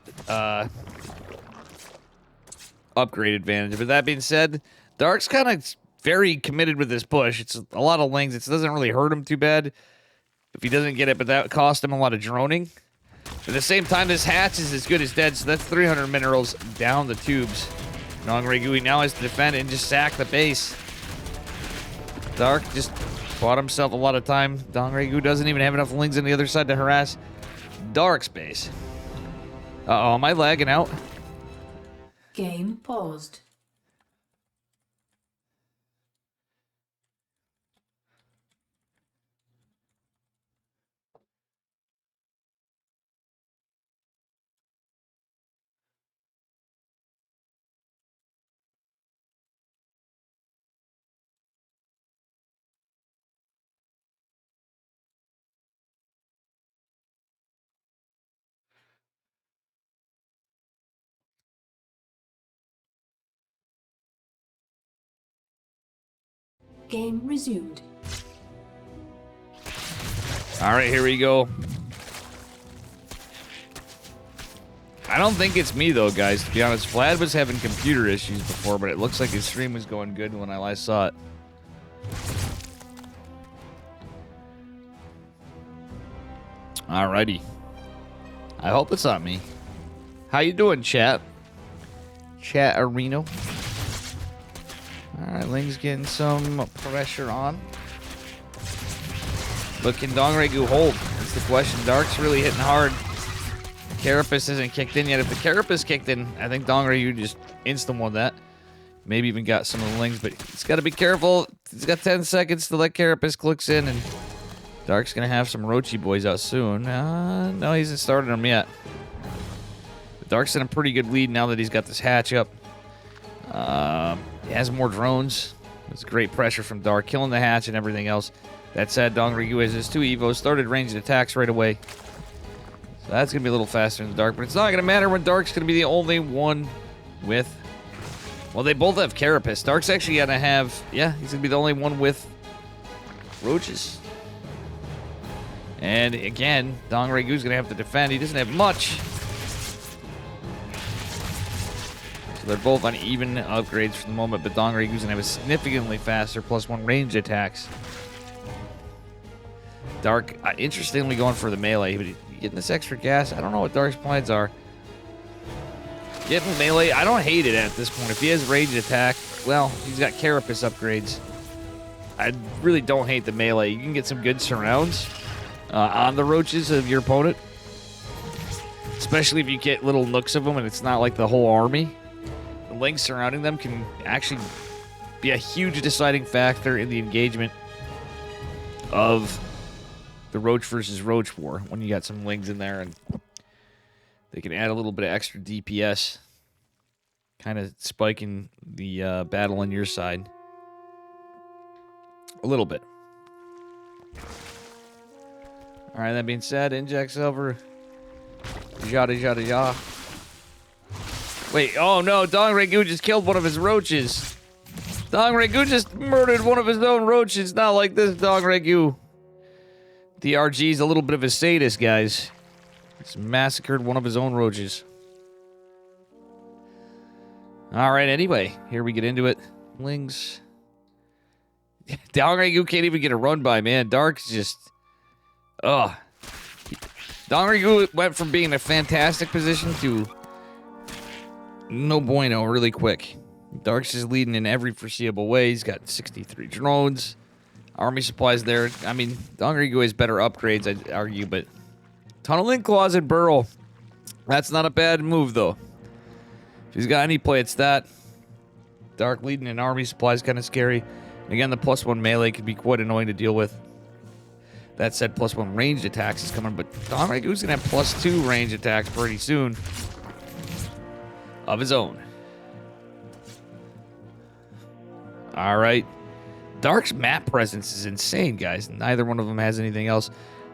upgrade advantage. But that being said, Dark's kind of very committed with this push. It's a lot of lings. It doesn't really hurt him too bad if he doesn't get it, but that cost him a lot of droning. At the same time, this hatch is as good as dead, so that's 300 minerals down the tubes. Dongregu now has to defend and just sack the base. Dark just bought himself a lot of time. Dongregu doesn't even have enough lings on the other side to harass Dark's base. Uh-oh, am I lagging out? Game paused. Game resumed. All right, here we go. I don't think it's me, though, guys, to be honest. Vlad was having computer issues before, but it looks like his stream was going good when I last saw it. Alrighty. I hope it's not me. How you doing, chat? Chat Areno. Alright, Ling's getting some pressure on. But can Dongregu hold? That's the question. Dark's really hitting hard. Carapace isn't kicked in yet. If the Carapace kicked in, I think Dongregu just instant-won that. Maybe even got some of the Lings, but he's got to be careful. He's got 10 seconds to let Carapace clicks in, and Dark's going to have some Rochi boys out soon. No, he hasn't started them yet. But Dark's in a pretty good lead now that he's got this hatch up. He has more drones. It's great pressure from Dark, killing the hatch and everything else. That said, Dongregu has his 2 Evos, started ranged attacks right away. So that's going to be a little faster than Dark, but it's not going to matter when Dark's going to be the only one with... Well, they both have Carapace. Dark's actually going to have... Yeah, he's going to be the only one with Roaches. And again, Dongregu's going to have to defend. He doesn't have much. So they're both on even upgrades for the moment, but Dongrigu's going to have a significantly faster +1 range attacks. Dark, interestingly going for the melee, but getting this extra gas. I don't know what Dark's plans are. Getting melee, I don't hate it at this point. If he has ranged attack, well, he's got Carapace upgrades. I really don't hate the melee. You can get some good surrounds on the Roaches of your opponent. Especially if you get little nooks of them and it's not like the whole army. The Lings surrounding them can actually be a huge deciding factor in the engagement of the Roach versus Roach war when you got some Lings in there and they can add a little bit of extra DPS, kind of spiking the battle on your side a little bit. All right, that being said, inject silver, yada yada yada. Wait, oh no, Dongregu just killed one of his Roaches. Dongregu just murdered one of his own Roaches. Not like this, Dongregu. DRG's a little bit of a sadist, guys. He's massacred one of his own Roaches. Alright, anyway, here we get into it. Lings. Dongregu can't even get a run by, man. Dark's just... Ugh. Dongregu went from being in a fantastic position to no bueno really quick. Dark's just leading in every foreseeable way. He's got 63 drones. Army supplies there. I mean, Dongregu has better upgrades, I'd argue, but... Tunneling Closet Burrow. That's not a bad move, though. If he's got any play, it's that. Dark leading in army supplies kind of scary. And again, the +1 melee could be quite annoying to deal with. That said, +1 ranged attacks is coming, but Donregu's going to have +2 range attacks pretty soon. Of his own. Alright. Dark's map presence is insane, guys. Neither one of them has anything else.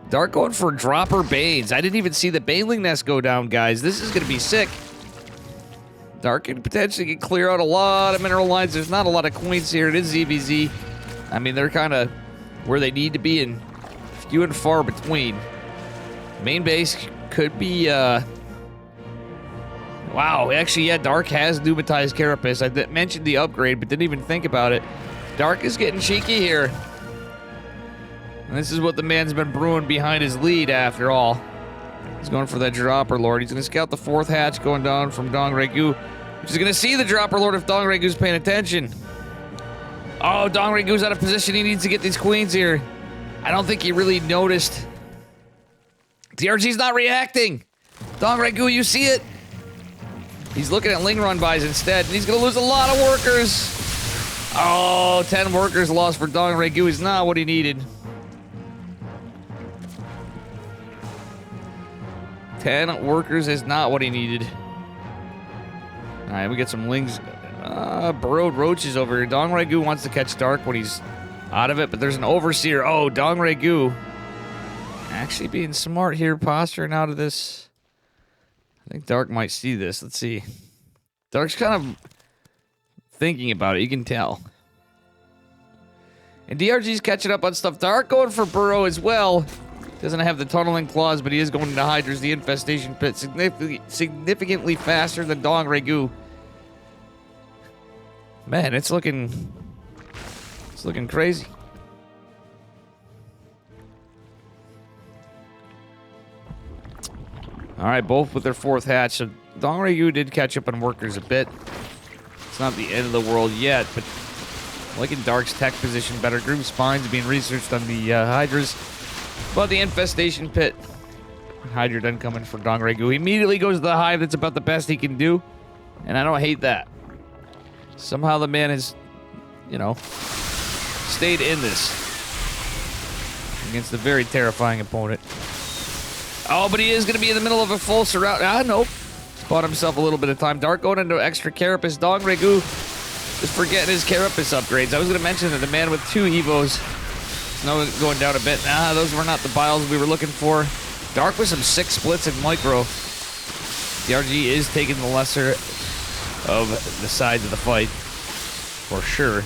Dark going for Dropper Banes. I didn't even see the Baneling Nest go down, guys. This is going to be sick. Dark can potentially clear out a lot of mineral lines. There's not a lot of coins here. It is ZBZ. I mean, they're kind of where they need to be and few and far between. Main base could be... Wow, actually, yeah, Dark has pneumatized Carapace. I mentioned the upgrade, but didn't even think about it. Dark is getting cheeky here. And this is what the man's been brewing behind his lead, after all. He's going for that Dropper Lord. He's going to scout the 4th hatch going down from Dongregu, which is going to see the Dropper Lord if Dongregu's paying attention. Oh, Dongregu's out of position. He needs to get these queens here. I don't think he really noticed. DRG's not reacting. Dong Ragu, you see it? He's looking at Ling run bys instead, and he's going to lose a lot of workers. Oh, 10 workers lost for Dong Ragu is not what he needed. 10 workers is not what he needed. All right, we get some Lings. Burrowed roaches over here. Dong Ragu wants to catch Dark when he's out of it, but there's an Overseer. Oh, Dong Ragu actually being smart here, posturing out of this. I think Dark might see this. Let's see. Dark's kind of thinking about it. You can tell. And DRG's catching up on stuff. Dark going for Burrow as well. Doesn't have the tunneling claws, but he is going into Hydras, the infestation pit, significantly faster than Dong Ragu. Man, it's looking crazy. All right, both with their 4th hatch. So Dong Ragu did catch up on workers a bit. It's not the end of the world yet, but liking Dark's tech position better. Groom spines being researched on the Hydras. But the infestation pit. Hydra done coming for Dong Ragu. He immediately goes to the hive. That's about the best he can do. And I don't hate that. Somehow the man has, stayed in this. Against a very terrifying opponent. Oh, but he is going to be in the middle of a full surround. Nope. Bought himself a little bit of time. Dark going into extra Carapace. Dong Ragu is forgetting his Carapace upgrades. I was going to mention that the man with 2 Evos. No, going down a bit. Those were not the biles we were looking for. Dark with some 6 splits in micro. DRG is taking the lesser of the sides of the fight. For sure.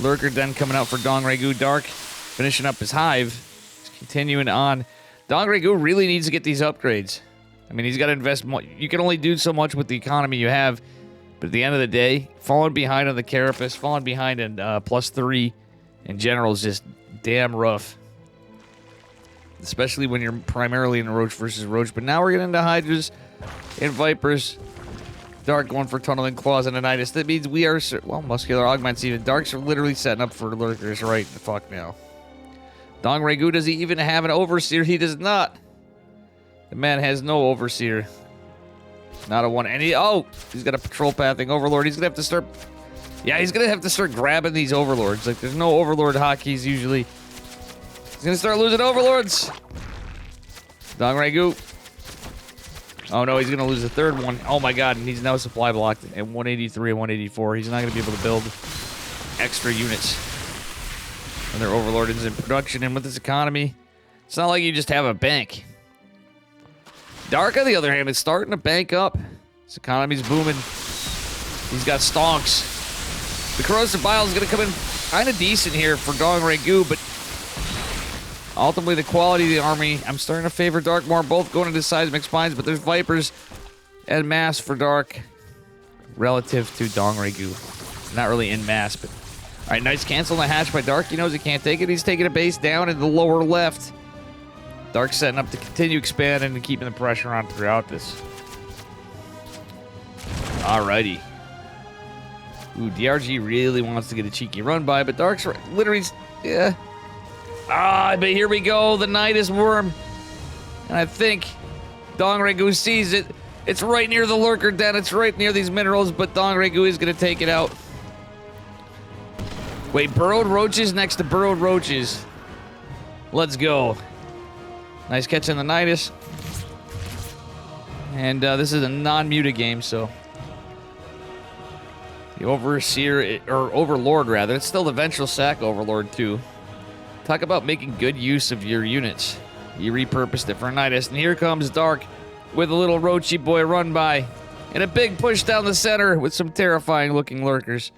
Lurker Den coming out for Dong Ragu. Dark finishing up his hive. He's continuing on. Dong Ragu really needs to get these upgrades. I mean, he's got to invest more. You can only do so much with the economy you have. But at the end of the day, falling behind on the Carapace, falling behind in +3 in general is just damn rough. Especially when you're primarily in a Roach versus Roach. But now we're getting into Hydras and Vipers. Dark going for Tunneling Claws and Anitis. That means we are... Well, Muscular Augments even. Darks are literally setting up for Lurkers right the fuck now. Dong Ragu, does he even have an Overseer? He does not. The man has no Overseer. Not a one. And he's got a Patrol Pathing Overlord. He's going to have to start... Yeah, he's going to have to start grabbing these Overlords. Like, there's no Overlord hotkeys usually. He's going to start losing Overlords. Dong Ragu. Oh, no, he's going to lose the 3rd one. Oh, my God, and he's now supply blocked at 183 and 184. He's not going to be able to build extra units. And their Overlord is in production, and with this economy, it's not like you just have a bank. Dark, on the other hand, is starting to bank up. His economy's booming. He's got stonks. The Corrosive Bile is going to come in kind of decent here for Dong Ragu, but ultimately the quality of the army, I'm starting to favor Dark more. Both going into Seismic Spines, but there's Vipers en masse for Dark relative to Dong Ragu. Not really en masse, but... All right, nice cancel on the hatch by Dark. He knows he can't take it. He's taking a base down in the lower left. Dark setting up to continue expanding and keeping the pressure on throughout this. Alrighty. Ooh, DRG really wants to get a cheeky run by, but Dark's literally... Yeah. But here we go. The Nidus Worm. And I think Dong Ragu sees it. It's right near the Lurker Den. It's right near these minerals, but Dong Ragu is going to take it out. Wait, Burrowed Roaches next to Burrowed Roaches. Let's go. Nice catch on the Nidus. And this is a non-muta game, so... The Overseer, or Overlord rather, it's still the Vengeful Sack Overlord too. Talk about making good use of your units. You repurposed it for Nidus, and here comes Dark with a little Roachy boy run by. And a big push down the center with some terrifying looking Lurkers.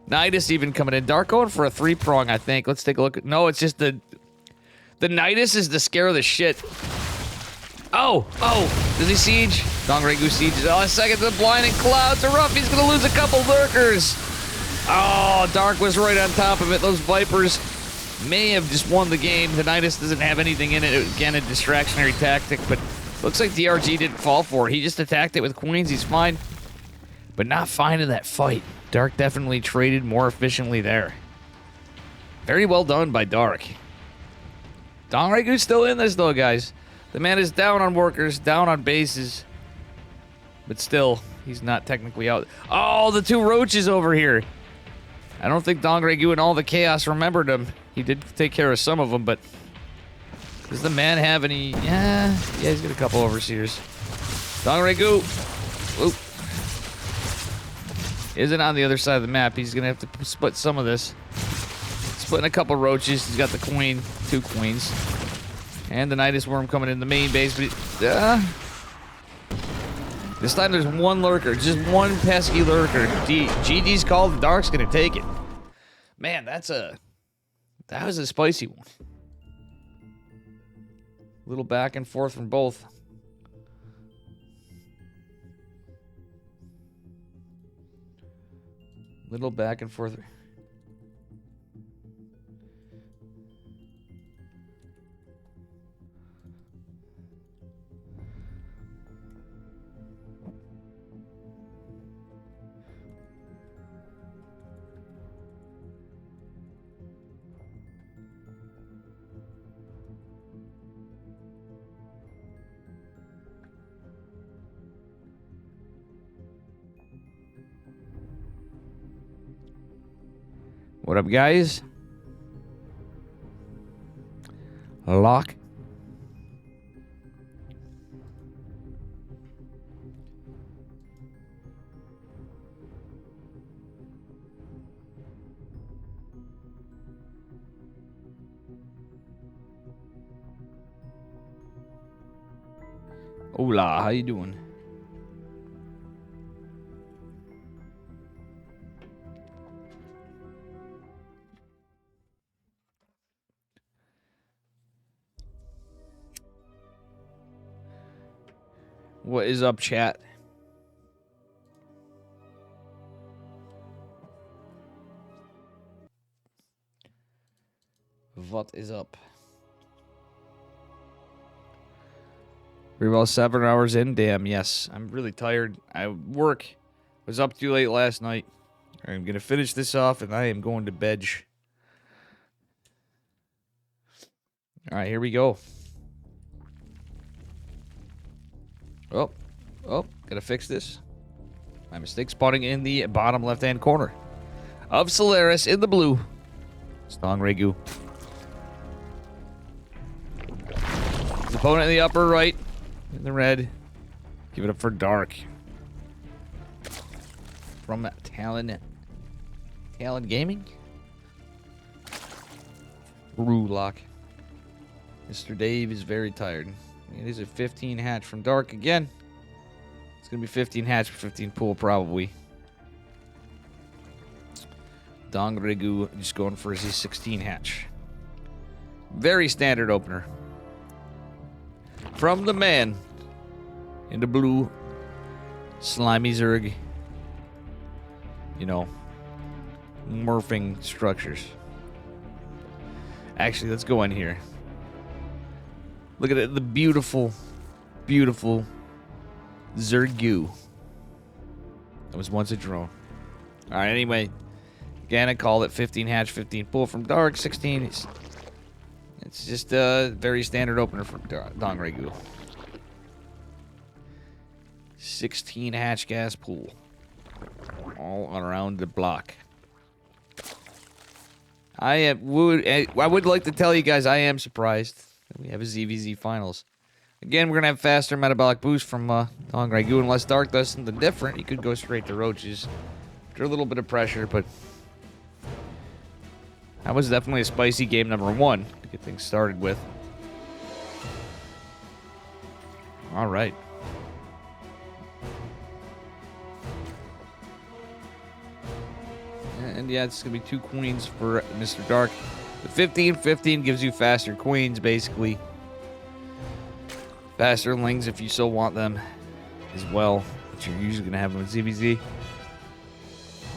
Nidus even coming in. Dark going for a 3-prong, I think. Let's take a look. No, it's just the Nidus is the scare of the shit. Oh, does he siege? Dong Ragu sieges. Oh, a second, the blinding clouds are up. He's gonna lose a couple Lurkers. Oh, Dark was right on top of it. Those Vipers may have just won the game. The Nidus doesn't have anything in it. Again, a distractionary tactic, but looks like DRG didn't fall for it. He just attacked it with Queens. He's fine, but not fine in that fight. Dark definitely traded more efficiently there. Very well done by Dark. Dong Ragu's still in this, though, guys. The man is down on workers, down on bases. But still, he's not technically out. Oh, the two roaches over here. I don't think Dongregu and all the chaos remembered him. He did take care of some of them, but does the man have any? Yeah, he's got a couple overseers. Dongregu, isn't on the other side of the map. He's gonna have to split some of this. Splitting a couple roaches. He's got the queen, 2 queens, and the Nidus worm coming in the main base. But this time there's one lurker, just one pesky lurker. GD's called. The Dark's gonna take it. Man, that was a spicy one. Little back and forth from both. Little back and forth. What up, guys? Lock. Hola, how you doing? What is up, chat? What is up? We're about 7 hours in. Damn, yes. I'm really tired. I was up too late last night. I'm going to finish this off, and I am going to bed. All right, here we go. Oh, gotta fix this. My mistake spawning in the bottom left-hand corner of Solaris in the blue. Dongregu. His opponent in the upper right in the red. Give it up for Dark. From Talon Gaming. Rulock. Mr. Dave is very tired. It is a 15 hatch from Dark again. It's going to be 15 hatch for 15 pool, probably. Dongregu just going for his 16 hatch. Very standard opener. From the man in the blue slimy Zerg. You know, morphing structures. Actually, let's go in here. Look at it, the beautiful, beautiful Zergu. That was once a drone. All right, anyway. Again, I called it 15 hatch, 15 pull from Dark, 16. It's just a very standard opener for Dongregu. 16 hatch gas pool. All around the block. I would like to tell you guys I am surprised that we have a ZVZ finals. Again, we're going to have faster metabolic boost from Dongregu. Unless Dark does something different, he could go straight to roaches. After a little bit of pressure, but that was definitely a spicy game number 1 to get things started with. All right. And yeah, it's going to be 2 queens for Mr. Dark. The 15-15 gives you faster queens, basically. Faster lings if you so want them as well. But you're usually going to have them with ZVZ.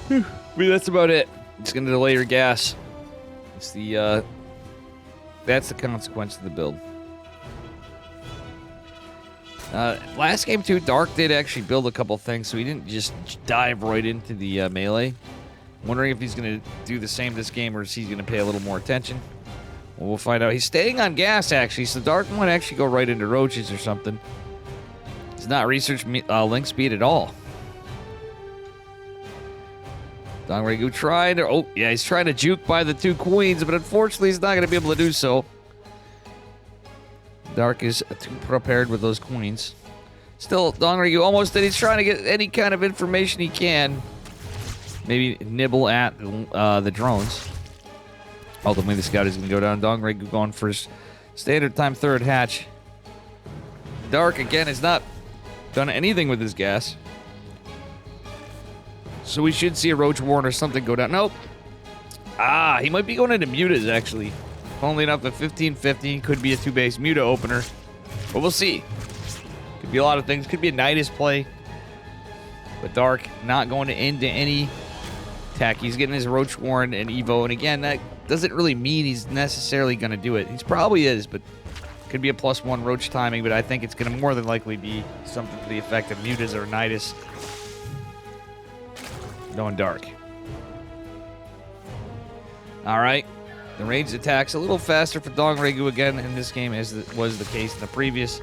But that's about it. It's going to delay your gas. It's the, that's the consequence of the build. Last game, too, Dark did actually build a couple things, so he didn't just dive right into the melee. I'm wondering if he's going to do the same this game or is he going to pay a little more attention. We'll find out. He's staying on gas, actually, so Dark might actually go right into roaches or something. He's not researched link speed at all. Dongregu trying to... Oh, yeah, he's trying to juke by the 2 queens, but unfortunately he's not going to be able to do so. Dark is too prepared with those queens. Still, Dongregu almost did. He's trying to get any kind of information he can. Maybe nibble at the drones. Ultimately, the scout is going to go down. Dongregu going for his standard time 3rd hatch. Dark, again, has not done anything with his gas. So we should see a roach warren or something go down. Nope. Ah, he might be going into mutas, actually. Only enough at 15-15. Could be a 2-base muta opener. But we'll see. Could be a lot of things. Could be a Nidus play. But Dark not going into any tech. He's getting his roach warren and Evo. And again, that doesn't really mean he's necessarily going to do it. He's probably is, but could be a +1 roach timing. But I think it's going to more than likely be something to the effect of mutas or Nidus. Going Dark. All right. The ranged attack's a little faster for Dongregu again in this game as was the case in the previous.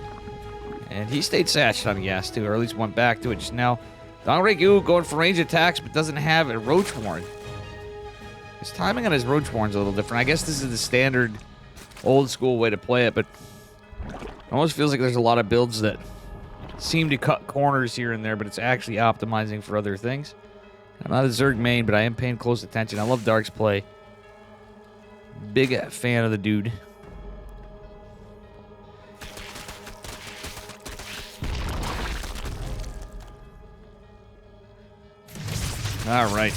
And he stayed satched on gas too, or at least went back to it just now. Dongregu going for ranged attacks but doesn't have a roach warren. His timing on his roach warren's a little different. I guess this is the standard old school way to play it, but it almost feels like there's a lot of builds that seem to cut corners here and there, but it's actually optimizing for other things. I'm not a Zerg main, but I am paying close attention. I love Dark's play. Big fan of the dude. All right.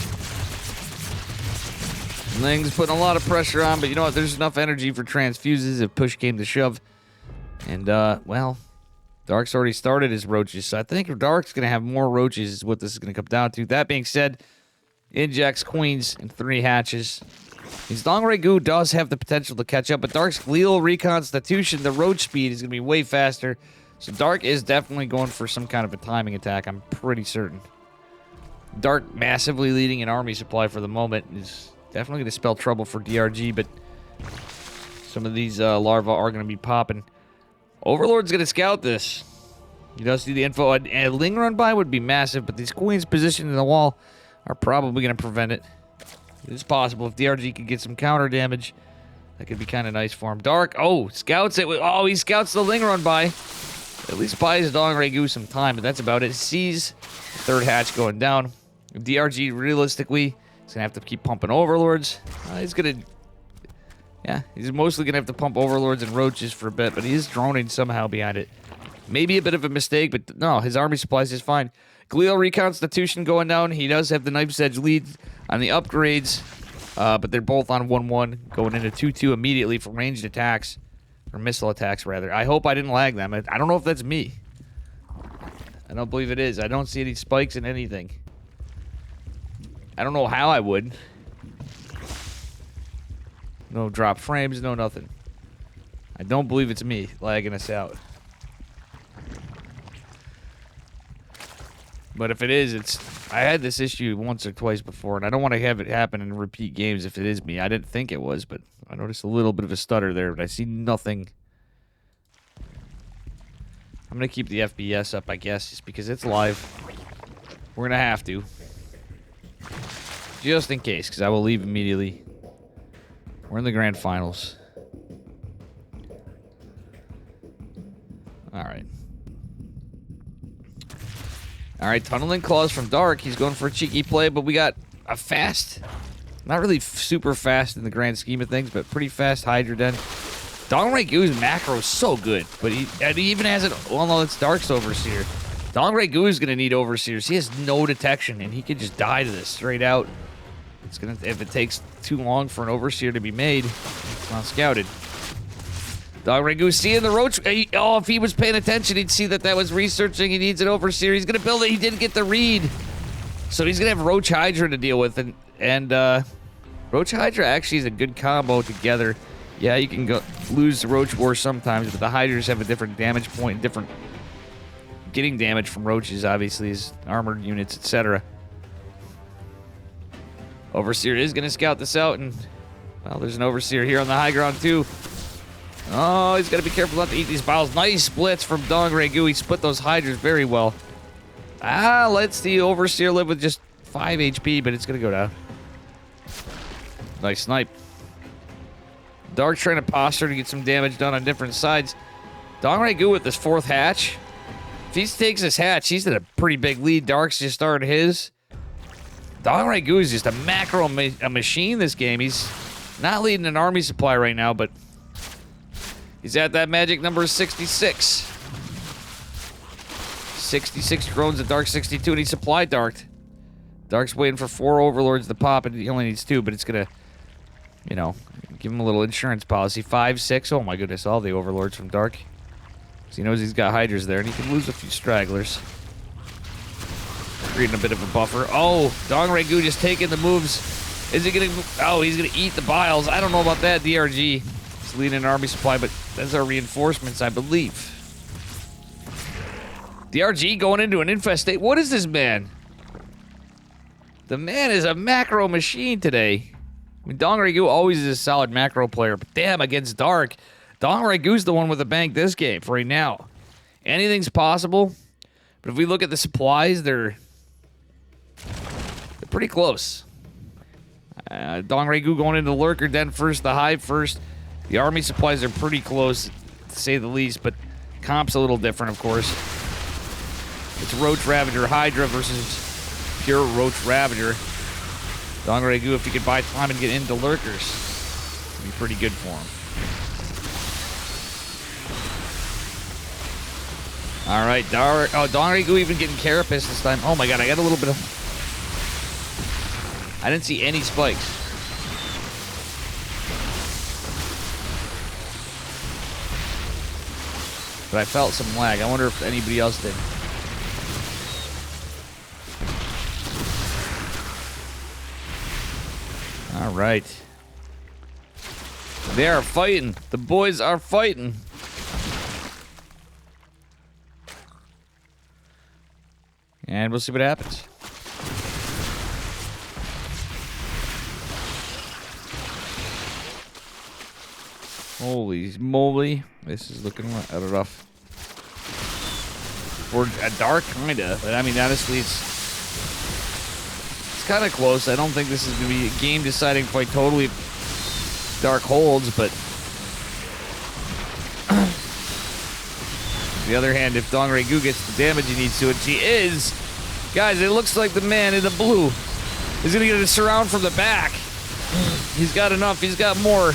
Ling's putting a lot of pressure on, but you know what? There's enough energy for transfuses if push came to shove. And, well, Dark's already started his roaches, so I think Dark's going to have more roaches is what this is going to come down to. That being said, injects queens and 3 hatches. His Dongregu does have the potential to catch up, but Dark's glial reconstitution, the roach speed, is going to be way faster. So Dark is definitely going for some kind of a timing attack, I'm pretty certain. Dark massively leading in army supply for the moment is definitely going to spell trouble for DRG, but some of these larvae are going to be popping. Overlord's going to scout this. He does see the info. A Ling run by would be massive, but these queens positioned in the wall are probably going to prevent it. It's possible if DRG could get some counter damage. That could be kind of nice for him. Dark, scouts it. Oh, he scouts the Ling run by. At least buys Dongregu some time, but that's about it. Sees the 3rd hatch going down. DRG, realistically, is going to have to keep pumping Overlords. He's mostly going to have to pump Overlords and Roaches for a bit, but he is droning somehow behind it. Maybe a bit of a mistake, but no, his army supplies is fine. Glial Reconstitution going down. He does have the Knife's Edge lead on the upgrades, but they're both on 1-1, going into 2-2 immediately for ranged attacks, or missile attacks, rather. I hope I didn't lag them. I don't know if that's me. I don't believe it is. I don't see any spikes in anything. I don't know how I would. No drop frames, no nothing. I don't believe it's me lagging us out. But if it is, I had this issue once or twice before, and I don't want to have it happen in repeat games if it is me. I didn't think it was, but I noticed a little bit of a stutter there, but I see nothing. I'm going to keep the FPS up, I guess, just because it's live. We're going to have to. Just in case, because I will leave immediately. We're in the grand finals. Alright. Alright, tunneling claws from Dark. He's going for a cheeky play, but we got a fast, not really super fast in the grand scheme of things, but pretty fast Hydra Den. Dongregu's macro is so good, but he even has it. Well, no, it's Dark's Overseer. Dongregu is going to need Overseers. He has no detection, and he could just die to this straight out. It's gonna, if it takes too long for an Overseer to be made, it's not scouted. Dongregu seeing the Roach. If he was paying attention, he'd see that was researching. He needs an Overseer. He's going to build it. He didn't get the read. So he's going to have Roach Hydra to deal with. And Roach Hydra actually is a good combo together. Yeah, you can lose the Roach War sometimes, but the Hydras have a different damage point, different getting damage from Roaches, obviously, as armored units, etc. Overseer is going to scout this out, and Well, there's an overseer here on the high ground, too. Oh, he's got to be careful not to eat these biles. Nice splits from Dong Regu. He split those hydras very well. Let's the overseer live with just 5 HP, but it's going to go down. Nice snipe. Dark's trying to posture to get some damage done on different sides. Dong Regu with this 4th hatch. If he takes this hatch, he's in a pretty big lead. Dark's just started his. Dong Regu is just a macro machine this game. He's not leading an army supply right now, but he's at that magic number 66. 66 drones at Dark 62, and he supply Darked. Dark's waiting for 4 overlords to pop, and he only needs 2, but it's gonna, you know, give him a little insurance policy. 5, 6. Oh my goodness, all the overlords from Dark. So he knows he's got hydras there, and he can lose a few stragglers. Creating a bit of a buffer. Oh, Dong Regu just taking the moves. Is he gonna? Oh, he's gonna eat the biles. I don't know about that. DRG. He's leading an army supply, but that's our reinforcements, I believe. DRG going into an infestation. What is this man? The man is a macro machine today. I mean, Dong Regu always is a solid macro player, but damn, against Dark, Dong Regu's the one with the bank this game for right now. Anything's possible, but if we look at the supplies, they're pretty close. Dong Regu going into the Lurker Den first, the Hive first. The army supplies are pretty close, to say the least, but comp's a little different, of course. It's Roach Ravager Hydra versus pure Roach Ravager. Dong Regu, if he could buy time and get into Lurkers, it'd be pretty good for him. All right, Dong Regu even getting Carapace this time. Oh my god, I got a little bit of... I didn't see any spikes. But I felt some lag. I wonder if anybody else did. All right. They are fighting. The boys are fighting. And we'll see what happens. Holy moly. This is looking rough. For a Dark, kinda. But I mean, honestly, it's kind of close. I don't think this is going to be a game-deciding fight totally if Dark holds, but... on the other hand, if Dong Regu gets the damage he needs to, and she is... Guys, it looks like the man in the blue is going to get a surround from the back. He's got enough. He's got more.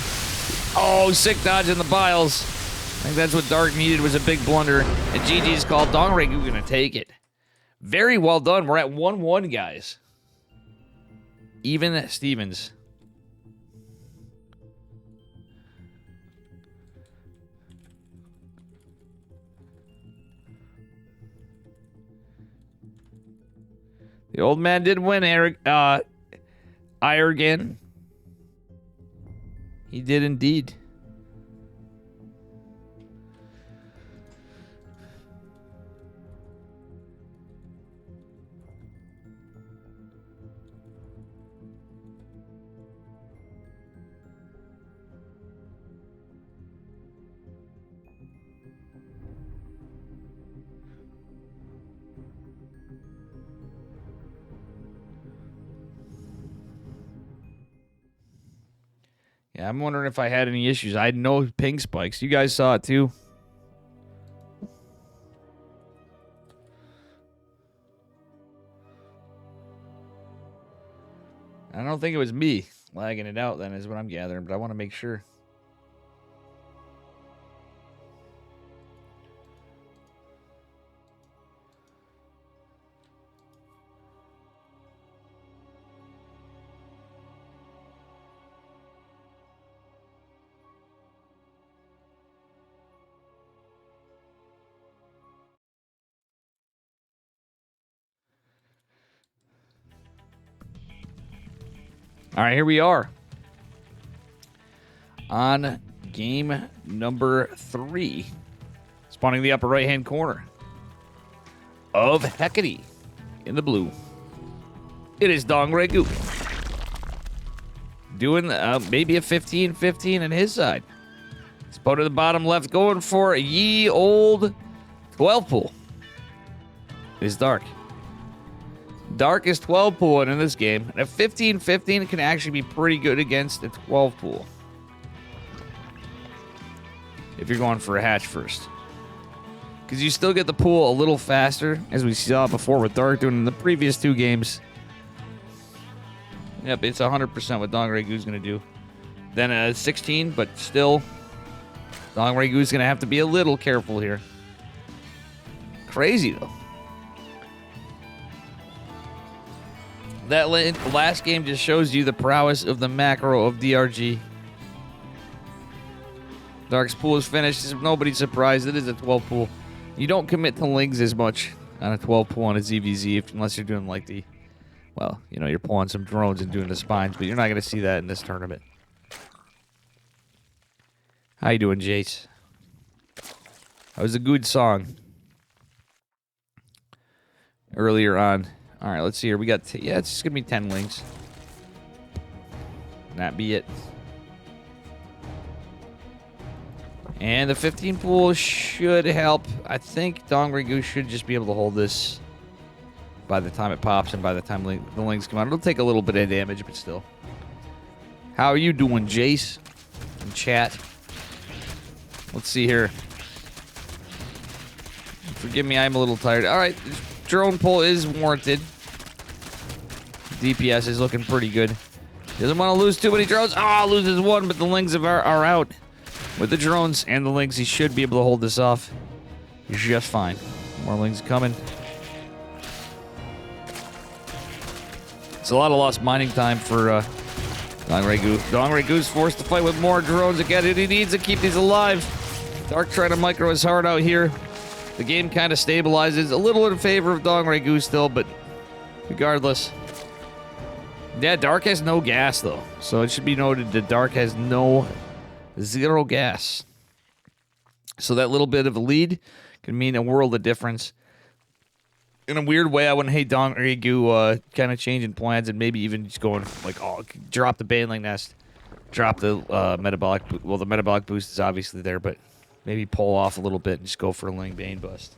Oh, sick dodge in the biles. I think that's what Dark needed, was a big blunder. And GG's called. Dong Regu going to take it. Very well done. We're at 1-1, guys. Even at Stevens. The old man did win, Irgan. He did indeed. Yeah, I'm wondering if I had any issues. I had no ping spikes. You guys saw it too. I don't think it was me lagging it out then, is what I'm gathering, but I want to make sure. All right, here we are on game number 3. Spawning the upper right-hand corner of Hecate in the blue. It is Dong Regu. doing maybe a 15-15 on his side. Spot to the bottom left, going for a ye old 12 pool. Is Dark. Dark is 12 pooling in this game. And a 15-15 can actually be pretty good against a 12 pool. If you're going for a hatch first. Because you still get the pool a little faster, as we saw before with Dark doing in the previous 2 games. Yep, it's 100% what Dong Regu's going to do. Then a 16, but still, Dong Regu's going to have to be a little careful here. Crazy, though. That last game just shows you the prowess of the macro of DRG. Dark's pool is finished. If nobody's surprised, it is a 12 pool. You don't commit to lings as much on a 12 pool on a ZVZ unless you're doing like the, well, you know, you're pulling some drones and doing the spines, but you're not going to see that in this tournament. How you doing, Jace? That was a good song earlier on. All right, let's see here. We got, yeah, it's just going to be 10 lings. That be it. And the 15 pool should help. I think Dong Regu should just be able to hold this by the time it pops and by the time the lings come out. It'll take a little bit of damage, but still. How are you doing, Jace? In chat. Let's see here. Forgive me, I'm a little tired. All right, drone pull is warranted. DPS is looking pretty good. Doesn't want to lose too many drones. Ah, loses one, but the lings are out. With the drones and the lings, he should be able to hold this off just fine. More lings coming. It's a lot of lost mining time for Dong Regu. Dong Regu's forced to fight with more drones again, and he needs to keep these alive. Dark trying to micro his heart out here. The game kind of stabilizes. A little in favor of Dong Regu still, but regardless. Yeah, Dark has no gas, though. So it should be noted that Dark has zero gas. So that little bit of a lead can mean a world of difference. In a weird way, I wouldn't hate Dong Regu kind of changing plans and maybe even just going like, oh, drop the Baneling Nest, drop the metabolic. Well, the metabolic boost is obviously there, but maybe pull off a little bit and just go for a Ling Bane bust.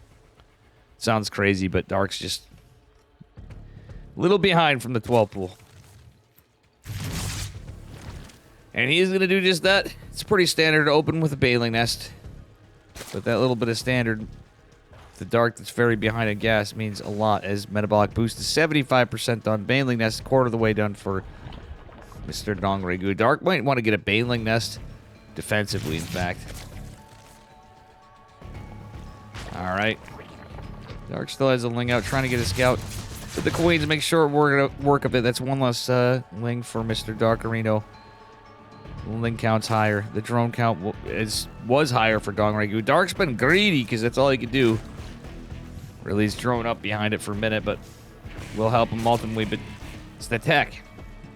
Sounds crazy, but Dark's just a little behind from the 12 pool. And he's going to do just that. It's pretty standard to open with a Baneling Nest. But that little bit of standard, the Dark that's very behind in gas, means a lot, as metabolic boost is 75% done. Baneling Nest, quarter of the way done for Mr. Dong Regu. Dark might want to get a Baneling Nest defensively, in fact. Alright. Dark still has a Ling out, trying to get a scout. But the Queens make sure we're going to work a bit. That's one less Ling for Mr. Darkarino. Ling count's higher. The drone count was higher for Dong Regu. Dark's been greedy because that's all he could do. Really, he's drone up behind it for a minute, but will help him ultimately. But it's the tech.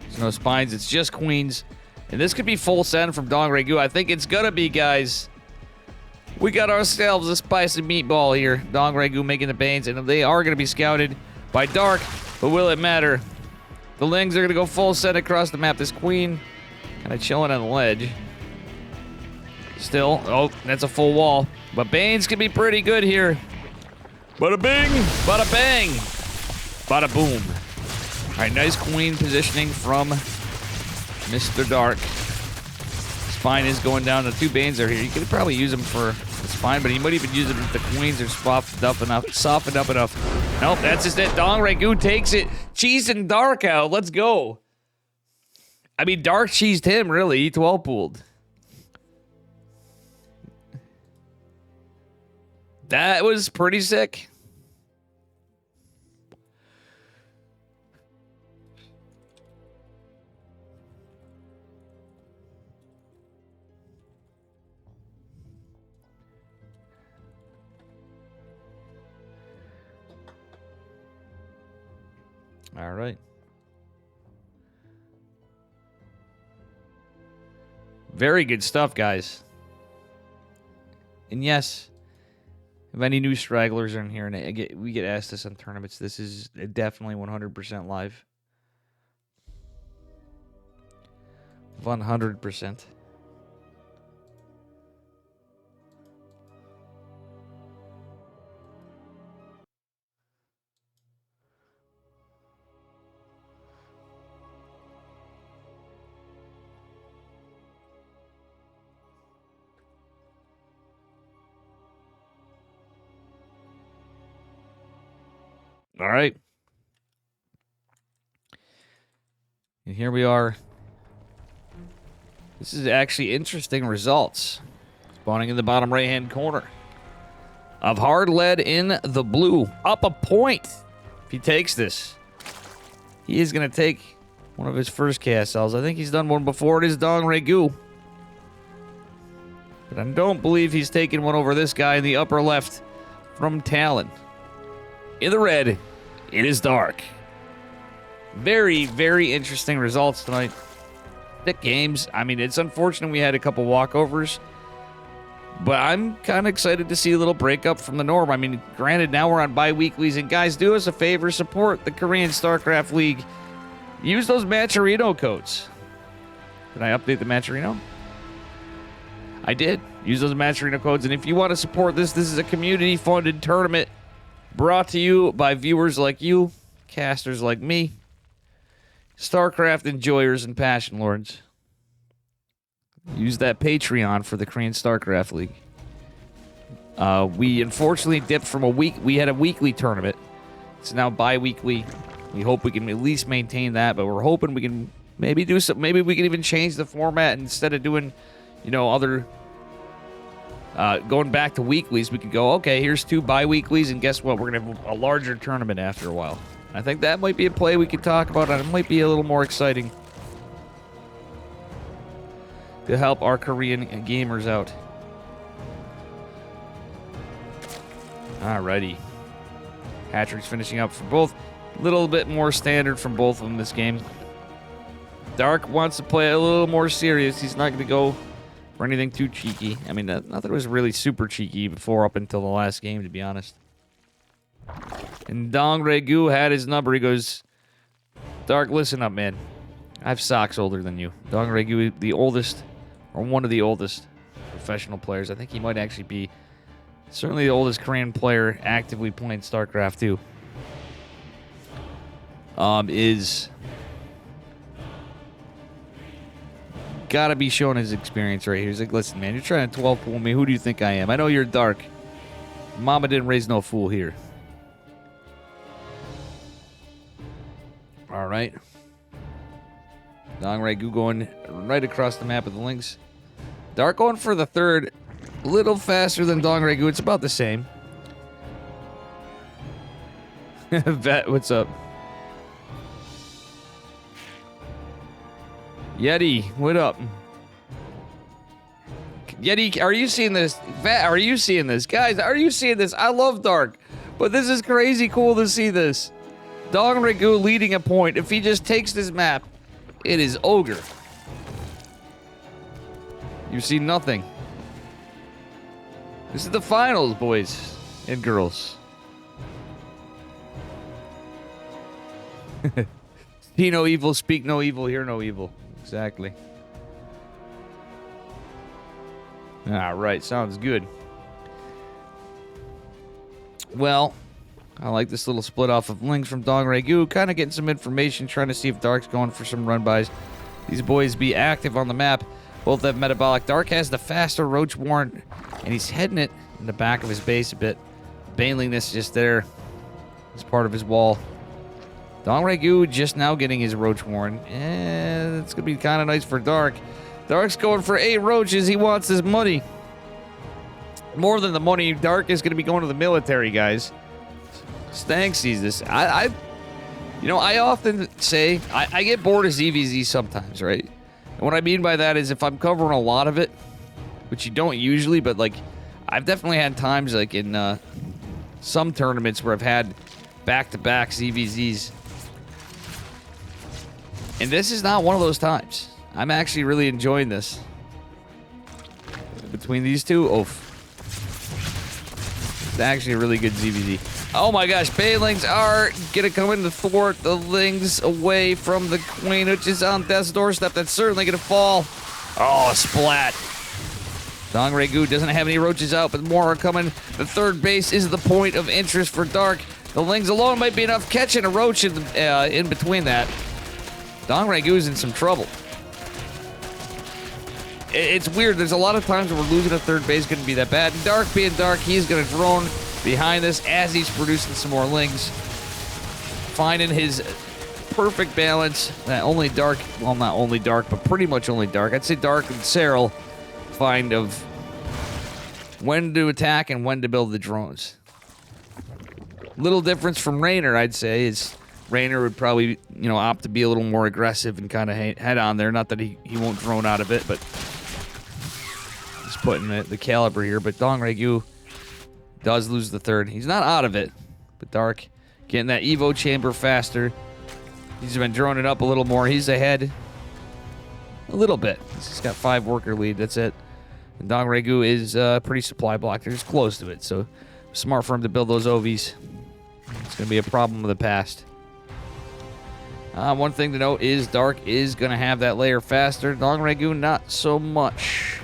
There's no spines. It's just queens. And this could be full send from Dong Regu. I think it's going to be, guys. We got ourselves a spicy meatball here. Dong Regu making the Banes, and they are going to be scouted by Dark. But will it matter? The Lings are going to go full send across the map. This queen kind of chilling on the ledge. Still, oh, that's a full wall. But Banes can be pretty good here. Bada bing, bada bang, bada boom. All right, nice queen positioning from Mr. Dark. Spine is going down. The 2 Banes are here. You could probably use them for the spine, but you might even use them if the queens are softened up enough. Nope, that's just it. Dong Regu takes it. Cheesing Dark out. Let's go. I mean, Dark cheesed him, really. He 12 pooled. That was pretty sick. All right. Very good stuff, guys. And yes, if any new stragglers are in here, and we get asked this on tournaments, this is definitely 100% live. 100%. All right. And here we are. This is actually interesting results. Spawning in the bottom right-hand corner. Of hard lead in the blue. Up a point. If he takes this, he is going to take one of his first cast cells. I think he's done one before. It is Dong Regu. But I don't believe he's taken one over this guy in the upper left from Talon. In the red, it is Dark. Very, very interesting results tonight. Thick games. I mean, it's unfortunate we had a couple walkovers, but I'm kind of excited to see a little breakup from the norm. I mean, granted, now we're on bi-weeklies, and guys, do us a favor, support the Korean Starcraft League. Use those Matcherino codes. Did I update the Matcherino? I did. Use those Matcherino codes, and if you want to support this, this is a community-funded tournament brought to you by viewers like you, casters like me, StarCraft enjoyers and passion lords. Use that Patreon for the Korean StarCraft League. We unfortunately dipped from a week. We had a weekly tournament. It's now bi-weekly. We hope we can at least maintain that, but we're hoping we can maybe do some. Maybe we can even change the format instead of doing, you know, other. Going back to weeklies, we could go, okay, here's 2 bi-weeklies, and guess what? We're going to have a larger tournament after a while. I think that might be a play we could talk about, and it might be a little more exciting to help our Korean gamers out. Alrighty. Hattrick's finishing up for both. A little bit more standard from both of them this game. Dark wants to play a little more serious. He's not going to go for anything too cheeky. I mean, not that it was really super cheeky before up until the last game, to be honest. And Dong Regu had his number. He goes, Dark, listen up, man. I have socks older than you. Dong Regu, the oldest, or one of the oldest professional players. I think he might actually be certainly the oldest Korean player actively playing StarCraft 2. Is gotta be showing his experience right here. He's like, listen, man, you're trying to 12 pool me. Who do you think I am? I know you're Dark. Mama didn't raise no fool here. All right. Dong Regu going right across the map with the links. Dark going for the third. A little faster than Dong Regu. It's about the same. Vet, what's up? Yeti, what up? Yeti, are you seeing this? Vet, are you seeing this? Guys, are you seeing this? I love Dark, but this is crazy cool to see this. Dong Regu leading a point. If he just takes this map, it is ogre. You see nothing. This is the finals, boys and girls. See no evil, speak no evil, hear no evil. Exactly. All right, sounds good. Well, I like this little split off of links from Dong Regu. Kind of getting some information, trying to see if Dark's going for some run-bys. These boys be active on the map. Both have metabolic. Dark has the faster Roach Warrant, and he's heading it in the back of his base a bit. Baneliness just there as part of his wall. Dong Regu just now getting his Roach Warrant. And it's going to be kind of nice for Dark. Dark's going for 8 roaches. He wants his money. More than the money, Dark is going to be going to the military, guys. Stank sees this. I often say I get bored of ZVZ sometimes, right? And what I mean by that is if I'm covering a lot of it, which you don't usually, but like I've definitely had times like in some tournaments where I've had back-to-back ZVZs. And this is not one of those times. I'm actually really enjoying this. Between these two, it's actually a really good ZVZ. Oh my gosh, Banelings are gonna come in to thwart the Lings away from the Queen, which is on death's doorstep. That's certainly gonna fall. Oh, splat. Dong Regu doesn't have any roaches out, but more are coming. The third base is the point of interest for Dark. The Lings alone might be enough. Catching a roach in between that. Dong Regu is in some trouble. It's weird. There's a lot of times where losing a third base couldn't be that bad. Dark being Dark, he's going to drone behind this as he's producing some more Lings. Finding his perfect balance. That only Dark, well, not only Dark, but pretty much only Dark. I'd say Dark and Cyril find of when to attack and when to build the drones. Little difference from Raynor, I'd say, is Raynor would probably, opt to be a little more aggressive and kind of head on there. Not that he won't drone out of it, but he's putting the caliber here. But Dong Regu does lose the third. He's not out of it, but Dark getting that Evo chamber faster. He's been droning up a little more. He's ahead a little bit. He's got 5 worker lead. That's it. And Dong Regu is pretty supply blocked. They're just close to it, so smart for him to build those OVs. It's going to be a problem of the past. One thing to note is Dark is going to have that layer faster. Dong Regu, not so much.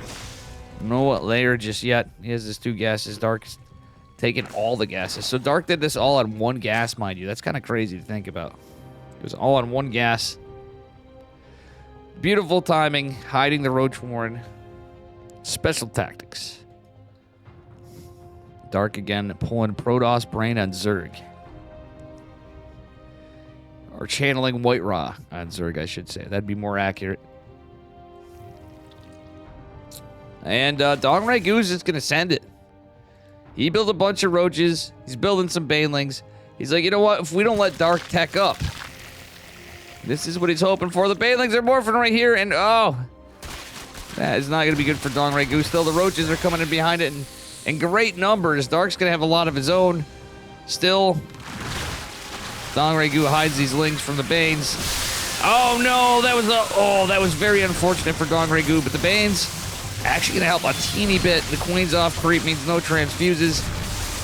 No what layer just yet. He has his 2 gases. Dark's taking all the gases. So Dark did this all on 1 gas, mind you. That's kind of crazy to think about. It was all on 1 gas. Beautiful timing. Hiding the Roach Warren. Special tactics. Dark again pulling Protoss Brain on Zerg. Or channeling White Raw on Zerg, I should say. That'd be more accurate. And Dong Regu is just going to send it. He built a bunch of roaches. He's building some Banelings. He's like, you know what? If we don't let Dark tech up, this is what he's hoping for. The Banelings are morphing right here, and oh, that is not going to be good for Dong Regu. Still, the roaches are coming in behind it in great numbers. Dark's going to have a lot of his own. Still, Dong Regu hides these Lings from the Banes. Oh no, that was very unfortunate for Dong Regu, but the Banes actually going to help a teeny bit. The Queen's off creep means no transfuses.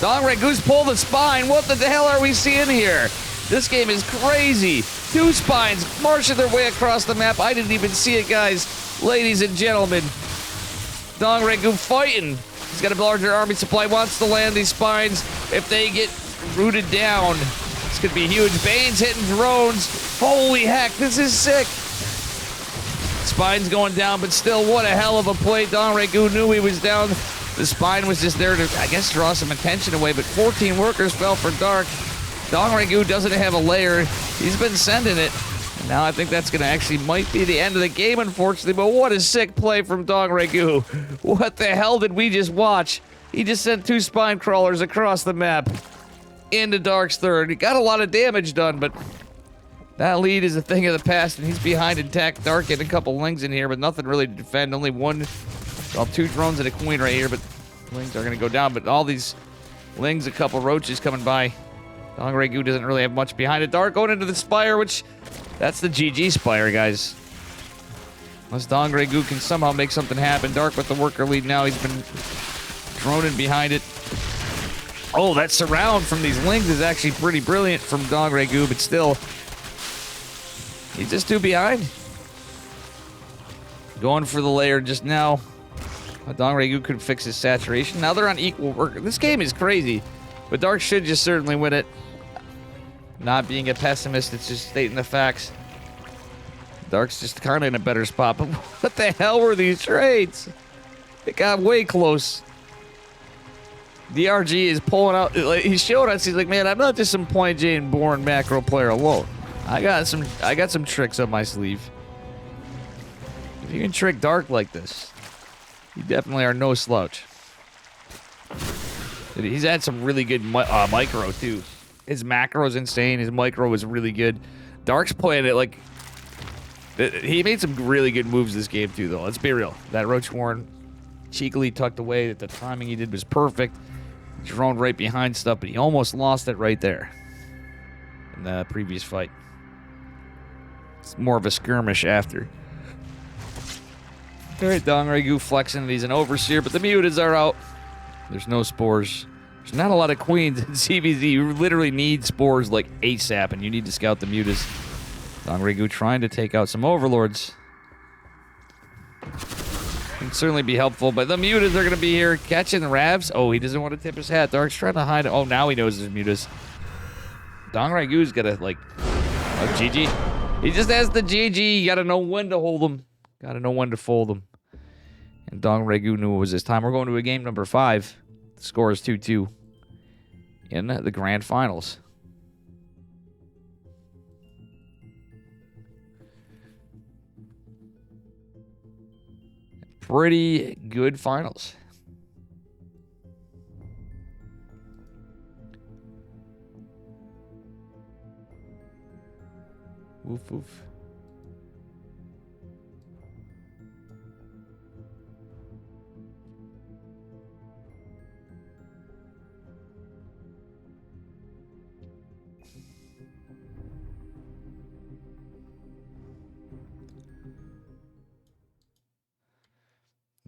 Dong Regu's pulled the spine. What the hell are we seeing here? This game is crazy. 2 spines marching their way across the map. I didn't even see it, guys. Ladies and gentlemen, Dong Regu fighting. He's got a larger army supply, wants to land these spines. If they get rooted down, this could be huge. Bane's hitting drones. Holy heck, this is sick. Spine's going down, but still, what a hell of a play. Dong Regu knew he was down. The spine was just there to, I guess, draw some attention away, but 14 workers fell for Dark. Dong Regu doesn't have a layer. He's been sending it. And now I think that's going to actually might be the end of the game, unfortunately, but what a sick play from Dong Regu. What the hell did we just watch? He just sent 2 spine crawlers across the map into Dark's third. He got a lot of damage done, but that lead is a thing of the past, and he's behind in tech. Dark getting a couple Lings in here, but nothing really to defend. Only 2 drones and a Queen right here, but Lings are going to go down. But all these Lings, a couple roaches coming by. Dong Regu doesn't really have much behind it. Dark going into the Spire, which, that's the GG Spire, guys. Unless Dong Regu can somehow make something happen. Dark with the worker lead now. He's been droning behind it. Oh, that surround from these Lings is actually pretty brilliant from Dong Regu, but still, he's just 2 behind. Going for the layer just now. Dong Regu could fix his saturation. Now they're on equal work. This game is crazy, but Dark should just certainly win it. Not being a pessimist, it's just stating the facts. Dark's just kind of in a better spot, but what the hell were these trades? It got way close. DRG is pulling out. He's showing us. He's like, man, I'm not just some Point Jane born macro player alone. I got some tricks up my sleeve. If you can trick Dark like this, you definitely are no slouch. He's had some really good micro too. His macro is insane. His micro was really good. Dark's playing it like he made some really good moves this game too, though. Let's be real. That Roach Warren cheekily tucked away. That the timing he did was perfect. Drone right behind stuff, but he almost lost it right there in the previous fight. It's more of a skirmish after. All right, Dong Regu flexing that he's an overseer, but the mutants are out. There's no spores. There's not a lot of queens in CBZ. You literally need spores like ASAP, and you need to scout the mutas. Dongregu trying to take out some overlords. Can certainly be helpful, but the mutas are going to be here catching the Ravs. Oh, he doesn't want to tip his hat. Dark's trying to hide it. Oh, now he knows there's mutas. Dongregu's got to, like... Oh, GG. He just has the GG. You got to know when to hold them. Got to know when to fold them. And Dongregu knew it was his time. We're going to a game number 5. The score is 2-2 in the grand finals. Pretty good finals. Woof woof.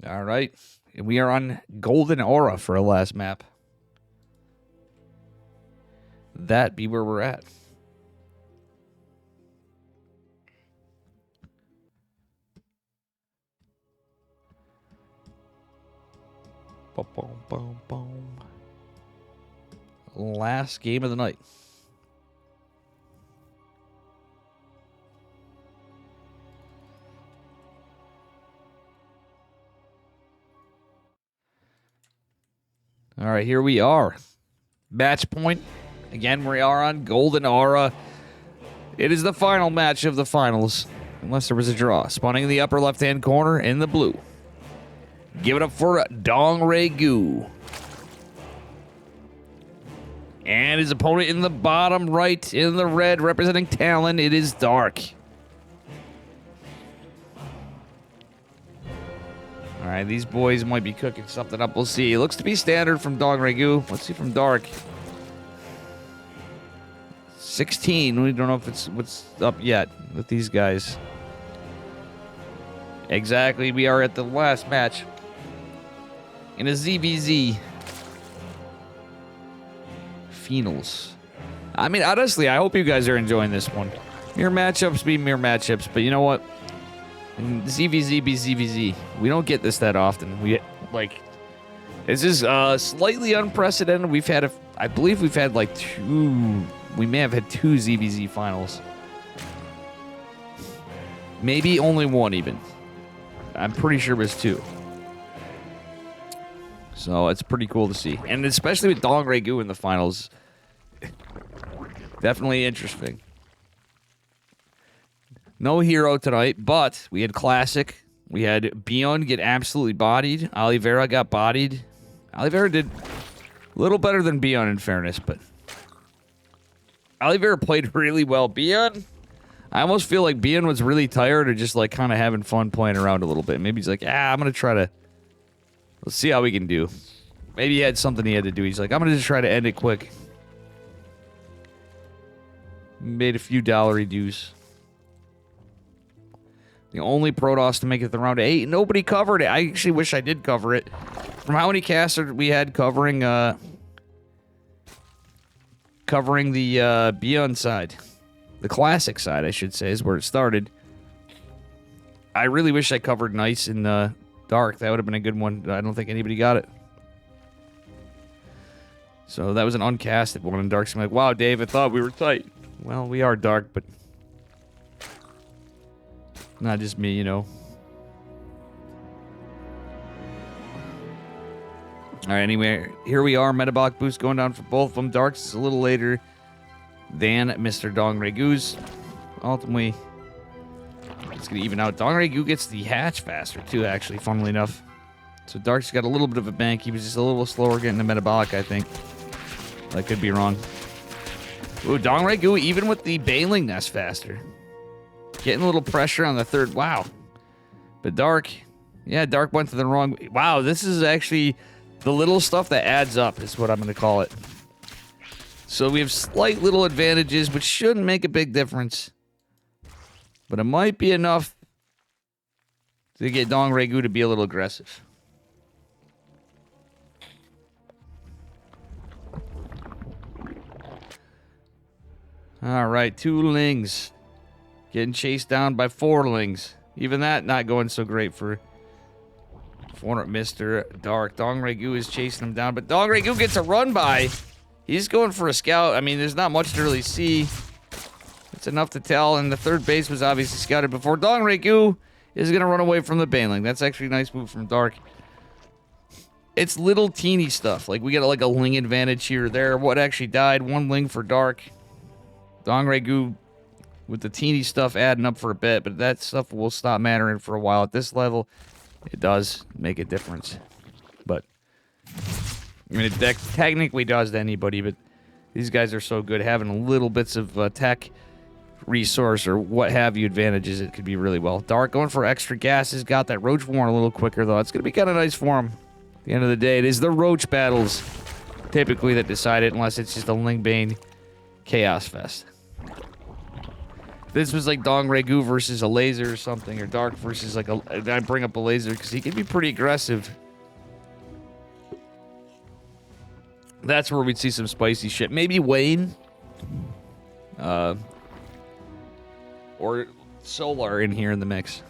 All right. We are on Golden Aura for our last map. That be where we're at. Boom, boom, boom, boom. Last game of the night. All right, here we are. Match point. Again, we are on Golden Aura. It is the final match of the finals, unless there was a draw. Spawning in the upper left-hand corner in the blue. Give it up for Dongregu. And his opponent in the bottom right in the red, representing Talon, it is Dark. All right, these boys might be cooking something up. We'll see. It looks to be standard from Dongregu. Let's see from Dark. 16. We don't know if it's what's up yet with these guys. Exactly. We are at the last match in a ZVZ finals. I mean, honestly, I hope you guys are enjoying this one. Mere matchups be mere matchups, but you know what? ZVZ be ZVZ. We don't get this that often. This is slightly unprecedented. We've had I believe we've had like 2. We may have had 2 ZVZ finals. Maybe only 1 even. I'm pretty sure it was 2. So it's pretty cool to see. And especially with Dongregu in the finals. Definitely interesting. No hero tonight, but we had Classic. We had Beyond get absolutely bodied. Oliveira got bodied. Oliveira did a little better than Beyond in fairness, but Oliveira played really well. Beyond, I almost feel like Beyond was really tired or just like kind of having fun playing around a little bit. Maybe he's like, I'm going to try to, let's see how we can do. Maybe he had something he had to do. He's like, I'm going to just try to end it quick. Made a few dollary dues. The only Protoss to make it to round 8. Nobody covered it. I actually wish I did cover it. From how many casters we had covering the Beyond side. The Classic side, I should say, is where it started. I really wish I covered Nice in Dark. That would have been a good one. I don't think anybody got it. So that was an uncasted one. And Dark's like, wow, Dave, I thought we were tight. Well, we are Dark, but not just me, you know. All right, anyway, here we are. Metabolic boost going down for both of them. Dark's is a little later than Mr. Dongregu's. Ultimately, it's going to even out. Dongregu gets the hatch faster, too, actually, funnily enough. So Dark's got a little bit of a bank. He was just a little slower getting the metabolic, I think. I could be wrong. Ooh, Dongregu, even with the Baneling Nest faster. Getting a little pressure on the third. Wow. But Dark, yeah, Dark went to the wrong. Wow, this is actually the little stuff that adds up is what I'm going to call it. So we have slight little advantages, which shouldn't make a big difference. But it might be enough to get Dongregu to be a little aggressive. All right, 2 lings. Getting chased down by 4 lings. Even that not going so great for Mr. Dark. Dong Regu is chasing him down, but Dong Regu gets a run by. He's going for a scout. I mean, there's not much to really see. It's enough to tell, and the third base was obviously scouted before. Dong Regu is going to run away from the Baneling. That's actually a nice move from Dark. It's little teeny stuff. Like, we get like a ling advantage here or there. What actually died? 1 ling for Dark. Dong Regu with the teeny stuff adding up for a bit, but that stuff will stop mattering for a while. At this level, it does make a difference. But, I mean, it technically does to anybody, but these guys are so good. Having little bits of tech resource or what have you advantages, it could be really well. Dark going for extra gases. Got that Roach Warren a little quicker, though. It's going to be kind of nice for him. At the end of the day, it is the Roach battles typically that decide it, unless it's just a Lingbane Chaos Fest. This was like Dong Regu versus a laser or something, or Dark versus like I bring up a laser because he can be pretty aggressive. That's where we'd see some spicy shit. Maybe Wayne. Or Solar in here in the mix.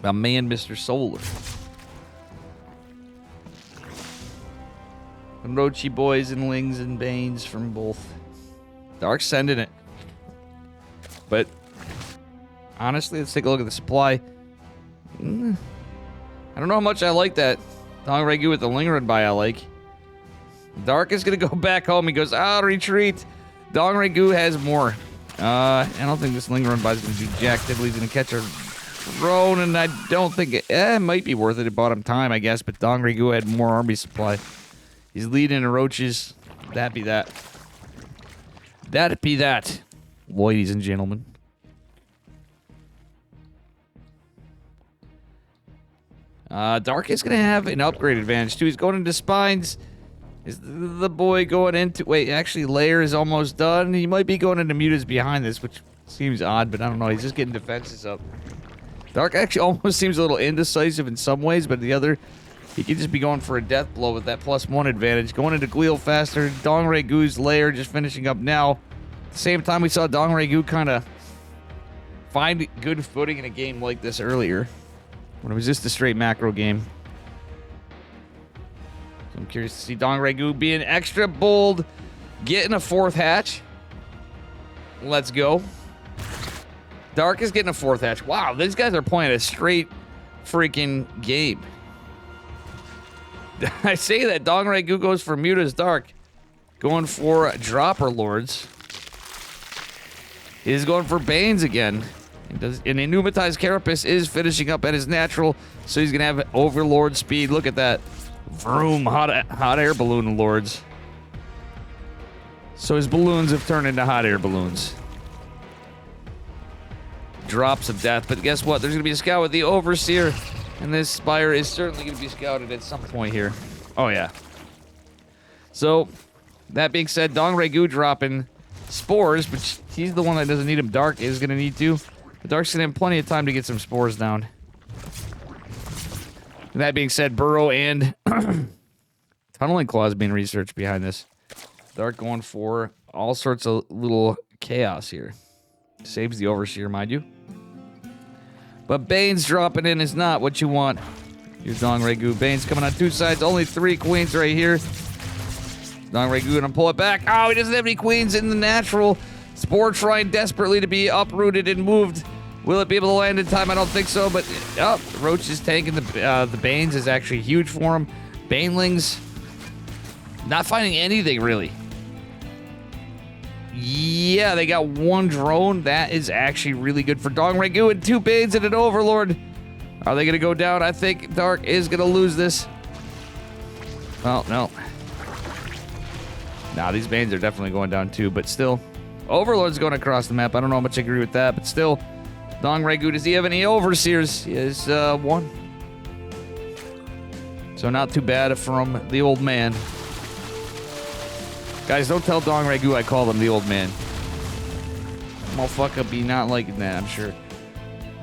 My man, Mr. Solar. And Roachy boys and Lings and Banes from both. Dark's sending it. But, honestly, let's take a look at the supply. I don't know how much I like that. Dong Regu with the Lingering by I like. Dark is going to go back home. He goes, retreat. Dong Regu has more. I don't think this Lingering by is going to do jack diddly. He's going to catch a drone, and I don't think it might be worth it. It bought him time, I guess, but Dong Regu had more army supply. He's leading in roaches. That be that. That be that, ladies and gentlemen. Dark is going to have an upgrade advantage, too. He's going into Spines. Is the boy going into... Wait, actually, Lair is almost done. He might be going into Mutas behind this, which seems odd, but I don't know. He's just getting defenses up. Dark actually almost seems a little indecisive in some ways, but the other... He could just be going for a death blow with that +1 advantage. Going into Gleal faster. Dong Regu's Lair just finishing up now. At the same time, we saw Dong Regu kind of find good footing in a game like this earlier, when it was just a straight macro game. So I'm curious to see Dong Regu being extra bold, getting a 4th hatch. Let's go. Dark is getting a 4th hatch. Wow, these guys are playing a straight freaking game. I say that Dong Regu goes for Mutas. Dark going for Dropper Lords. He's going for Banes again. And Inumatized Carapace is finishing up at his natural, so he's going to have Overlord speed. Look at that. Vroom, hot air balloon lords. So his balloons have turned into hot air balloons. Drops of death, but guess what? There's going to be a scout with the Overseer, and this Spire is certainly going to be scouted at some point here. Oh, yeah. So, that being said, Dong Regu dropping spores, but he's the one that doesn't need them. Dark is going to need to. But Dark's going to have plenty of time to get some spores down. And that being said, Burrow and Tunneling Claws being researched behind this. Dark going for all sorts of little chaos here. Saves the Overseer, mind you. But Bane's dropping in is not what you want. Here's Dong Regu. Bane's coming on 2 sides. Only 3 queens right here. Dong Regu gonna pull it back. Oh, he doesn't have any queens in the natural. Spore trying desperately to be uprooted and moved. Will it be able to land in time? I don't think so, but Roach is tanking the Banes is actually huge for him. Banelings not finding anything really. Yeah, they got 1 drone. That is actually really good for Dong Regu and 2 Banes and an Overlord. Are they going to go down? I think Dark is going to lose this. Oh, no. Nah, these Banes are definitely going down too, but still. Overlord's going across the map. I don't know how much I agree with that, but still. Dong Regu, does he have any Overseers? He has 1. So not too bad from the old man. Guys, don't tell Dong Regu I call him the old man. Motherfucker be not liking that, I'm sure.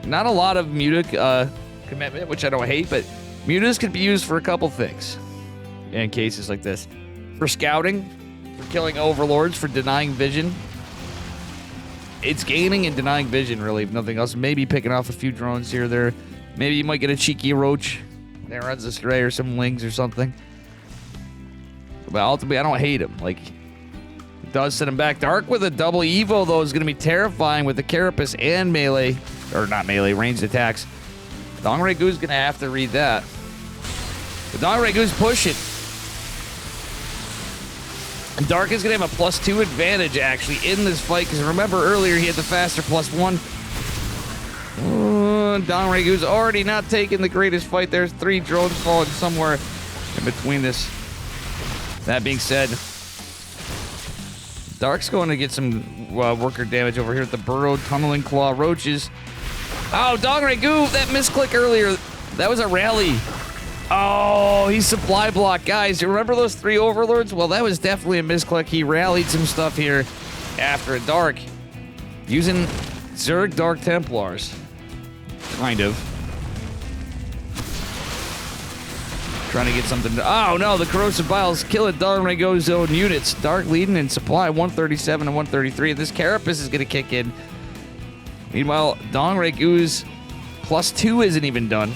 Not a lot of Muta commitment, which I don't hate, but Mutas could be used for a couple things in cases like this. For scouting, for killing overlords, for denying vision. It's gaining and denying vision, really, if nothing else. Maybe picking off a few drones here or there. Maybe you might get a cheeky roach that runs astray or some lings or something. But ultimately, I don't hate him. Like, it does send him back. Dark with a double Evo, though, is going to be terrifying with the Carapace and melee. Or not melee, ranged attacks. Dongregu's going to have to read that. The Dongregu's pushing. And Dark is going to have a +2 advantage, actually, in this fight. Because remember, earlier he had the faster +1. Dongregu's already not taking the greatest fight. There's 3 drones falling somewhere in between this. That being said, Dark's going to get some worker damage over here with the Burrow, Tunneling Claw, Roaches. Oh, Dongregu, that misclick earlier. That was a rally. Oh, he's supply block. Guys, you remember those 3 overlords? Well, that was definitely a misclick. He rallied some stuff here after a Dark. Using Zerg Dark Templars. Kind of. Trying to get something. Oh, no, the Corrosive Biles killing Dongregu's own units. Dark leading in supply 137 and 133. This Carapace is going to kick in. Meanwhile, Dongregu's +2 isn't even done.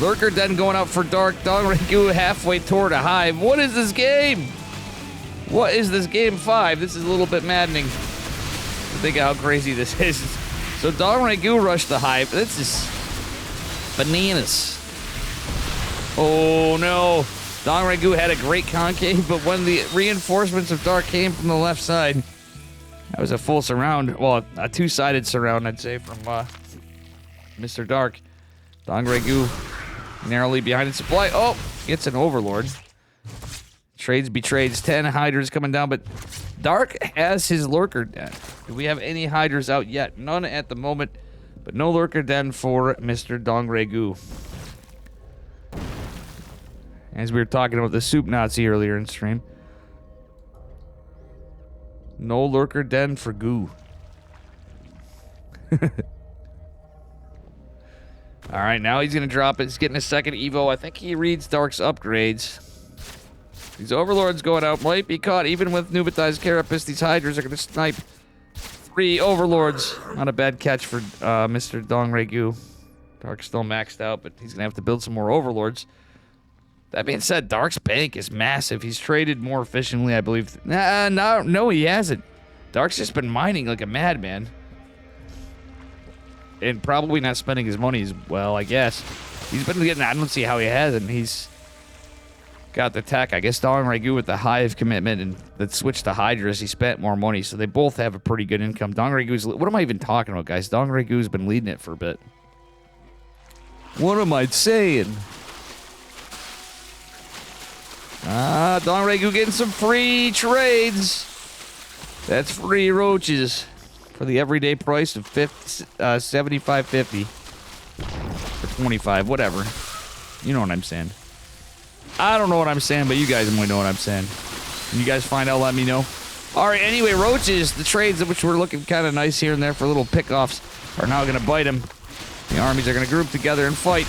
Lurker Den going out for Dark. Dongregu halfway toward a hive. What is this game? What is this game 5? This is a little bit maddening. Think of how crazy this is. So Dongregu rushed the hive. This is bananas. Oh no. Dongregu had a great concave, but when the reinforcements of Dark came from the left side, that was a full surround. Well, a 2-sided surround, I'd say, from Mr. Dark. Dongregu narrowly behind in supply. Oh, gets an overlord. Trades betrays. 10 hydras coming down, but Dark has his lurker den. Do we have any hydras out yet? None at the moment, but no lurker den for Mr. Dongregu. As we were talking about the soup Nazi earlier in stream. No lurker den for Goo. Alright, now he's going to drop it. He's getting a second Evo. I think he reads Dark's upgrades. These overlords going out might be caught. Even with Nubatized Carapace, these hydras are going to snipe 3 overlords. Not a bad catch for Mr. Dongregu. Dark's still maxed out, but he's going to have to build some more overlords. That being said, Dark's bank is massive. He's traded more efficiently, I believe. No, he hasn't. Dark's just been mining like a madman. And probably not spending his money as well, I guess. He's been getting, I don't see how he hasn't. He's got the tech. I guess Dongregu with the hive commitment and the switch to Hydras, he spent more money. So they both have a pretty good income. Dongregu's, what am I even talking about, guys? Dongregu's been leading it for a bit. What am I saying? Dongregu getting some free trades. That's free roaches for the everyday price of $75.50 for 25, whatever. You know what I'm saying. I don't know what I'm saying, but you guys might know what I'm saying. When you guys find out, let me know. All right, anyway, roaches, the trades which were looking kind of nice here and there for little pickoffs are now going to bite him. The armies are going to group together and fight.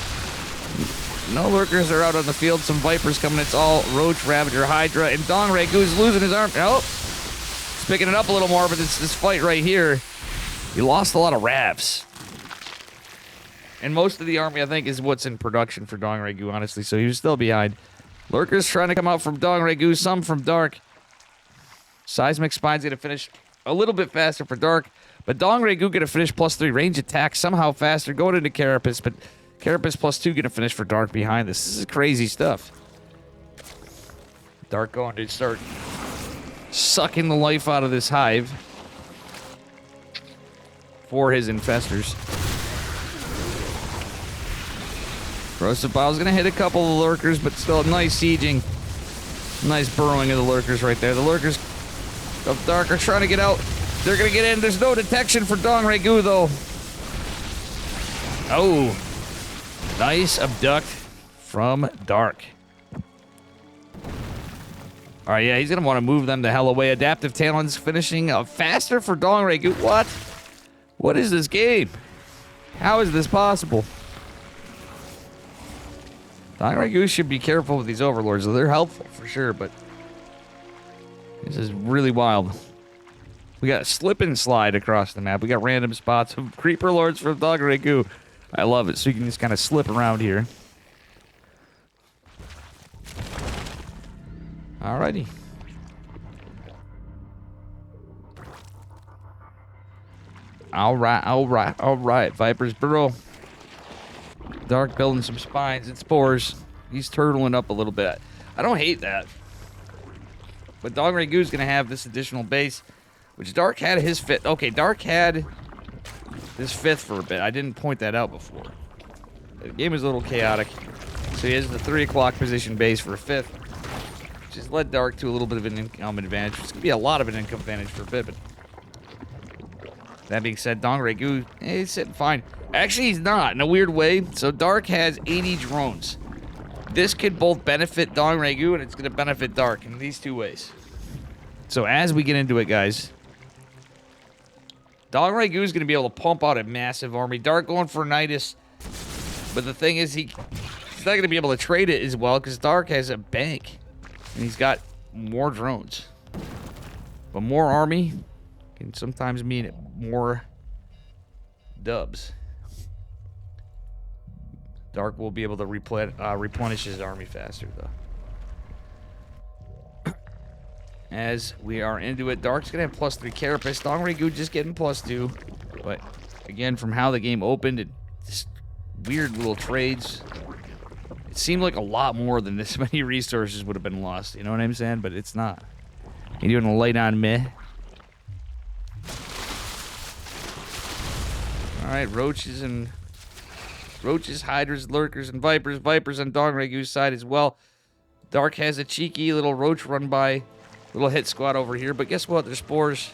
No lurkers are out on the field. Some Vipers coming. It's all Roach, Ravager, Hydra, and Dongregu's losing his arm. Oh, he's picking it up a little more, but this fight right here, he lost a lot of Ravs. And most of the army, I think, is what's in production for Dongregu, honestly, so he was still behind. Lurkers trying to come out from Dongregu, some from Dark. Seismic Spine's going to finish a little bit faster for Dark, but Dongregu going to finish +3 range attack somehow faster, going into Carapace, but Carapace +2 going to finish for Dark behind this. This is crazy stuff. Dark going to start sucking the life out of this hive for his infestors. Corrosive Bile's going to hit a couple of lurkers, but still nice sieging. Nice burrowing of the lurkers right there. The lurkers of Dark are trying to get out. They're going to get in. There's no detection for Dongregu, though. Oh. Nice abduct from Dark. All right, yeah, he's going to want to move them the hell away. Adaptive Talons finishing faster for Dongregu. What? What is this game? How is this possible? Dongregu should be careful with these overlords. They're helpful for sure, but This is really wild. We got a slip and slide across the map. We got random spots of creeper lords from Dog Ragu. I love it. So you can just kind of slip around here. Alrighty. Alright. Viper's Burrow. Dark building some spines and spores. He's turtling up a little bit. I don't hate that. But Dog Ragu's going to have this additional base, which Dark had his fifth. Okay, Dark had this fifth for a bit. I didn't point that out before. The game is a little chaotic. So he has the 3 o'clock position base for a fifth, which has led Dark to a little bit of an income advantage. It's going to be a lot of an income advantage for a bit, but that being said, Dong Ragu, he's sitting fine. Actually, he's not, in a weird way. So Dark has 80 drones. This could both benefit Dong Ragu, and it's going to benefit Dark in these two ways. So as we get into it, guys, Dong Ragu is going to be able to pump out a massive army. Dark going for Nidus, but the thing is, he's not going to be able to trade it as well because Dark has a bank, and he's got more drones. But more army can sometimes mean more dubs. Dark will be able to replenish his army faster, though. As we are into it, Dark's going to have +3 Carapace. Dong Ragu just getting +2. But, again, from how the game opened, it just weird little trades. It seemed like a lot more than this many resources would have been lost. You know what I'm saying? But it's not. You doing a light on me? Alright, roaches, hydras, lurkers, and vipers. Vipers on Dong Ragu's side as well. Dark has a cheeky little roach run by. Little hit squad over here. But guess what? There's spores.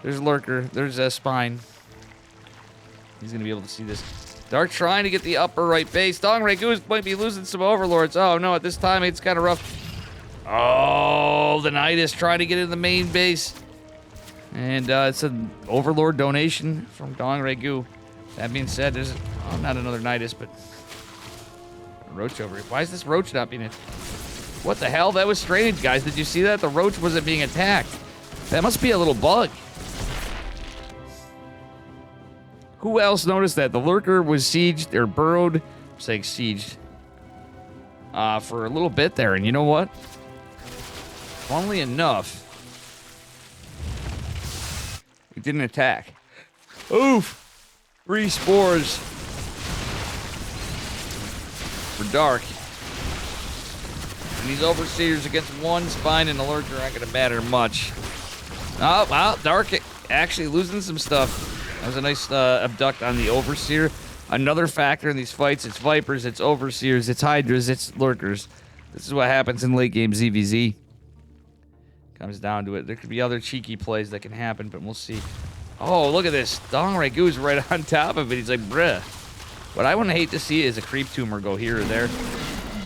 There's lurker. There's a spine. He's going to be able to see this. Dark trying to get the upper right base. Dong Ragu might be losing some overlords. Oh, no. At this time, it's kind of rough. Oh, the Nidus trying to get in the main base. And it's an overlord donation from Dong Ragu. That being said, there's not another Nidus, but a roach over here. Why is this roach not being What the hell? That was strange, guys. Did you see that? The roach wasn't being attacked. That must be a little bug. Who else noticed that? The lurker was sieged or burrowed. I'm saying sieged. For a little bit there. And you know what? Funnily enough, it didn't attack. Oof. 3 spores for Dark. And these overseers against 1 spine and a lurker aren't going to matter much. Oh, wow. Dark actually losing some stuff. That was a nice abduct on the overseer. Another factor in these fights, it's vipers, it's overseers, it's hydras, it's lurkers. This is what happens in late game ZVZ. Comes down to it. There could be other cheeky plays that can happen, but we'll see. Oh, look at this. Dong Ragu's right on top of it. He's like, bruh. What I would hate to see is a creep tumor go here or there.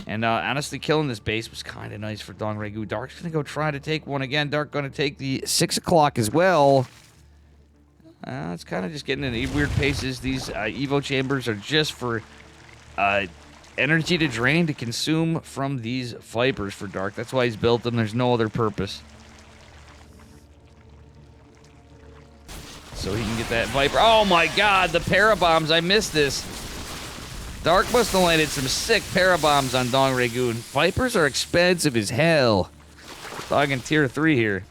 And honestly, killing this base was kind of nice for Dong Ragu. Dark's going to go try to take one again. Dark going to take the 6 o'clock as well. It's kind of just getting in weird paces. These Evo chambers are just for energy to drain, to consume from these Vipers for Dark. That's why he's built them. There's no other purpose. So he can get that Viper. Oh my god, the parabombs. I missed this. Dark must have landed some sick parabombs on Dong Ragu. Vipers are expensive as hell. Dog in tier 3 here.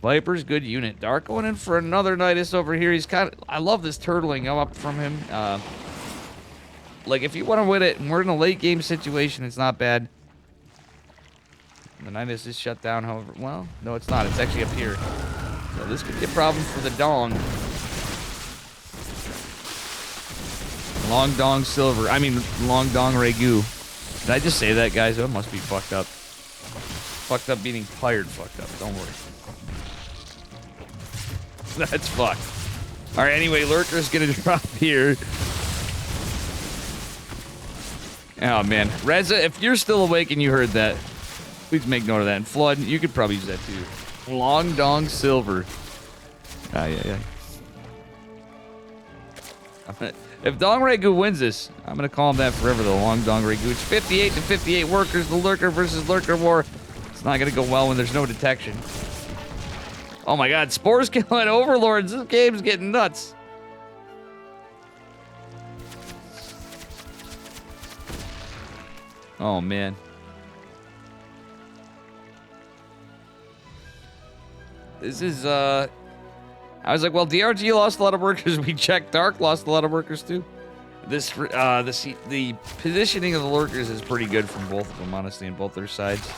Viper's good unit. Dark going in for another Nidus over here. He's kind of... I love this turtling up from him. Like, if you want to win it, and we're in a late game situation, it's not bad. The Nidus is shut down, however... Well, no, it's not. It's actually up here. So this could be a problem for the Dong. Long Dong Silver. I mean, Long Dong Ragu. Did I just say that, guys? Oh, it must be fucked up. Fucked up meaning tired fucked up. Don't worry. That's fucked. Alright, anyway, Lurker's gonna drop here. Oh, man. Reza, if you're still awake and you heard that, please make note of that. And Flood, you could probably use that too. Long Dong Silver. Yeah. If Dong Ragu wins this, I'm going to call him that forever, though. Long Dong Ragu. It's 58 to 58 workers. The Lurker versus Lurker War. It's not gonna go well when there's no detection. Oh my god, Spores killing Overlords. This game's getting nuts. Oh man. This is I was like, well, DRG lost a lot of workers. We checked Dark lost a lot of workers too. The positioning of the lurkers is pretty good from both of them, honestly, on both their sides.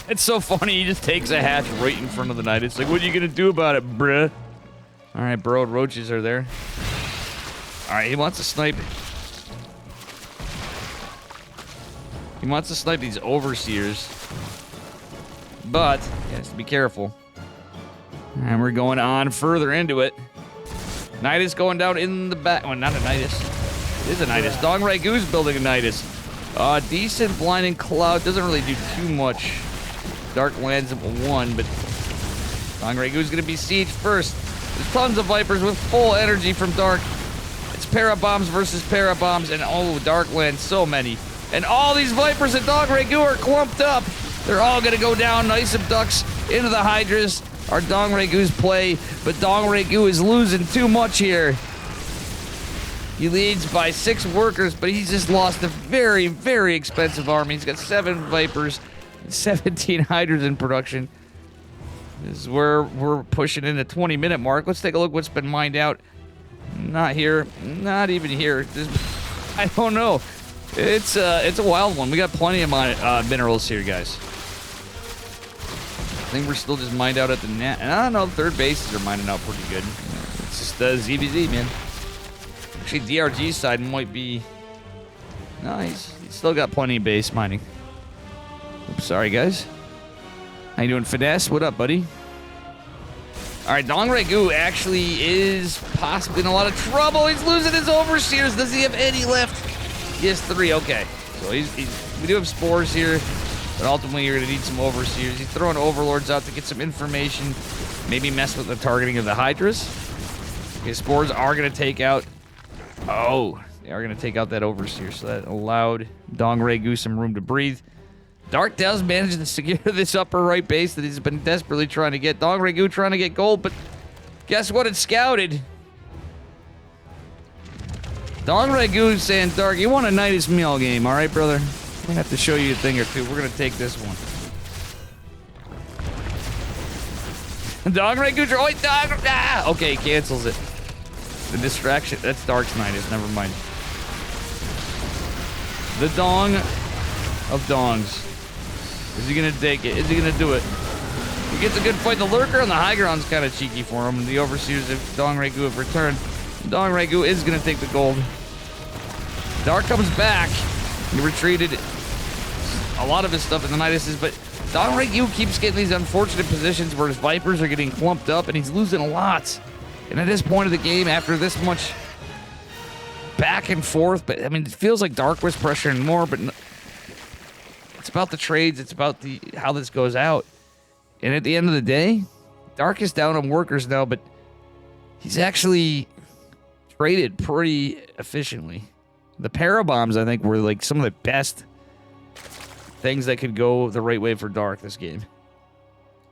It's so funny, he just takes a hatch right in front of the knight. It's like, what are you gonna do about it, bruh? Alright, burrowed roaches are there. Alright, he wants to snipe. He wants to snipe these overseers. But he has to be careful. And we're going on further into it. Nidus going down in the back. Well, not a Nidus. It is a Nidus. Dong Ragu's building a Nidus. Decent blinding cloud. Doesn't really do too much. Dark lands him one, but Dong Ragu's going to be sieged first. There's tons of Vipers with full energy from Dark. It's Parabombs versus Parabombs, and oh, Dark lands so many. And all these Vipers at Dong Ragu are clumped up. They're all going to go down. Nice abducts into the Hydras. Our Dong Ragu's play, but Dong Ragu is losing too much here. He leads by 6 workers, but he's just lost a very, very expensive army. He's got 7 Vipers and 17 Hydras in production. This is where we're pushing in the 20-minute mark. Let's take a look what's been mined out. Not here. Not even here. I don't know. It's a wild one. We got plenty of minerals here, guys. I think we're still just mined out at the net. And I don't know, third bases are mining out pretty good. It's just ZBZ, man. Actually, DRG's side might be... No, he's still got plenty of base mining. Oops, sorry, guys. How you doing, Finesse? What up, buddy? Alright, Dong Ragu actually is possibly in a lot of trouble. He's losing his overseers. Does he have any left? He has 3, okay. So we do have spores here. But ultimately, you're going to need some overseers. He's throwing overlords out to get some information. Maybe mess with the targeting of the Hydras. Okay, spores are going to take out... Oh, they are going to take out that overseer. So that allowed Dong Ragu some room to breathe. Dark does manage to secure this upper right base that he's been desperately trying to get. Dong Ragu trying to get gold, but guess what? It's scouted. Dong Ragu saying, Dark, you want a Nidus meal game, all right, brother? I'm gonna have to show you a thing or two. We're gonna take this one. Dong Ragu, oh wait, Dong, ah! Okay, he cancels it. The distraction, that's Dark's Nidus, never mind. The Dong of Dongs. Is he gonna take it? Is he gonna do it? He gets a good fight. The Lurker and the High Ground's kind of cheeky for him. The Overseers of Dong Ragu have returned. Dong Ragu is gonna take the gold. Dark comes back. He retreated a lot of his stuff in the Niduses, but Dong Ragu keeps getting these unfortunate positions where his Vipers are getting clumped up and he's losing a lot. And at this point of the game, after this much back and forth, but I mean, it feels like Dark was pressuring more, but it's about the trades, it's about how this goes out. And at the end of the day, Dark is down on workers now, but he's actually traded pretty efficiently. The Parabombs, I think, were like some of the best things that could go the right way for Dark this game.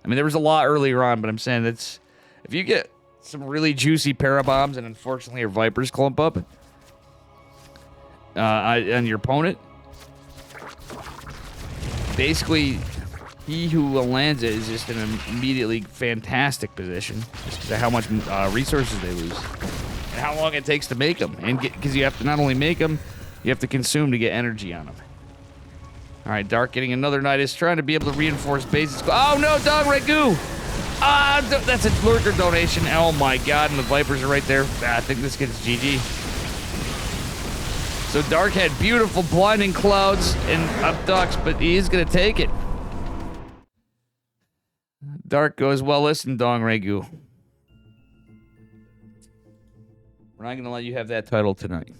I mean, there was a lot earlier on, but I'm saying that's if you get some really juicy Parabombs and unfortunately your Vipers clump up on your opponent, basically he who lands it is just in an immediately fantastic position just because of how much resources they lose and how long it takes to make them, and because you have to not only make them, you have to consume to get energy on them. All right, Dark getting another Nidus, trying to be able to reinforce bases. Oh no, Dong Ragu! That's a Lurker donation. Oh my god, and the Vipers are right there. I think this gets GG. So Dark had beautiful blinding clouds and abducts, but he is going to take it. Dark goes, well, listen, Dong Ragu. We're not going to let you have that title tonight.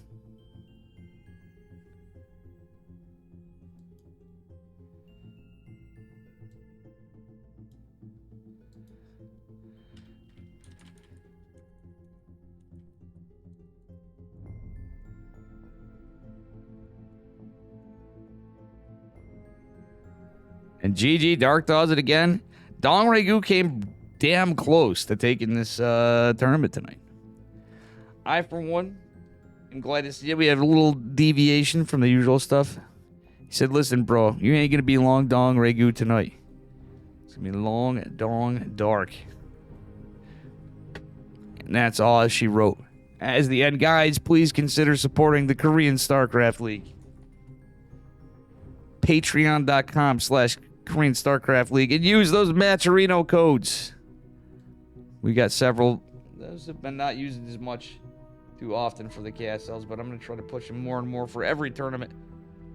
And GG, Dark does it again. Dong Regu came damn close to taking this tournament tonight. I, for one, am glad to see it. We have a little deviation from the usual stuff. He said, listen, bro, you ain't going to be long Dong Regu tonight. It's going to be long, dong, dark. And that's all she wrote. As the end, guys, please consider supporting the Korean Starcraft League. Patreon.com/Korean Starcraft League. And use those Matcherino codes. We got several. Those have been not used as much too often for the KSLs, but I'm going to try to push them more and more for every tournament.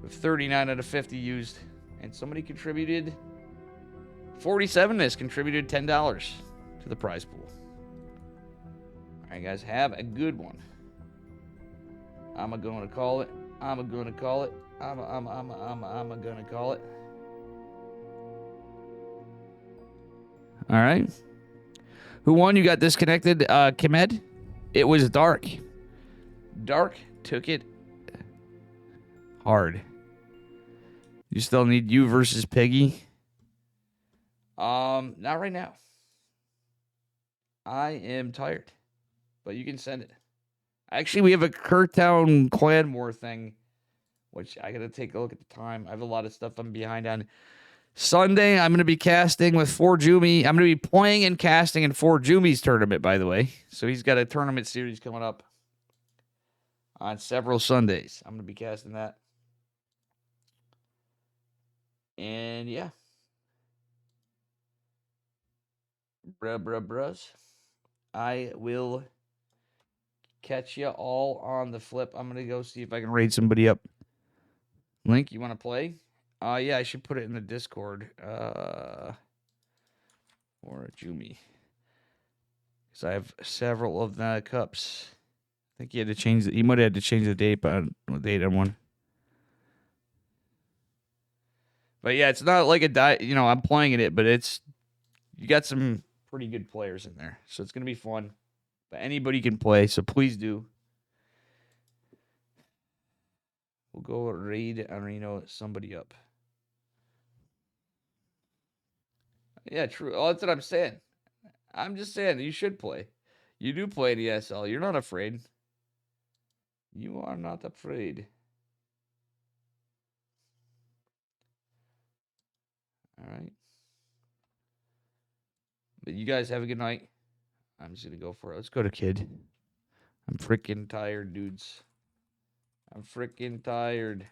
With 39 out of 50 used. And somebody contributed, 47 has contributed $10 to the prize pool. All right, guys, have a good one. I'm going to call it. I'm going to call it. I'm going to call it. All right. Who won? You got disconnected, Kemed? It was Dark. Dark took it hard. You still need you versus Piggy? Not right now. I am tired. But you can send it. Actually, we have a Kurtown Clan War thing, which I gotta take a look at the time. I have a lot of stuff I'm behind on. Sunday, I'm gonna be casting with 4Jumi. I'm gonna be playing and casting in 4Jumi's tournament, by the way. So he's got a tournament series coming up on several Sundays. I'm gonna be casting that. And yeah. Bruhs. I will catch you all on the flip. I'm going to go see if I can raid somebody up. Link, you want to play? Yeah, I should put it in the Discord. Or Jumi. Because I have several of the cups. I think he had to change he might have had to change the date on one. But yeah, it's not like I'm playing in it, but you got some pretty good players in there. So it's going to be fun. But anybody can play, so please do. We'll go raid somebody up. Yeah, true. Oh, that's what I'm saying. I'm just saying you should play. You do play in ESL. You're not afraid. You are not afraid. All right. But you guys have a good night. I'm just going to go for it. Let's go to Kid. I'm freaking tired, dudes. I'm freaking tired.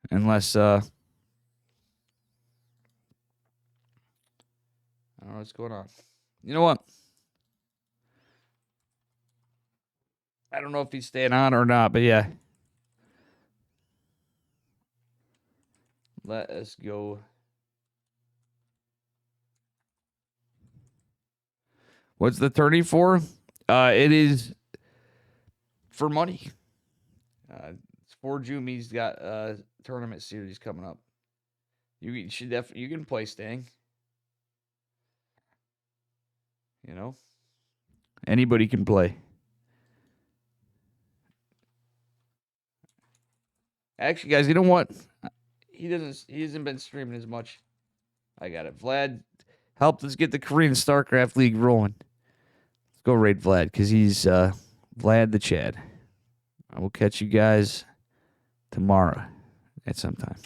Unless, I don't know what's going on. You know what? I don't know if he's staying on or not, but yeah. Let us go. What's the tourney for? It is for money. It's for Jumi's got a tournament series coming up. You should you can play staying. You know? Anybody can play. Actually, guys, you know what? He hasn't been streaming as much. I got it. Vlad helped us get the Korean Starcraft League rolling. Let's go raid Vlad, because he's Vlad the Chad. I will catch you guys tomorrow at some time.